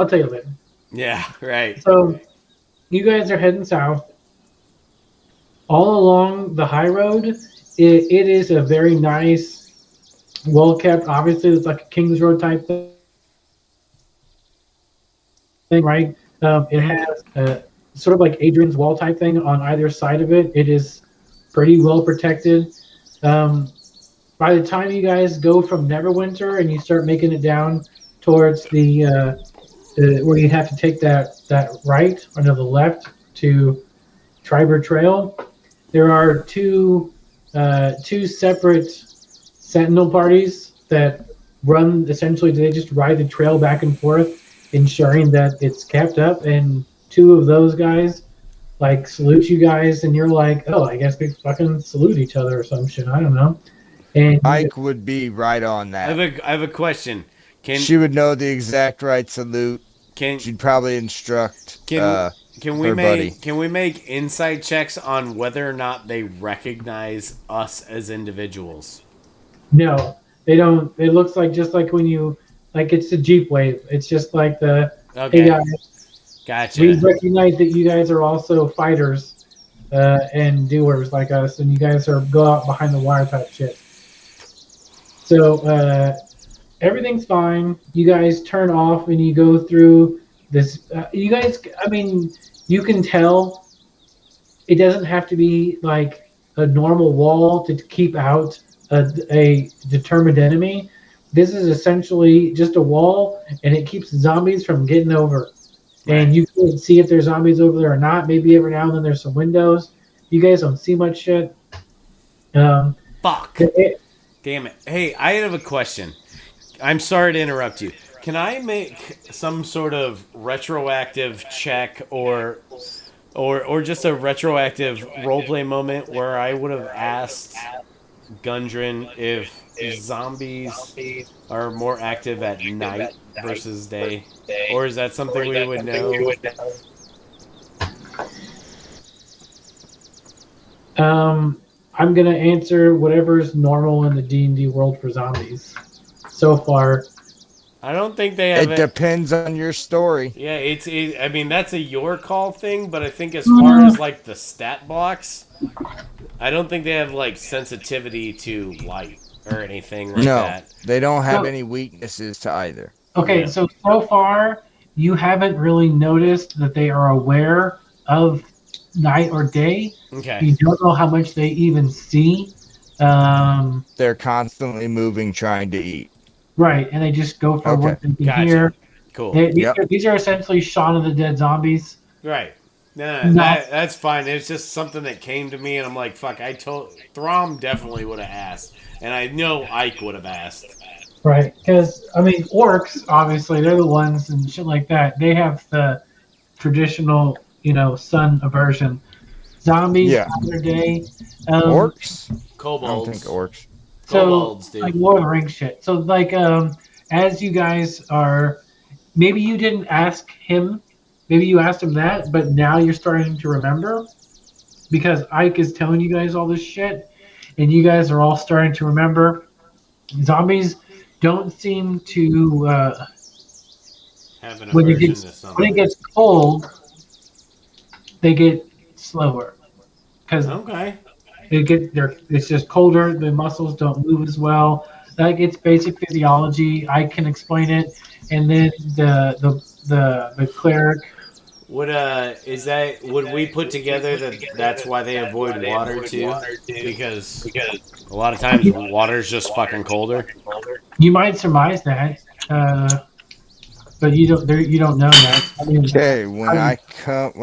I'll tell you later. Yeah, right. So, you guys are heading south. All along the high road, it is a very nice well kept. Obviously, it's like a Kings Road type thing, right? It has sort of like Adrian's Wall type thing on either side of it. It is pretty well protected. Um, by the time you guys go from Neverwinter and you start making it down towards the where you have to take that right or to the left to Triber Trail, there are two separate Sentinel parties that run essentially. They just ride the trail back and forth, ensuring that it's kept up. And two of those guys like salute you guys, and you're like, oh, I guess we fucking salute each other or some shit. I don't know. And Ike would be right on I have that. a I have a question. Can She would know the exact right salute. can She'd probably instruct can can we her buddy. make insight checks on whether or not they recognize us as individuals? no, they don't. It looks like just like when you like it's the Jeep Wave. It's just like the hey Okay, guys, we gotcha. recognize that you guys are also fighters and doers like us, and you guys are go out behind the wire type shit. So everything's fine. You guys turn off and you go through this. You guys, I mean, you can tell it doesn't have to be like a normal wall to keep out a determined enemy. This is essentially just a wall, and it keeps zombies from getting over. And Right. you can see if there's zombies over there or not. Maybe every now and then there's some windows. You guys don't see much shit. Um, Fuck. it- Damn it. Hey, I have a question. I'm sorry to interrupt you. Can I make some sort of retroactive check or just a retroactive roleplay moment where I would have asked Gundren if zombies are more active at night versus day? Or is that something we would know? I'm gonna answer whatever's normal in the D&D world for zombies. So far, I don't think they have It depends on your story. Yeah, I mean, that's a your call thing, but I think as far as like the stat blocks, I don't think they have like sensitivity to light or anything like No, that. they don't have No. any weaknesses to either. okay. Yeah. So far, you haven't really noticed that they are aware of night or day. Okay. You don't know how much they even see. They're constantly moving, trying to eat. Right, and they just go for Okay. what they can Gotcha. hear. Cool. Yep. These are essentially Shaun of the Dead zombies. Right. Nah, No. that's fine. It's just something that came to me, and I'm like, fuck. I told Throm definitely would have asked, and I know Ike would have asked. Right, because I mean, orcs obviously they're the ones and shit like that. They have the traditional, sun aversion. Zombies, Yeah. other day. Orcs? I don't Kobolds. think orcs. So Kobolds, dude. like Lord of the Rings shit. So like, as you guys are, maybe you didn't ask him, maybe you asked him that, but now you're starting to remember because Ike is telling you guys all this shit, and you guys are all starting to remember. Zombies don't seem to Have an when aversion to when it something. gets cold, they get slower because Okay. it's just colder. The muscles don't move as well. Like it's basic physiology. I can explain it, and then the cleric. Would would we put together that that's why they avoid water too? Because a lot of times water's just fucking colder. You might surmise that, but you don't know that. I mean, Okay, when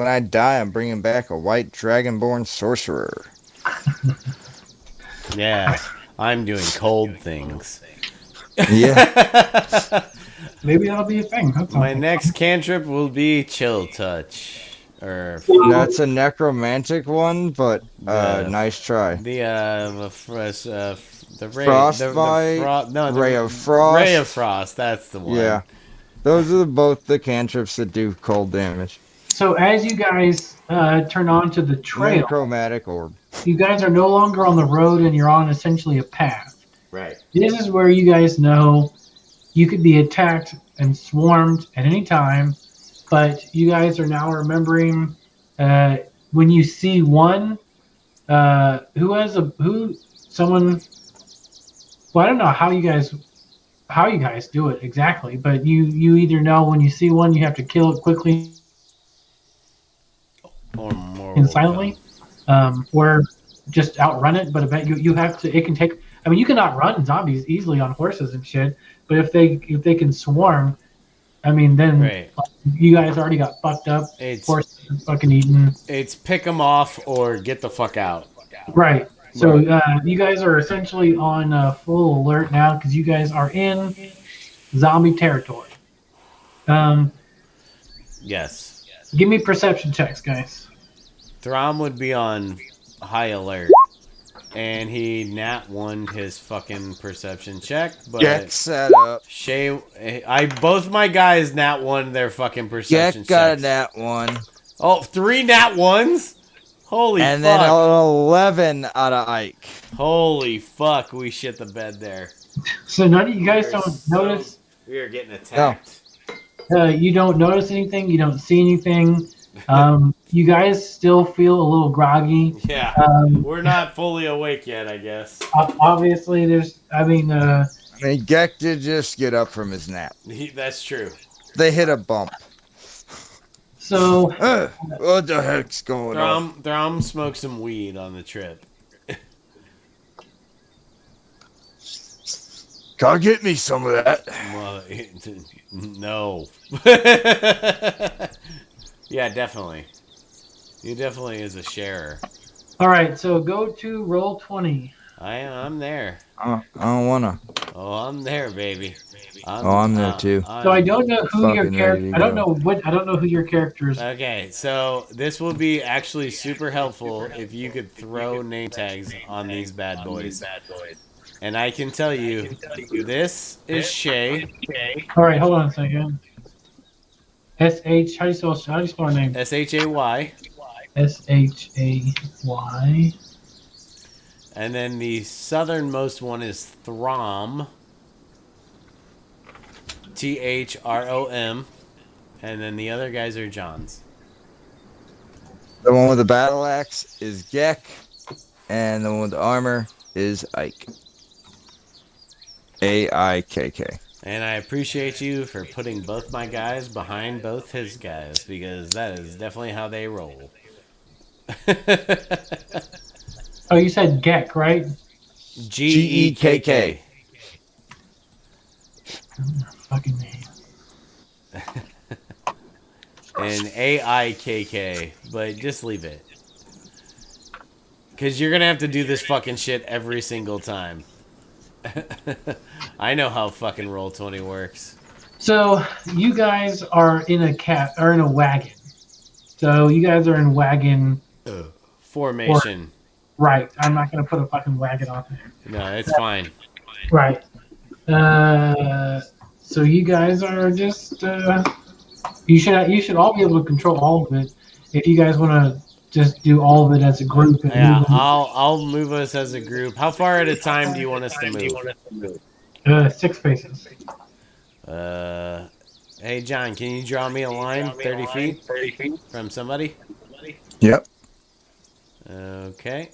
I die, I'm bringing back a white dragonborn sorcerer. Yeah, I'm doing cold things. Yeah. maybe that'll be a thing. That's My something. next cantrip will be chill touch, or That's a necromantic one, but The- nice try. the ray, Frostbite, no, Ray of Frost. Ray of Frost. That's the one. Yeah. Those are both the cantrips that do cold damage. So as you guys turn onto the trail, Chromatic orb. you guys are no longer on the road and you're on essentially a path. Right. This is where you guys know you could be attacked and swarmed at any time, but you guys are now remembering when you see someone. Well, I don't know how you guys do it exactly, but you either know when you see one, you have to kill it quickly Or more and will come. silently, or just outrun it. But I bet you have to. It can take. I mean, you can outrun zombies easily on horses and shit. But if they can swarm, I mean, then Right. like, you guys already got fucked up. It's Horses are fucking eaten. it's pick them off or get the fuck out. Right. So Right. you guys are essentially on full alert now because you guys are in zombie territory. Um, Yes. give me perception checks, guys. Throm would be on high alert, and he nat one his fucking perception check, Gek but set up. both my guys nat one their fucking perception Gek got a checks. nat 1. Oh, 3 nat ones? Holy And then fuck! an 11 out of Ike. Holy fuck! We shit the bed there. So none of you guys don't notice. We are getting attacked. You don't notice anything. You don't see anything. You guys still feel a little groggy. Yeah, Um, we're not fully awake yet, I guess. obviously, there's. I mean, I mean, Gek did just get up from his nap. That's true. They hit a bump. so What the heck's going on? Throm smoked some weed on the trip. Come get me some of that. Well, no. Yeah, definitely. He definitely is a sharer. all right. So go to roll 20. I'm there. I don't wanna. Oh, I'm there, baby. I'm there too. So I don't know who your Fucking character. ready to I don't go. know what. I don't know who your character is. Okay, so this will be actually super helpful if you could throw name tags on these bad boys. And I can tell you, this is Shay. All right. Hold on a second. SH. How do you spell her name? SHAY. SHAY. And then the southernmost one is Throm. THROM. And then the other guys are Johns. The one with the battle axe is Gek, and the one with the armor is Ike. AIKK. And I appreciate you for putting both my guys behind both his guys, because that is definitely how they roll. Oh, you said Gek, right? GEKK. Fucking name. And AIKK, but just leave it. Because you're going to have to do this fucking shit every single time. I know how fucking Roll20 works. So you guys are in a wagon. So you guys are in wagon. Formation. Right. I'm not gonna put a fucking wagon on there. No, it's fine. Right. So you guys are just. You should all be able to control all of it. If you guys want to just do all of it as a group. And Yeah, move I'll move us as a group. How far at a time do you want us to move? 6 spaces. Hey, John, can you draw me a line 30 feet from somebody? Yep. Okay.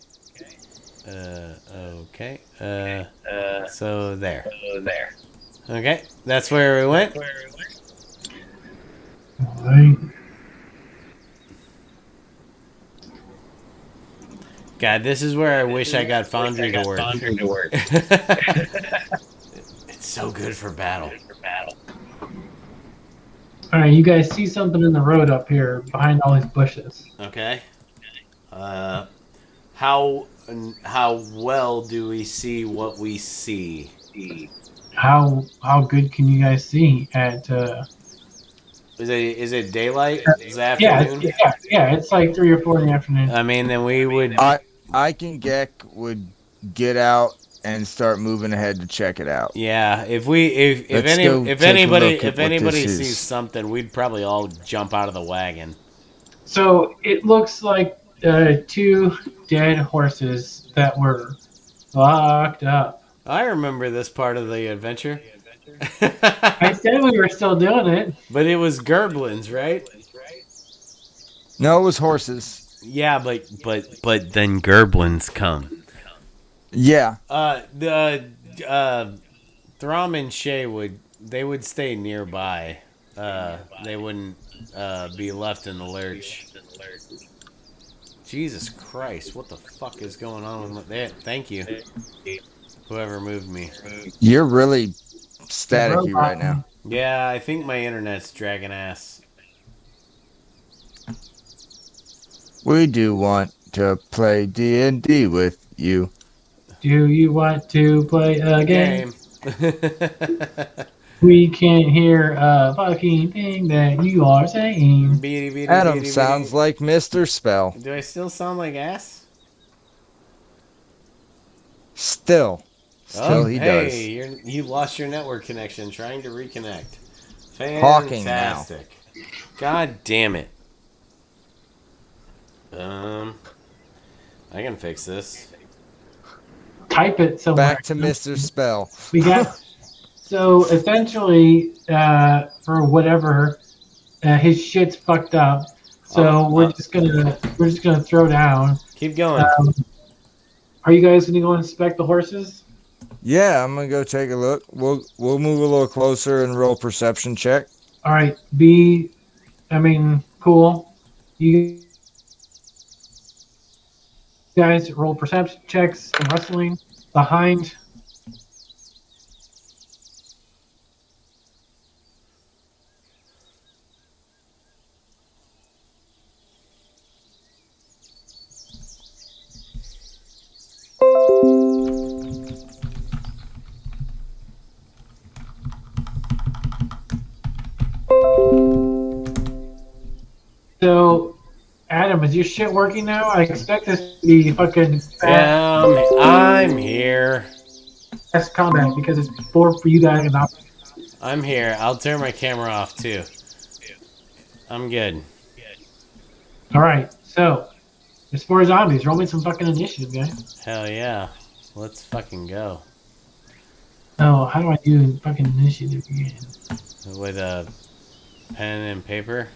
Okay. So there. Okay, that's where we went. All right. God, this is where I wish I got Foundry to work. It's so good for battle. All right. You guys see something in the road up here behind all these bushes. Okay. How well do we see what we see? How good can you guys see at? Is it daylight? Is it Yeah, afternoon? it's like 3 or 4 in the afternoon. I mean, then we would. Ike and Gek would get out and start moving ahead to check it out. Yeah, if Let's go take a anybody look at what anybody this sees is. something, we'd probably all jump out of the wagon. So it looks like 2 dead horses that were locked up. I remember this part of the adventure. I said we were still doing it. But it was Gerblins, right? No, it was horses. Yeah, but then Gerblins come. Yeah. Throm and Shay would stay nearby. They wouldn't be left in the lurch. Jesus Christ, what the fuck is going on with my... Thank you, whoever moved me. You're really The staticky right now. robot. Yeah, I think my internet's dragging ass. We do want to play D&D with you. Do you want to play a game? Game. We can't hear a fucking thing that you are saying. Beady, beady, Adam beady, sounds beady. like Mr. Spell. Do I still sound like ass? Still Oh, he hey, does. you lost your network connection. Trying to reconnect. Talking now. Fantastic. God damn it. I can fix this. Type it somewhere. Back to Mr. Spell. We got so essentially for whatever his shit's fucked up. So we're just gonna throw down. Keep going. Are you guys gonna go inspect the horses? Yeah, I'm gonna go take a look. We'll move a little closer and roll perception check. All right. Cool. You guys roll perception checks and wrestling behind. So, Adam, is your shit working now? I expect this to be fucking I'm here. fast combat because it's for you guys and not. I'm here. I'll turn my camera off too. I'm good. All right. So, as far as zombies, roll me some fucking initiative, guys. Hell yeah. Let's fucking go. Oh, how do I do fucking initiative again? With a pen and paper.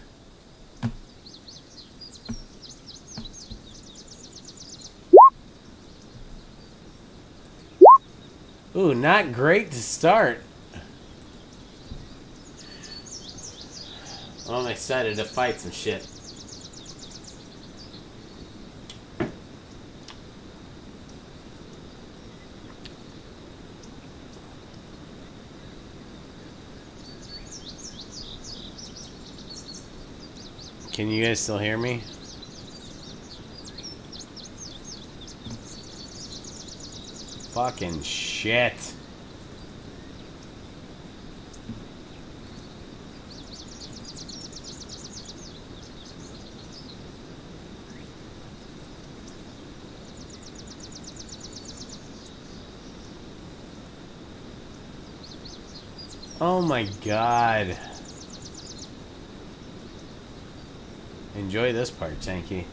Ooh, not great to start. I'm excited to fight some shit. Can you guys still hear me? Fucking shit. Oh my god. Enjoy this part, Tanky.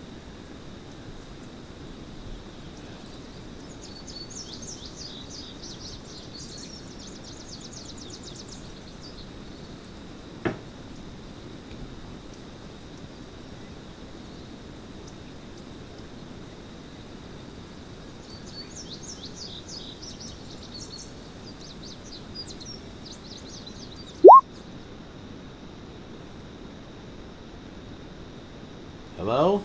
Hello?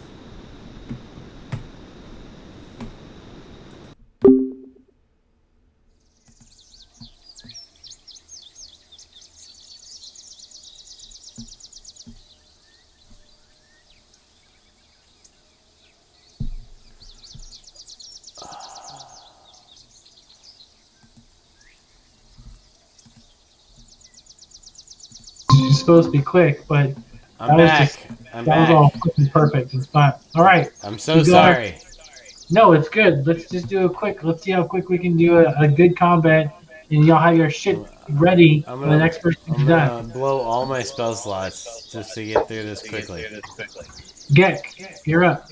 It's supposed to be quick, but I'm back. that was all fucking perfect and fine. All right. I'm so sorry. No, it's good. Let's just do a quick. Let's see how quick we can do a good combat, and y'all have your shit ready when the next person I'm is gonna done. blow all my spell slots just to get through this quickly. Gek, you're up.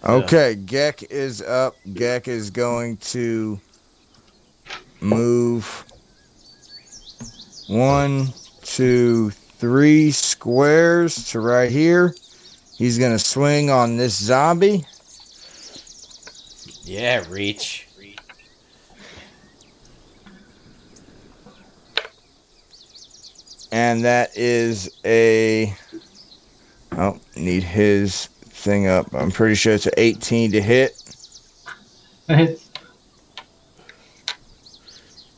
Okay, Gek is up. Gek is going to move 1, 2, 3 squares to right here. He's gonna swing on this zombie. Yeah, reach. And that is a... Oh, need his thing up. I'm pretty sure it's an 18 to hit. It's,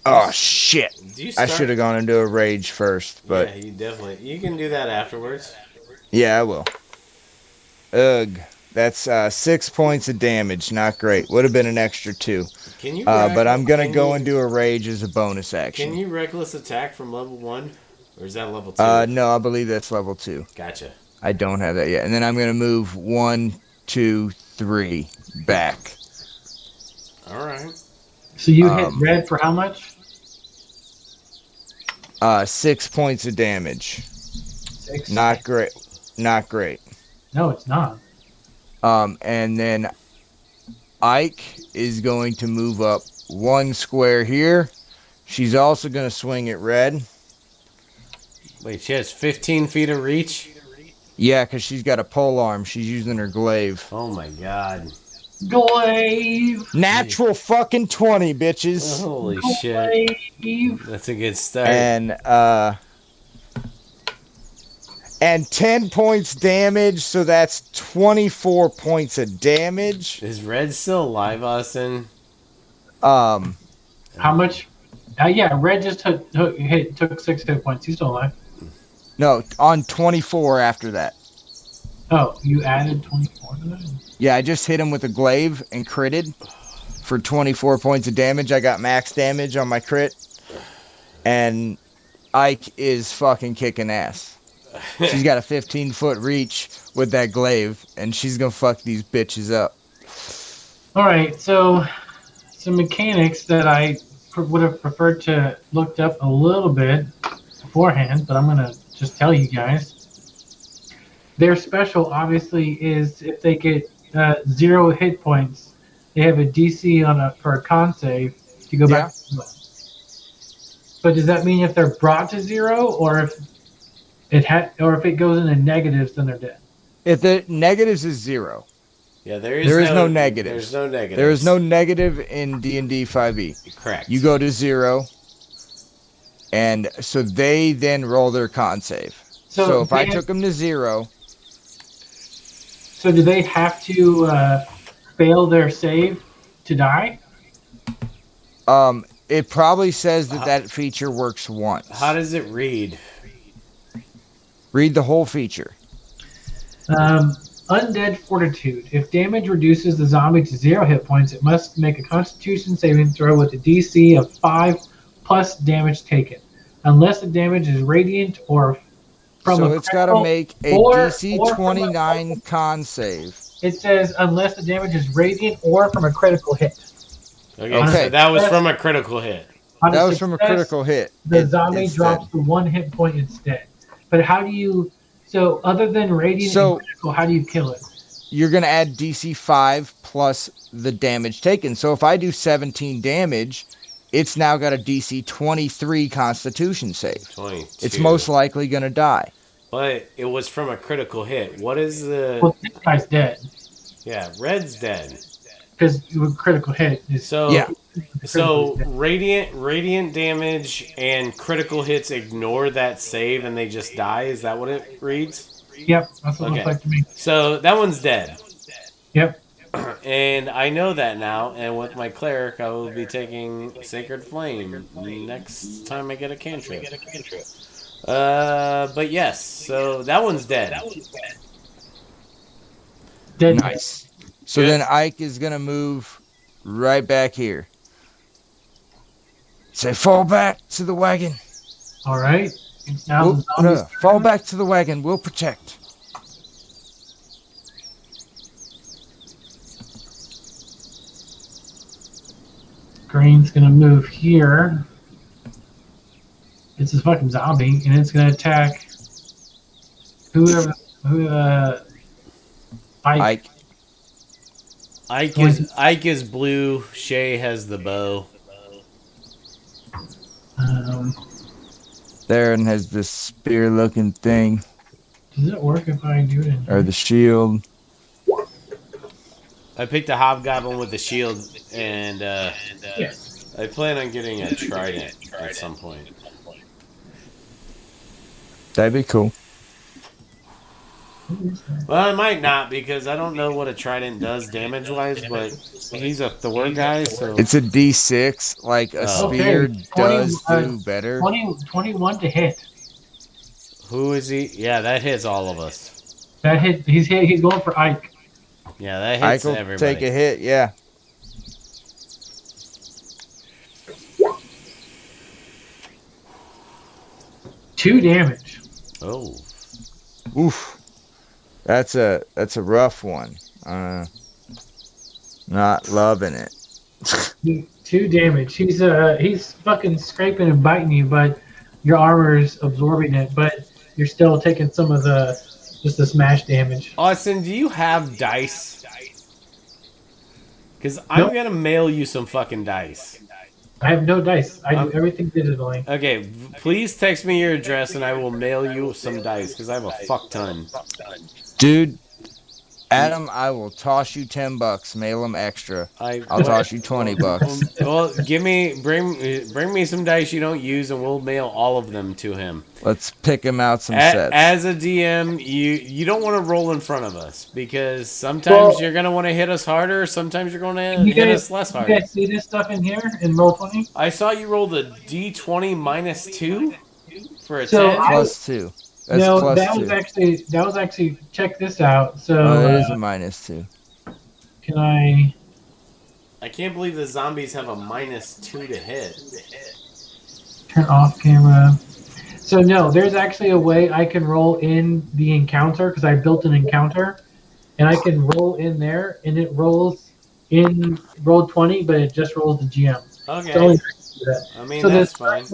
Oh, shit. Do you I start? should have gone into a rage first, but Yeah, you definitely. You can do that afterwards. yeah, I will. Ugh. That's 6 points of damage. Not great. Would have been an extra 2. Can you? But I'm going to can go you- into a rage as a bonus Can action. you reckless attack from level 1, or is that level 2? No, I believe that's level 2. Gotcha. I don't have that yet. And then I'm going to move 1, 2, 3 back. All right. so you hit red for how much? 6 points of damage. 6. Not great. Not great. No, it's not. And then Ike is going to move up 1 square here. She's also going to swing at red. Wait, she has 15 feet of reach? Yeah, because she's got a pole arm. She's using her glaive. Oh my god. Glaive. Natural fucking 20, bitches. Holy shit. Glaive. That's a good start. And 10 points damage, so that's 24 points of damage. Is Red still alive, Austin? How much? Yeah, red just took 6 hit points. He's still alive. No, on 24 after that. Oh, you added 24 to that? Yeah, I just hit him with a glaive and critted for 24 points of damage. I got max damage on my crit. And Ike is fucking kicking ass. She's got a 15-foot reach with that glaive, and she's gonna fuck these bitches up. Alright, so some mechanics that I would have preferred to looked up a little bit beforehand, but I'm going to just tell you guys. Their special, obviously, is if they get 0 hit points, they have a DC for a con save to go back to 0. But does that mean if they're brought to 0, or if it goes into negatives, then they're dead? If the negatives is 0. Yeah, There is no negative. There's no negative. There is no negative in D&D 5e. Correct. You go to 0, and so they then roll their con save. So if I took them to 0... So do they have to fail their save to die? It probably says that feature works once. How does it read? Read the whole feature. Undead Fortitude. If damage reduces the zombie to 0 hit points, it must make a Constitution saving throw with a DC of 5 plus damage taken, unless the damage is radiant or from So a it's got to make a DC 29 con save. It says unless the damage is radiant or from a critical hit. Okay. So that was from a critical hit. That was from a critical hit. The zombie drops to 1 hit point instead. But how do you... So other than radiant and critical, how do you kill it? You're going to add DC 5 plus the damage taken. So if I do 17 damage, it's now got a DC 23 Constitution save. 22. It's most likely going to die. But it was from a critical hit. What is the... Well, this guy's dead. Yeah, Red's dead. Because critical hit is... So radiant damage and critical hits ignore that save and they just die. Is that what it reads? Yep, that's what it looks like to me. So that one's dead. Yep. And I know that now. And with my cleric, I will be taking Sacred Flame next time I get a cantrip. But yes, so that one's dead. Dead. Nice. So then Ike is going to move right back here. Say, fall back to the wagon. All right. It's now the zombies' turn. Fall back to the wagon. We'll protect. Green's going to move here. It's a fucking zombie, and it's going to attack Ike. Ike is blue. Shay has the bow. Theron has this spear-looking thing. Does it work if I do it? Or the shield. I picked a hobgoblin with a shield, and I plan on getting a trident at some point. That'd be cool. Well, it might not because I don't know what a trident does damage-wise, but he's a Thor guy, so... It's a D6. Like a Oh. spear Okay, does do better. 21 to hit. Who is he? Yeah, that hits all of us. That hit. He's going for Ike. Yeah, that I hits will everybody. take a hit. Yeah. Two damage. Oh. Oof. That's a rough one. Not loving it. Two damage. He's fucking scraping and biting you, but your armor is absorbing it. But you're still taking some of the smash damage. Austin, do you have dice? Because I'm Nope. going to mail you some fucking dice. I have no dice. I do everything digitally. Okay, please text me your address and I will mail you some dice because I have a fuck ton. Dude, Adam, I will toss you $10. Mail them extra. I'll toss you $20. Well, bring me some dice you don't use and we'll mail all of them to him. Let's pick him out some sets. As a DM, you don't want to roll in front of us because sometimes you're going to want to hit us harder, sometimes you're going to hit us less hard. You guys see this stuff in here in Roll20? I saw you roll the D20 minus 2 for a So 10. Plus 2. That's No, plus that 2. was actually check this out. So Oh, it is a minus 2. can I? I can't believe the zombies have a minus 2 to hit. Turn off camera. So no, there's actually a way I can roll in the encounter because I built an encounter, and I can roll in there, and it rolls in Roll20, but it just rolls the GM. Okay. So only do that. I mean, So that's this fine. first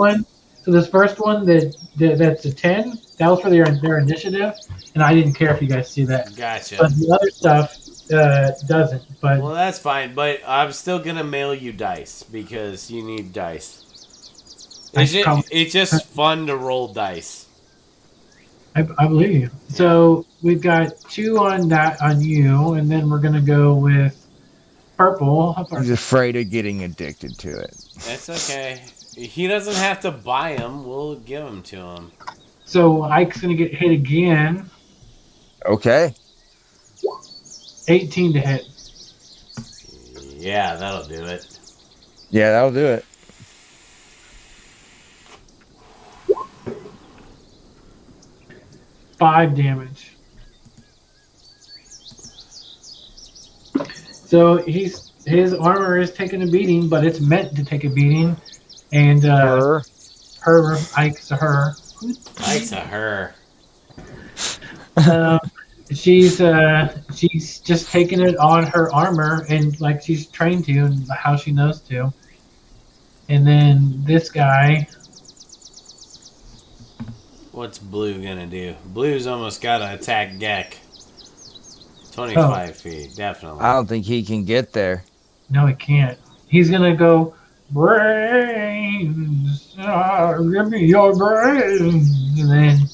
one, that's a 10. That was for their initiative, and I didn't care if you guys see that. Gotcha. But the other stuff doesn't. But Well, that's fine, but I'm still going to mail you dice because you need dice. It's just fun to roll dice. I believe you. So we've got 2 on you, and then we're gonna go with purple. He's afraid of getting addicted to it. That's okay. He doesn't have to buy them. We'll give them to him. So Ike's gonna get hit again. Okay. 18 to hit. Yeah, that'll do it. Yeah, that'll do it. Five damage. So his armor is taking a beating, but it's meant to take a beating. And Ike's a her. Ike's a her. She's just taking it on her armor and like she's trained to and how she knows to. And then this guy. What's Blue gonna do? Blue's almost got to attack Gek. 25 feet, definitely. I don't think he can get there. No, he can't. He's gonna go. Brains, give me your brains, and then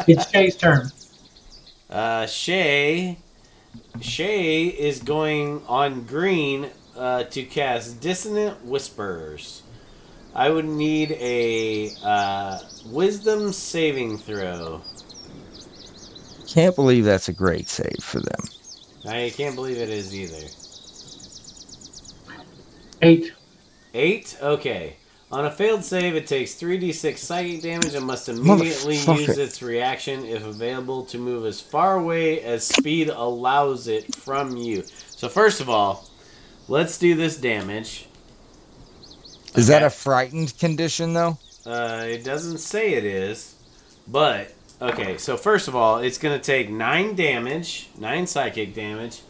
it's Shay's turn. Shay is going on green to cast Dissonant Whispers. I would need a Wisdom saving throw. Can't believe that's a great save for them. I can't believe it is either. 8. 8? Okay. On a failed save, it takes 3d6 psychic damage and must immediately use its reaction if available to move as far away as speed allows it from you. So first of all, let's do this damage. Is that a frightened condition, though? It doesn't say it is, but okay. So first of all, it's going to take 9 damage, 9 psychic damage,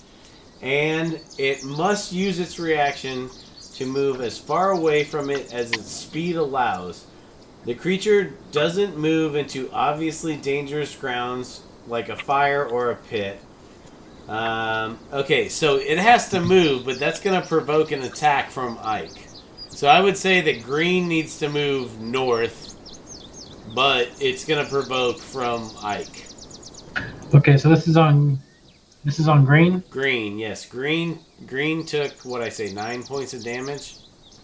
and it must use its reaction to move as far away from it as its speed allows. The creature doesn't move into obviously dangerous grounds like a fire or a pit. Okay, so it has to move, but that's going to provoke an attack from Ike. So I would say that green needs to move north, but it's going to provoke from Ike. Okay, so this is on green. Green, yes. Green took, what I say, 9 points of damage?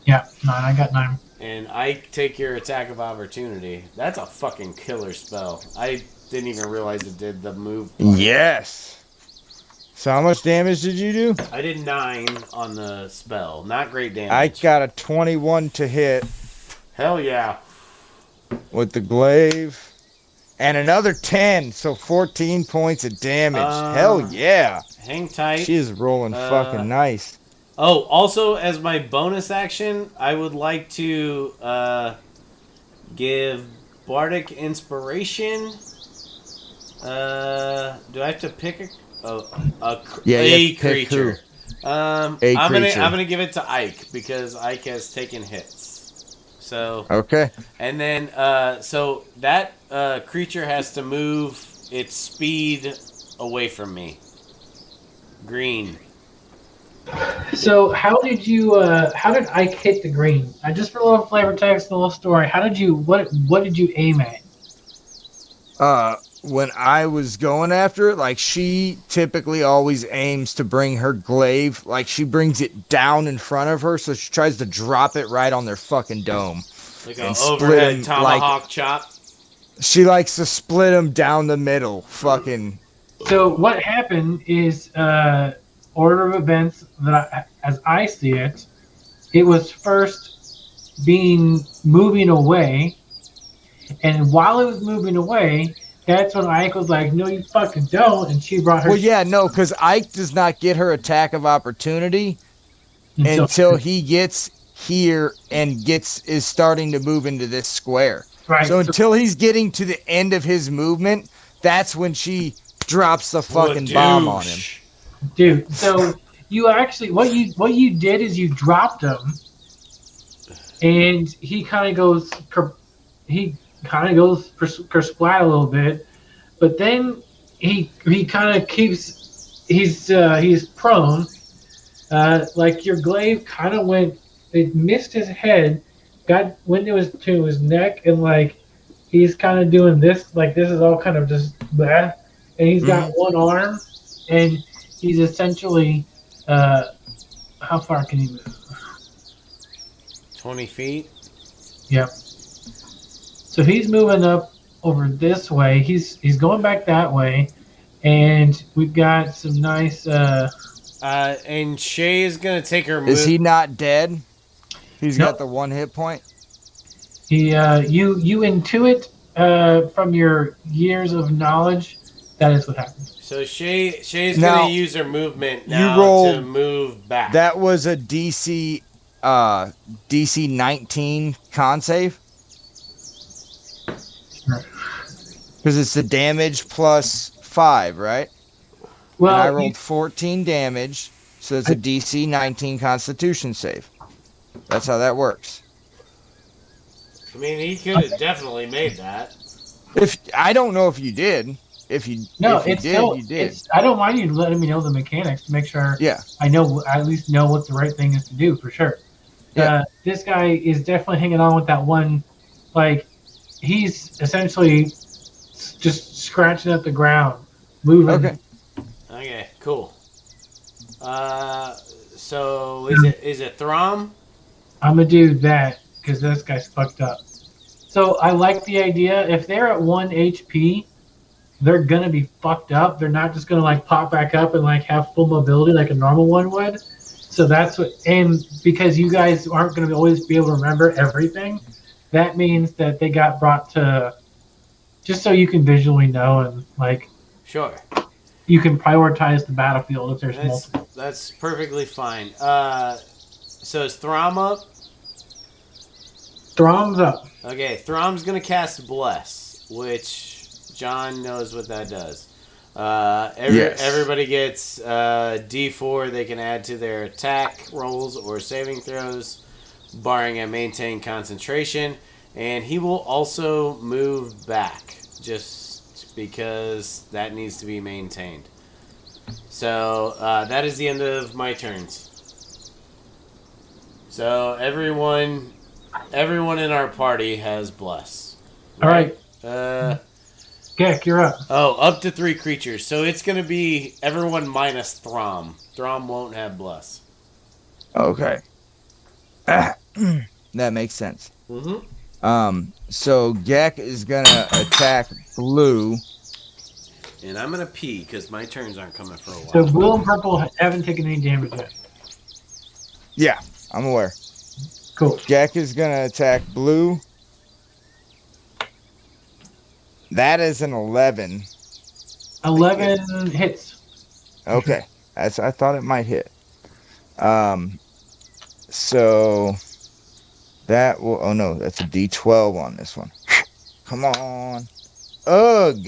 Yeah, 9. I got 9. and Ike take your attack of opportunity. That's a fucking killer spell. I didn't even realize it did the move part. Yes. So how much damage did you do? I did 9 on the spell. Not great damage. I got a 21 to hit Hell yeah. with the glaive. And another 10, so 14 points of damage. Hell yeah. Hang tight. She is rolling fucking nice. Oh, also, as my bonus action, I would like to give Bardic Inspiration. Do I have to pick a creature? I'm gonna give it to Ike because Ike has taken hits. So Okay. and then so that creature has to move its speed away from me. Green. So how did Ike hit the green? Just for a little flavor text, a little story. What did you aim at? When I was going after it, like she typically always aims to bring her glaive, like she brings it down in front of her, so she tries to drop it right on their fucking dome. Like an overhead tomahawk chop. She likes to split them down the middle. Fucking. So what happened is order of events that as I see it, it was first moving away, and while it was moving away, that's when Ike was like, "No, you fucking don't," and she brought her. Well, yeah, no, because Ike does not get her attack of opportunity until he gets here and is starting to move into this square. Right. So until he's getting to the end of his movement, that's when she drops the fucking bomb on him. Dude, so you actually what you did is you dropped him, and he kind of goes kersplat a little bit, but then he kind of keeps he's prone. Like your glaive kind of it missed his head, went to his neck, and like he's kind of doing this, like this is all kind of just bleh, and he's got one arm, and he's essentially how far can he move? 20 feet. Yep. So he's moving up over this way. He's going back that way, and we've got some nice. And Shay is gonna take her. Is he not dead? He's got the 1 hit point. You intuit from your years of knowledge that is what happened. So Shay's gonna use her movement now to move back. That was a DC 19 con save. Because it's the damage plus 5, right? Well, and I rolled 14 damage, so it's a DC 19 Constitution save. That's how that works. I mean, he could have definitely made that. I don't know if you did. If you did, you did. I don't mind you letting me know the mechanics to make sure. Yeah. I at least know what the right thing is to do for sure. Yeah. This guy is definitely hanging on with that one. Like he's essentially just scratching at the ground, moving. Okay, cool. So is it Throm? I'm gonna do that because this guy's fucked up. So I like the idea. If they're at 1 HP, they're gonna be fucked up. They're not just gonna like pop back up and like have full mobility like a normal one would. So that's what, and because you guys aren't gonna always be able to remember everything, that means that they got brought to, just so you can visually know and like. Sure. You can prioritize the battlefield if there's multiple. That's perfectly fine. So is Throm up? Throm's up. Okay, Throm's gonna cast Bless, which John knows what that does. Everybody gets D4 they can add to their attack rolls or saving throws, barring a maintained concentration, and he will also move back, just because that needs to be maintained. So that is the end of my turns. So everyone in our party has Bless. Right? All right. Gek, you're up. Oh, up to 3 creatures. So it's going to be everyone minus Throm. Throm won't have Bless. Okay. that makes sense. Mm-hmm. So Gek is gonna attack blue. And I'm gonna pee because my turns aren't coming for a So while. blue and purple haven't taken any damage yet. Yeah, I'm aware. Cool. Gek is gonna attack blue. That is an 11. 11 hits. Okay, that's I thought it might hit. So that will. Oh no, that's a D12 on this one. Come on. Ugh.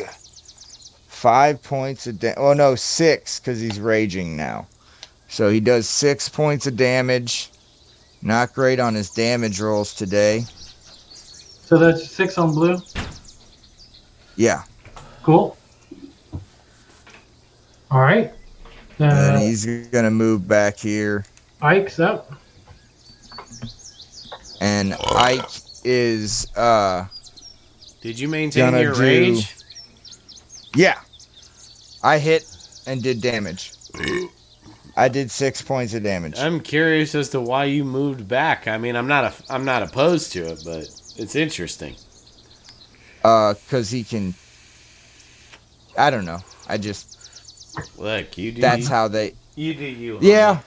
5 points of damage. Oh no, 6 because he's raging now. So he does 6 points of damage. Not great on his damage rolls today. So that's 6 on blue. Yeah. Cool. All right. And then he's gonna move back here. Ike's up. And Ike is Did you maintain gonna your do- rage? yeah. I hit and did damage. I did 6 points of damage. I'm curious as to why you moved back. I mean, I'm not opposed to it, but it's interesting. Cause he can. I don't know. I just. Look, you do. That's you, how they. you do. You. Yeah.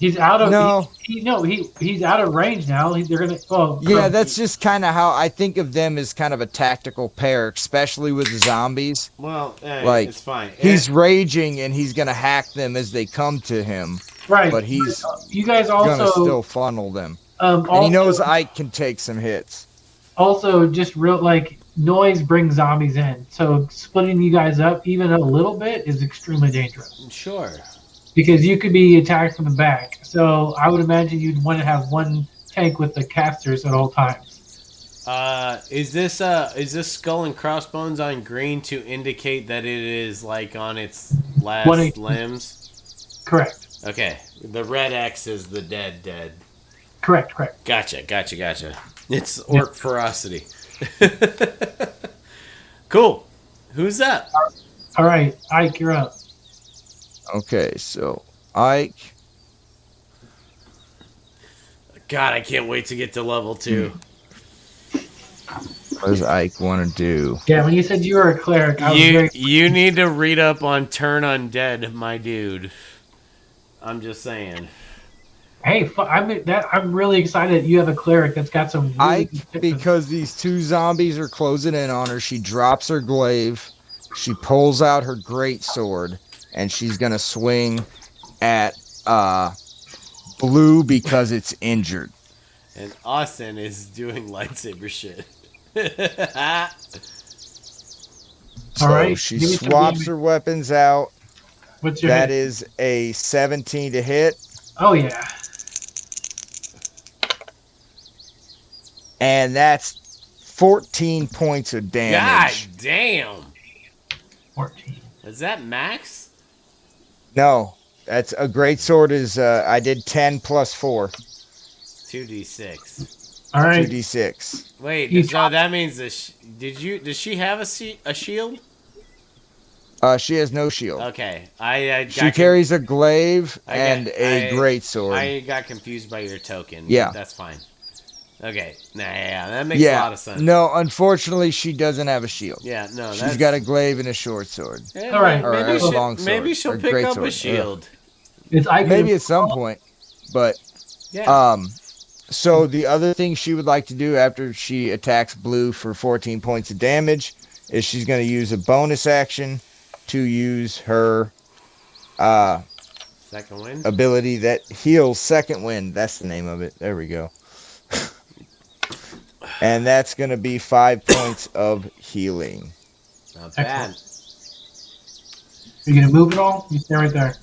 He's out of No. He's out of range now. They're gonna. Well, Yeah, that's just kind of how I think of them as kind of a tactical pair, especially with the zombies. Well, Like, it's fine. He's raging and he's gonna hack them as they come to him, right. but he's You guys gonna also still funnel them. also, And he knows Ike can take some hits. also just real like noise brings zombies in. So splitting you guys up even a little bit is extremely dangerous Sure. because you could be attacked from the back. So I would imagine you'd want to have one tank with the casters at all times. Is this skull and crossbones on green to indicate that it is like on its last 180. limbs? Correct. Okay. The red X is the dead. Correct. Gotcha. It's orc ferocity. Cool. Who's up? All right, Ike, you're up. Okay, so Ike. God, I can't wait to get to level 2. What does Ike want to do? Yeah, when you said you were a cleric, I was very. You need to read up on Turn Undead, my dude. I'm just saying. Hey, I'm really excited that you have a cleric that's got some. Really Ike, good tips. because these two zombies are closing in on her, she drops her glaive, she pulls out her great sword, and she's gonna swing at blue because it's injured. And Austin is doing lightsaber shit. So All right, she give me some swaps damage. her weapons out. What's your That hit? is a 17 to hit, Oh yeah. and that's 14 points of God damage. damn. 14. Is that max? No, that's a great sword. Is I did 10 plus 4, 2d6. All right. 2d6. Wait, You so that means does she have a shield? She has no shield. Okay. I She carries a glaive I and got- a great sword. I got confused by your token. Yeah. That's fine. Okay. Yeah, that makes a lot of sense. No, unfortunately, she doesn't have a shield. Yeah, no, She's got a glaive and a short sword. Yeah, All right. Maybe, Or a she, long sword, maybe she'll or pick great up sword. a shield. It's Ike. Maybe at some point, but Yeah. so the other thing she would like to do after she attacks blue for 14 points of damage is she's going to use a bonus action to use her Second win. ability that heals second wind. That's the name of it. There we go. And that's going to be 5 points of healing. Not bad. Are you gonna move it all? You stay right there.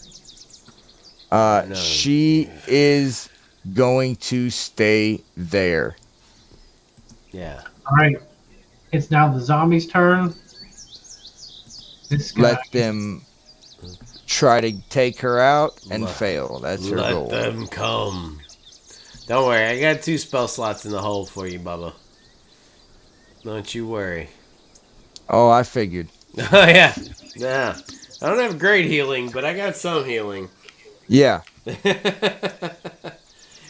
No. She is going to stay there. Yeah. All right. It's now the zombies' turn. This guy. Let them try to take her out and Let- fail. That's her Let goal. them come. Don't worry, I got 2 spell slots in the hole for you, Bubba. Don't you worry. Oh, I figured. Oh yeah. Yeah. I don't have great healing, but I got some healing. Yeah.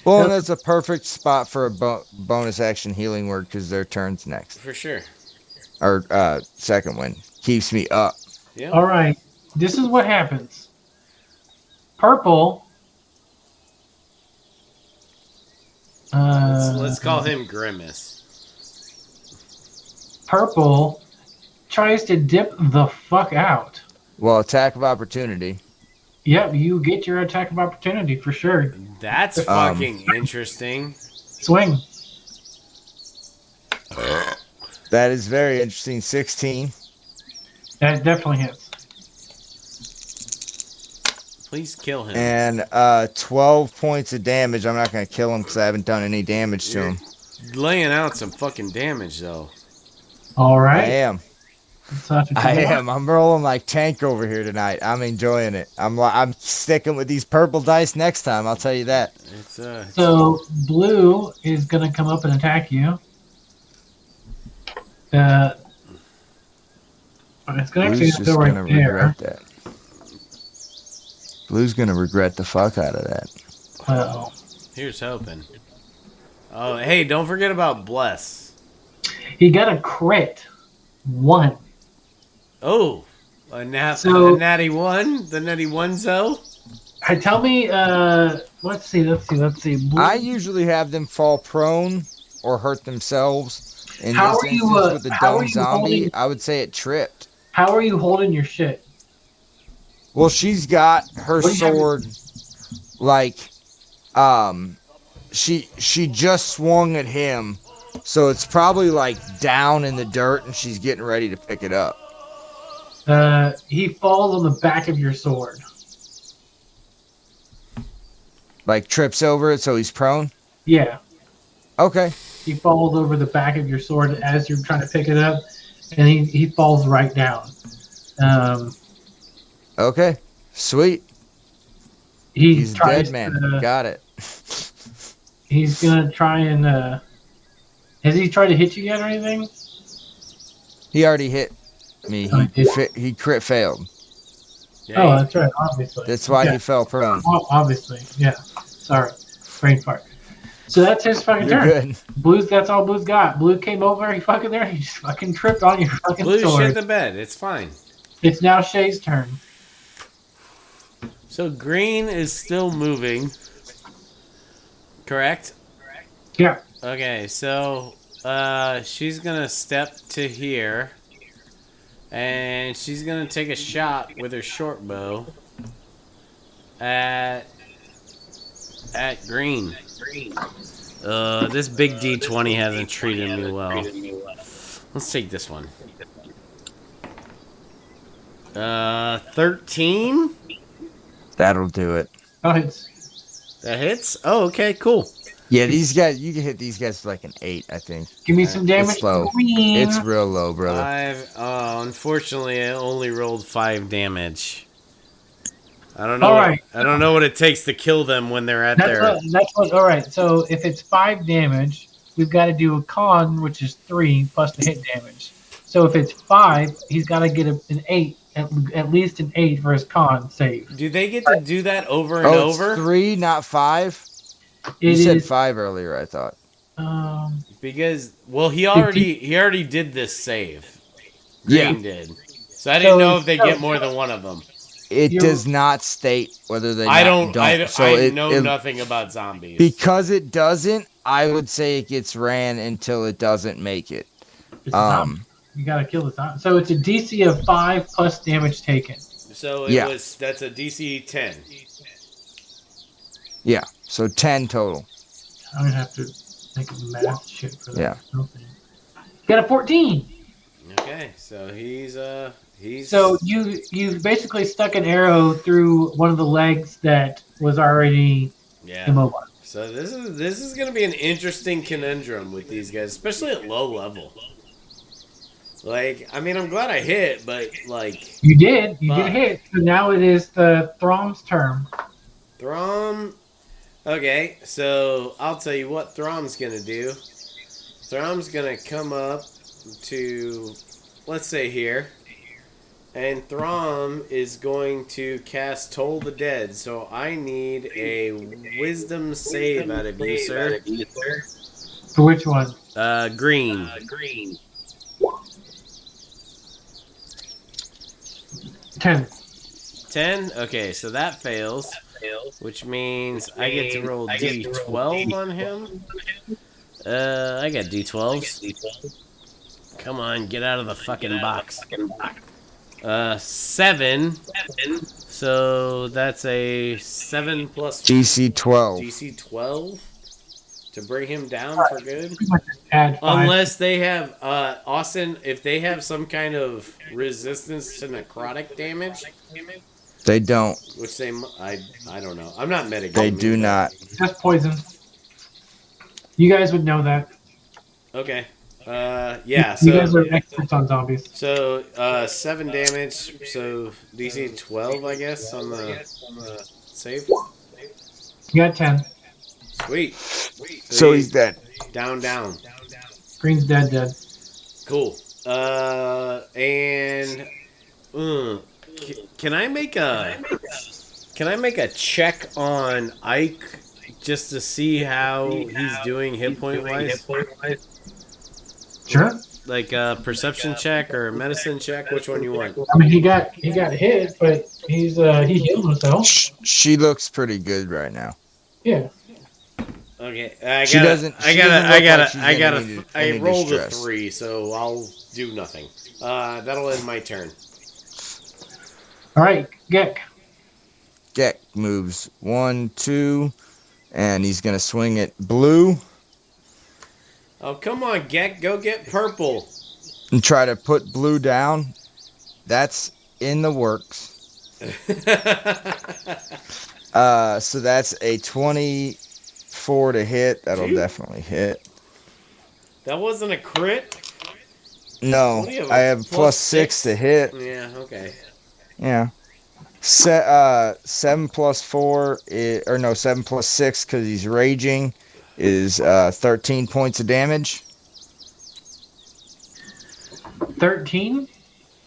Well, and that's a perfect spot for a bonus action healing word because their turn's next. For sure. Or second one. Keeps me up. Yep. All right. This is what happens. Purple. Let's call him Grimace. Purple tries to dip the fuck out. Well, attack of opportunity. Yep, you get your attack of opportunity for sure. That's fucking interesting. Swing. That is very interesting. 16. That definitely hits. Please kill him. And 12 points of damage. I'm not going to kill him because I haven't done any damage to him. Laying out some fucking damage, though. All I right. am. I'm rolling like tank over here tonight. I'm enjoying it. I'm sticking with these purple dice next time. I'll tell you that. So blue is gonna come up and attack you. It's gonna Blue's actually just go right gonna there. regret that. Blue's gonna regret the fuck out of that. Well, here's hoping. Oh, hey, don't forget about Bless. He got a crit. 1. Oh, a natty 1? The natty 1-zo? Tell me, let's see. Blue. I usually have them fall prone or hurt themselves. In How this are instance, you, with the how are dumb you zombie, holding- I would say it tripped. How are you holding your shit? Well, she's got her sword, like, she just swung at him, so it's probably like down in the dirt, and she's getting ready to pick it up. He falls on the back of your sword. Like trips over it, so he's prone. Yeah. Okay. He falls over the back of your sword as you're trying to pick it up, and he falls right down. Okay. Sweet. He's dead, man. Got it. He's gonna try and. Has he tried to hit you yet or anything? He already hit me. He crit failed. Yeah, oh, that's right. Obviously. That's why he fell prone. Obviously, yeah. Sorry, brain fart. So that's his fucking You're turn. good. Blue's. That's all Blue's got. Blue came over. He fucking there. He just fucking tripped on your fucking Blue sword. shit the bed. It's fine. It's now Shay's turn. So green is still moving. Correct? Yeah. Okay, so she's gonna step to here, and she's gonna take a shot with her short bow at green. This big D20 hasn't treated me well. Let's take this one. 13. That'll do it. Oh, it's. That hits. Oh, okay, cool. Yeah, these guys, you can hit these guys with like an 8, I think. Give me some damage. It's low. Green. It's real low, brother. Unfortunately, I only rolled 5 damage. I don't know. All right. I don't know what it takes to kill them when they're at That's what. All right. So if it's 5 damage, we've got to do a con, which is 3 plus the hit damage. So if it's 5, he's got to get an 8, at least an 8 for his con save. Do they get to do that over and over? It's 3, not 5. You said 5 earlier, I thought. Because he already did this save. Green did. So I didn't know if they get more than one of them. It does not state whether they. I So know nothing about zombies. Because it doesn't, I would say it gets ran until it doesn't make it. You gotta kill the zombie. So it's a DC of 5 plus damage taken. So that's a DC 10. Yeah. So 10 total. I'm gonna have to make a math shit for that. Yeah. Got a 14. Okay, so he's. So you basically stuck an arrow through one of the legs that was already immobile. So this is gonna be an interesting conundrum with these guys, especially at low level. Like, I mean, I'm glad I hit, but like you did hit. So now it is the Throm's turn. Throm. Okay, so I'll tell you what Throm's gonna do. Throm's gonna come up to, let's say here, And Throm is going to cast Toll the Dead, so I need a wisdom save out of you, sir. For which one? Green. 10. 10? Okay, so that fails. Which means I get to roll D12 on him. I got D12s. Come on, get out of the fucking box. 7. So that's a 7 plus DC 12. DC 12 to bring him down for good. Add 5. Unless they have, Austin, if they have some kind of resistance to necrotic damage, They don't. which they, I don't know. I'm not metagaming. They do not. Just poison. You guys would know that. Okay. Yeah. You guys So are experts on zombies. 7 damage. So DC 12, I guess, on the save. You got 10. Sweet. So he's dead. Down. Green's dead. Cool. And can I make a check on Ike just to see how he's doing hit point wise? Sure. Like a perception check or a medicine check? Which one you want? I mean, he got hit, but he healed himself. She looks pretty good right now. Yeah. Okay, I rolled a 3, so I'll do nothing. That'll end my turn. All right, Gek. Gek moves 1, 2, and he's gonna swing at blue Oh, come on, Gek, go get purple. and try to put blue down. That's in the works. So that's a 24 to hit. That'll Dude. definitely hit. That wasn't a crit? No, What do you have, I a have plus 6 to hit. Yeah, okay. Yeah. 7 plus 4, 7 plus 6 because he's raging is 13 points of damage 13.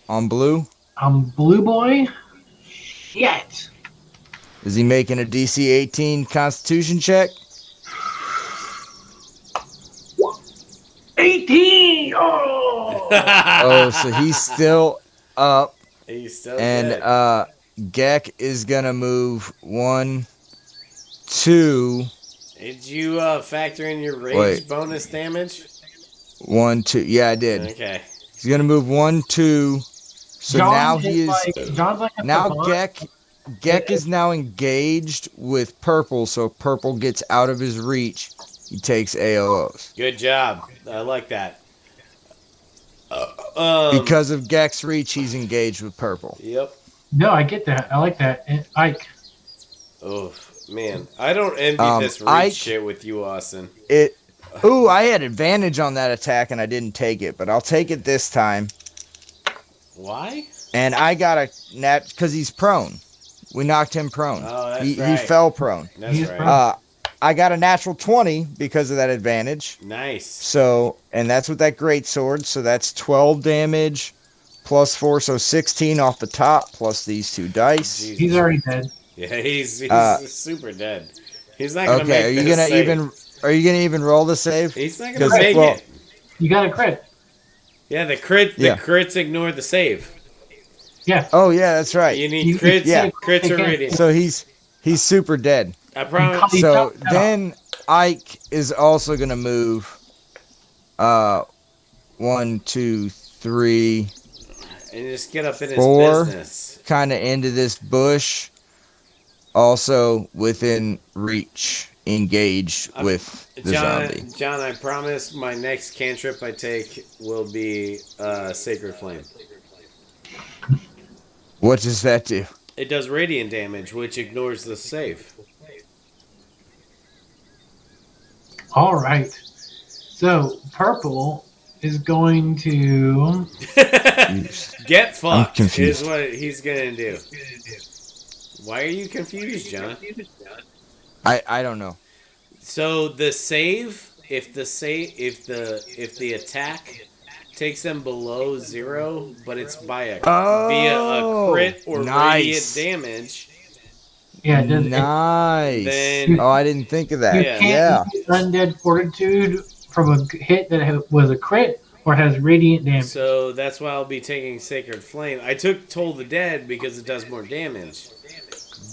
on blue. Blue boy. Shit. Is he making a DC 18 Constitution check? 18. Oh. Oh, so he's still up, He's still and dead. Gek is gonna move 1, 2, Did you factor in your rage Wait. bonus damage? 1, 2. Yeah, I did. Okay. He's gonna move 1, 2. So now he is. John's like a Now savant. Gek is now engaged with purple, so purple gets out of his reach. He takes AOs. Good job. I like that. Because of Gek's reach, he's engaged with purple. Yep. No, I get that. I like that. And Ike. Oh, man. I don't envy this reach Ike- shit with you, Austin. Ooh, I had advantage on that attack and I didn't take it, but I'll take it this time. Why? And I got a nat because he's prone. We knocked him prone. Oh, that's He right. fell prone. That's He's right. prone. I got a natural 20 because of that advantage. Nice. So, and that's with that great sword. So that's 12 damage plus 4, so 16 off the top plus these 2 dice. Jesus. He's already dead. Yeah, he's super dead. He's not gonna Okay, make are you this gonna save. even roll the save? He's not gonna 'Cause, make well, it. You got a crit. Yeah, the crits ignore the save. Yeah. Oh yeah, that's right. You need You- crits. yeah. Crits are Okay. radiant. So he's super dead. I promise. He So jumped out. then Ike is also gonna move 1, 2, 3 And just get up in his 4 business. kind of into this bush, also within reach, engaged with the zombie. John, I promise my next cantrip I take will be Sacred Flame. What does that do? It does radiant damage, which ignores the save. All right. So purple is going to. Get fucked confused. is what he's gonna do. Why are you confused, John? I don't know. So the save, if the attack takes them below 0, but it's via a Oh, crit or radiant nice. damage. Yeah, Nice. Then Oh, I didn't think of that. you Yeah. can't Yeah. use undead fortitude from a hit that was a crit or has radiant damage. so that's why I'll be taking Sacred Flame. I took Toll the Dead because it does more damage.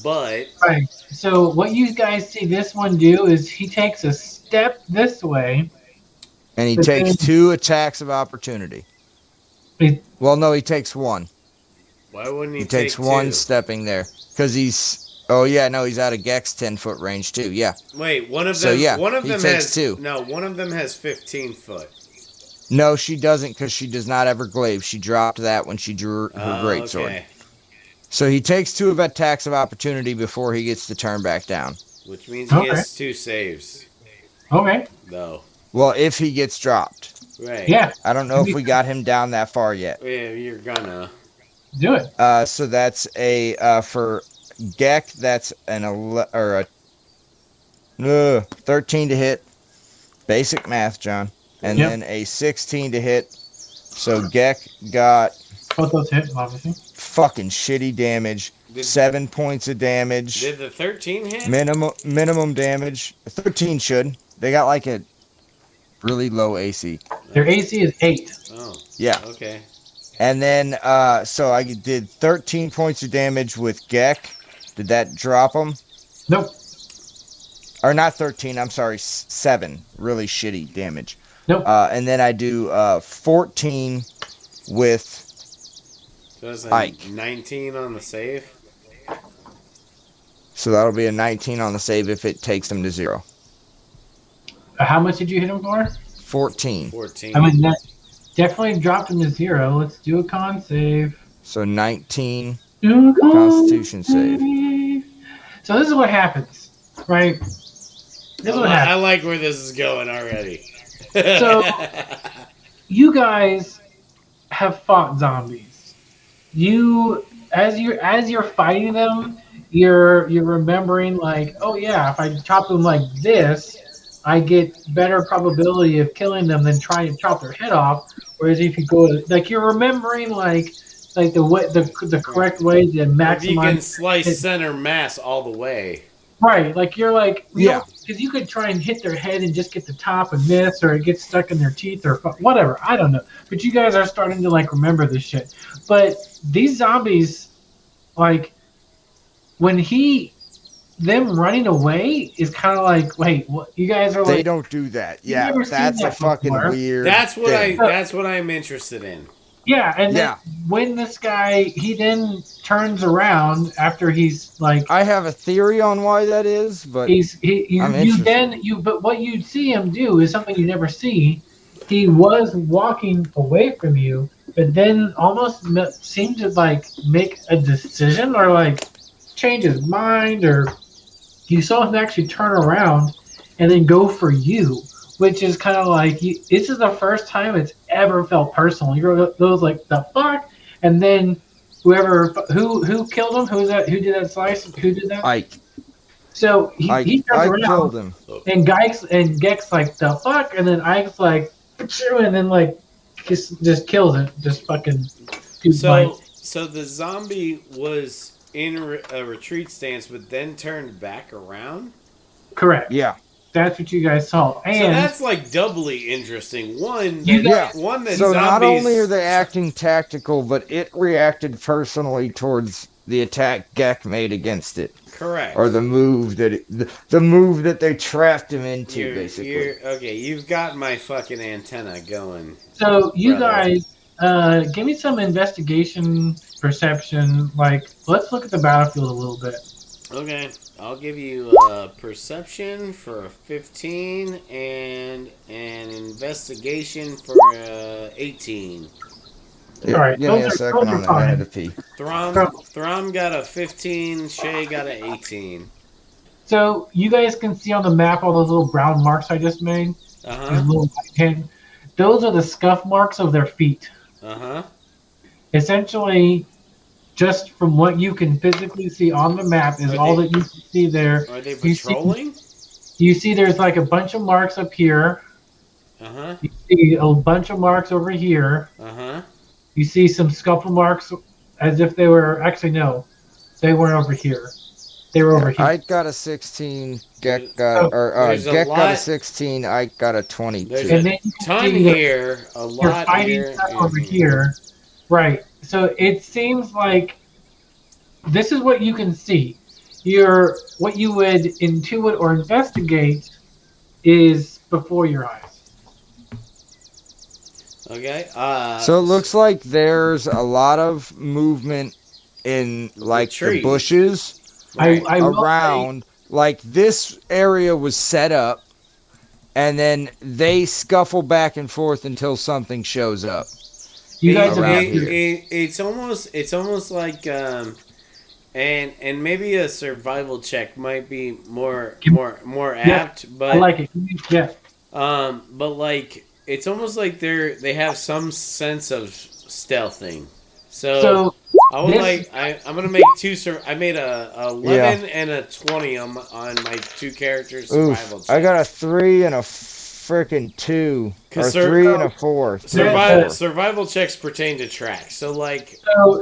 But Right. So what you guys see this one do is he takes a step this way, And he but takes then 2 attacks of opportunity. he, Well, no, he takes 1. why wouldn't he He takes take 1 2? stepping there. Because he's. Oh, yeah, no, he's out of Gex 10-foot range, too. Yeah. Wait, one of So, them. yeah, one of he them takes has 2. No. One of them has 15 foot. No, she doesn't because she does not ever glaive. She dropped that when she drew her greatsword. Okay. So he takes 2 of attacks of opportunity before he gets to turn back down. Which means he Okay. has 2 saves, okay, though. Well, if he gets dropped. Right. yeah, I don't know if we got him down that far yet. Yeah, you're gonna. do it. So that's a for Gek. That's an 13 to hit. Basic math, John. And Yep. then a 16 to hit. So Gek got Both those hit, obviously. fucking shitty damage. Did- 7 points of damage. Did the 13 hit? Minimum damage. 13 should. They got like a really low AC. Their AC is 8. Oh. Yeah. Okay. And then so I did 13 points of damage with Gek. Did that drop him? Nope, Or not 13, I'm sorry, 7. Really shitty damage. nope. And then I do 14 with So that's a Ike. 19 on the save. So that'll be a 19 on the save if it takes him to 0. How much did you hit him for? 14. 14. I mean, that definitely dropped him to 0. Let's do a con save. So 19 Do a con Constitution save. So this is what happens, right? This is what I happens. like where this is going already. So- You guys have fought zombies. You, as you're fighting them, you're remembering like, oh yeah, if I chop them like this, I get better probability of killing them than trying to chop their head off. Whereas if you go like you're remembering like the way the correct way to if you can maximize slice center mass all the way. right, like you're like Yeah. because you could try and hit their head and just get the top and miss, or it gets stuck in their teeth or whatever. I don't know, but you guys are starting to like remember this shit. But these zombies, like when them running away is kind of like, wait, what? You guys are They like, don't do that. You've Yeah, never seen that's a that fucking before. weird. That's what thing. That's what I'm interested in. yeah, and Yeah. then when this guy he then turns around after he's like. I have a theory on why that is, but I'm But what you see him do is something you never see. He was walking away from you, but then almost seemed to like make a decision or like change his mind, or you saw him actually turn around and then go for you, which is kind of like this is the first time it's ever felt personal. You're those like the fuck, and then who killed him? Who did that slice? Who did that? Ike. So he turns I around killed him. and Gek's like the fuck, and then Ike's like, "Pachoo," and then like just kills it, just fucking. So the zombie was in a retreat stance, but then turned back around. Correct. Yeah. That's what you guys saw, and So that's like doubly interesting. One, You that, Yeah. one that So zombies. not only are they acting tactical, but it reacted personally towards the attack Gek made against it, correct. or the move that the move that they trapped him into, basically. Okay, you've got my fucking antenna going. so you Brother. guys, give me some investigation, perception. Like, let's look at the battlefield a little bit. Okay, I'll give you perception for a 15 and an investigation for 18. Yeah, All right, give me a those are second on that. I had to pee. Throm got a 15, Shay got an 18. So you guys can see on the map all those little brown marks I just made. Uh-huh. Those are the scuff marks of their feet. Uh-huh. Essentially, just from what you can physically see on the map is all that you can see there. Are they You see- patrolling? You see there's like a bunch of marks up here, Uh-huh. You see a bunch of marks over here. Uh-huh. You see some scuffle marks as if they were actually no, they weren't over here. They were Yeah, over here. I got a 16. There's So, there's a Gek got a lot. 16. I got a There's 22. and a then you can ton see that here, a they're lot fighting here, stuff and over here. here. Right. So it seems like this is what you can see. What you would intuit or investigate is before your eyes. Okay. So it looks like there's a lot of movement in The like the trees. bushes Right. I will say around. Like this area was set up, and then they scuffle back and forth until something shows up. you guys have Around got here. It's almost like and maybe a survival check might be more yeah, apt, I like it. Yeah. but like it's almost like they have some sense of stealthing. So So I would this I'm gonna make I made a Yeah. 11 and a 20 on my two character Oof. survival I check. got a 3 and a freaking 2. Or Cause 3 and a 4. 3 and a the, 4. survival checks pertain to tracks. So like so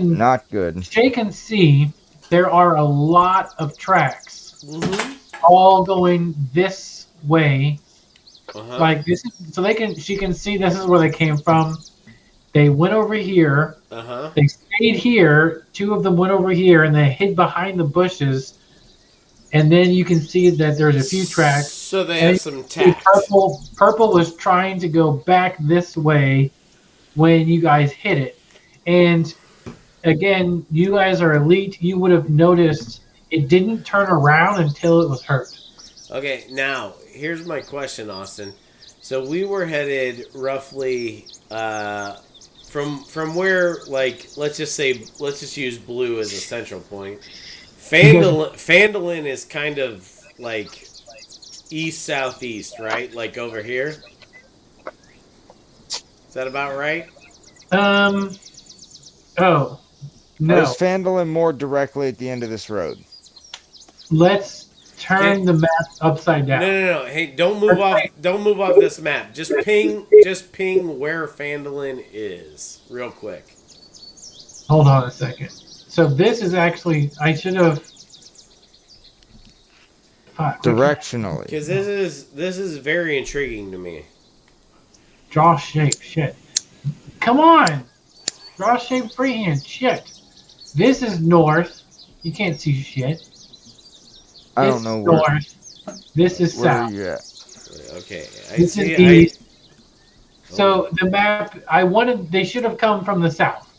Not good. Shay can see there are a lot of tracks mhm. all going this way. Uh-huh. Like this is so she can see this is where they came from. They went over here. Uh-huh. They stayed here. Two of them went over here and they hid behind the bushes. And then you can see that there's a few tracks. So they And have you some see tact. purple was trying to go back this way when you guys hit it. And again, you guys are elite. You would have noticed it didn't turn around until it was hurt. Okay, now here's my question, Austin. So we were headed roughly from where, like, let's just use blue as a central point. Fandolin is kind of like east southeast, right? Like over here. Is that about right? Um. Oh Or is no. Fandolin more directly at the end of this road? Let's Okay. turn the map upside No, down. no, no. Hey, don't move off. Don't move off this map. Just ping. Just ping where Fandolin is, real quick. Hold on a second. So this is actually I should have. Directionally. Because this is very intriguing to me. Draw shape. Shit. Come on. Draw shape freehand. Shit. This is north. You can't see shit. I This don't know is where. north. This is Where are south. you at? Okay, I This see. is east. So the map they should have come from the south.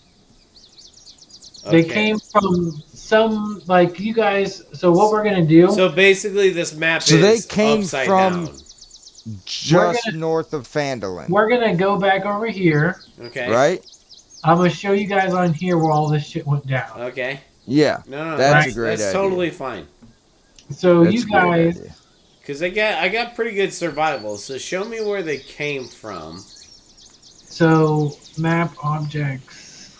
They Okay. came from some like you guys. So what we're gonna do? So basically, this map So they is came upside from- down. Just north of Fandolin. We're gonna go back over here. Okay. Right? I'm gonna show you guys on here where all this shit went down. Okay. Yeah. No, That's a great That's idea. totally fine. So That's you a great guys, idea. Cause I got pretty good survival. So show me where they came from. so map objects,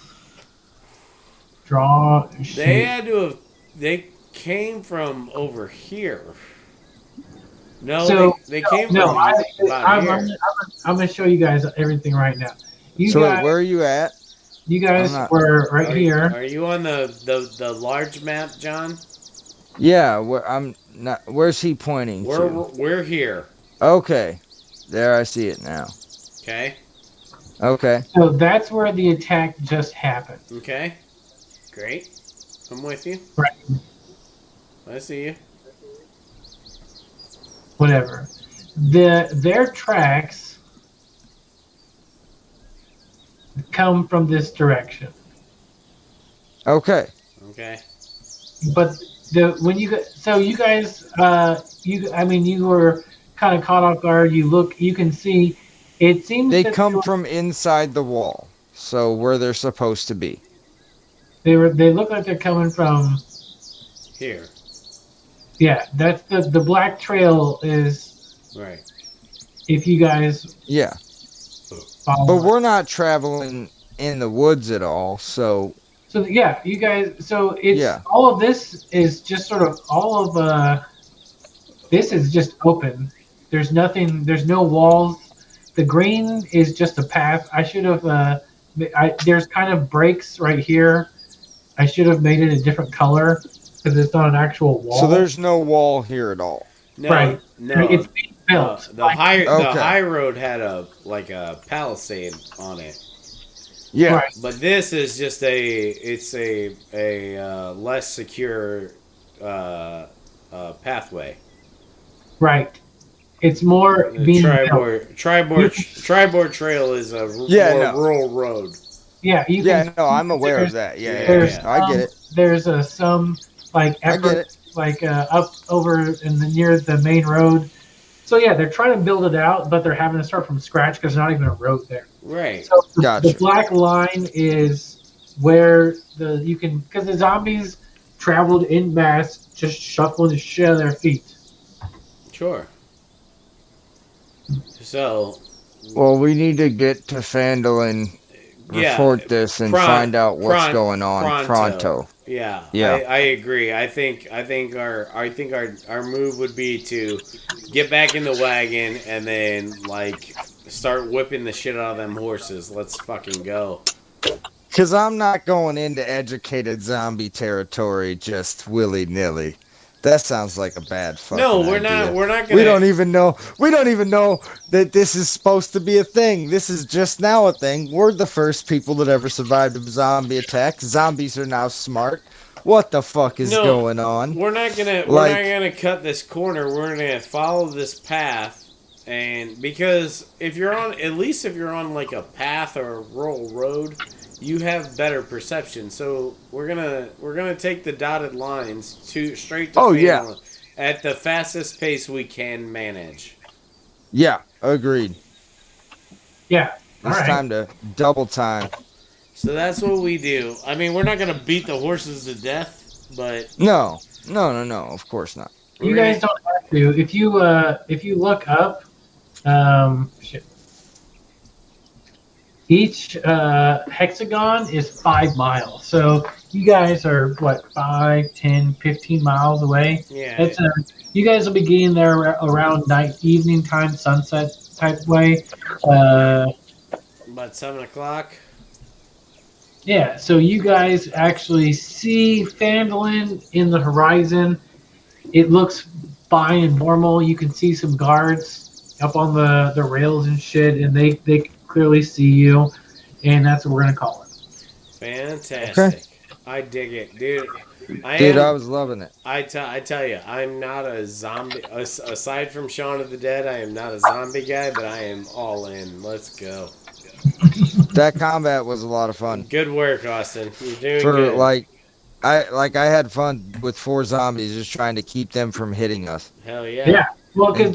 draw They shape. had to have. They came from over here. No, So they came no, from about I'm, here. I'm gonna show you guys everything right now. You So guys, wait, where are you at? you guys I'm not- were right Are- here. Are you on the large map, John? Yeah, I'm not. Where's he pointing to? We're here. Okay, there I see it now. Okay. Okay, So that's where the attack just happened. Okay. Great. I'm with you. Right. I see you. Whatever. Their tracks come from this direction. okay. Okay. But you guys you were kind of caught off guard. You can see it seems They that come from inside the wall, so where they're supposed to be. they look like they're coming from. Here. Yeah, that's the black trail is Right. if you guys Yeah, follow. but we're not traveling in the woods at all, so So yeah, you guys. So it's Yeah. all of this is just sort of all of this is just open. There's nothing. There's no walls. The green is just a path. I should have. There's kind of breaks right here. I should have made it a different color because it's not an actual wall. So there's no wall here at all. No, Right. no. It's being built. The high Okay. road had a palisade on it, Yeah. Right. but this is just a less secure pathway. Right. It's more The being built. Tribord Trail is a rural road. Yeah. You Yeah, can no, I'm see aware of there's- that. Yeah, There's I get it. There's some like I get effort it. like up over in the near the main road. So yeah, they're trying to build it out, but they're having to start from scratch because there's not even a road there. Right. So the Gotcha. black line is where you can because the zombies traveled in mass, just shuffling the shit out of their feet. Sure. So, Well, we need to get to Fandolin, report this, and find out what's going on pronto. Yeah, Yeah. I agree. I think our move would be to get back in the wagon and then start whipping the shit out of them horses. Let's fucking go. Because I'm not going into educated zombie territory just willy nilly. That sounds like a bad fucking No, we're idea. not. We're not gonna. We don't even know. We don't even know that this is supposed to be a thing. This is just now a thing. We're the first people that ever survived a zombie attack. Zombies are now smart. What the fuck is going on? We're not gonna. We're not gonna cut this corner. We're gonna follow this path, and because if you're on, at least if you're on like a path or a rural road, you have better perception. So we're gonna take the dotted lines straight to Phantom at the fastest pace we can manage. Yeah, agreed. Yeah. It's time to double time. So that's what we do. I mean, we're not gonna beat the horses to death, but No, of course not. You guys don't have to. If you look up, shit. Each hexagon is 5 miles. So you guys are what 5, 10, 15 miles away. Yeah. That's you guys will be getting there around evening time, sunset type way. About 7 o'clock. Yeah, so you guys actually see Fandolin in the horizon. It looks fine and normal. You can see some guards up on the rails and shit, and they clearly see you, and that's what we're gonna call it. Fantastic. Okay. I dig it, dude. I was loving it. I tell you, I'm not a zombie. Aside from Shaun of the Dead, I am not a zombie guy, but I am all in. Let's go. That combat was a lot of fun. Good work, Austin. You're doing good. I had fun with 4 zombies, just trying to keep them from hitting us. Hell yeah. Yeah, well, because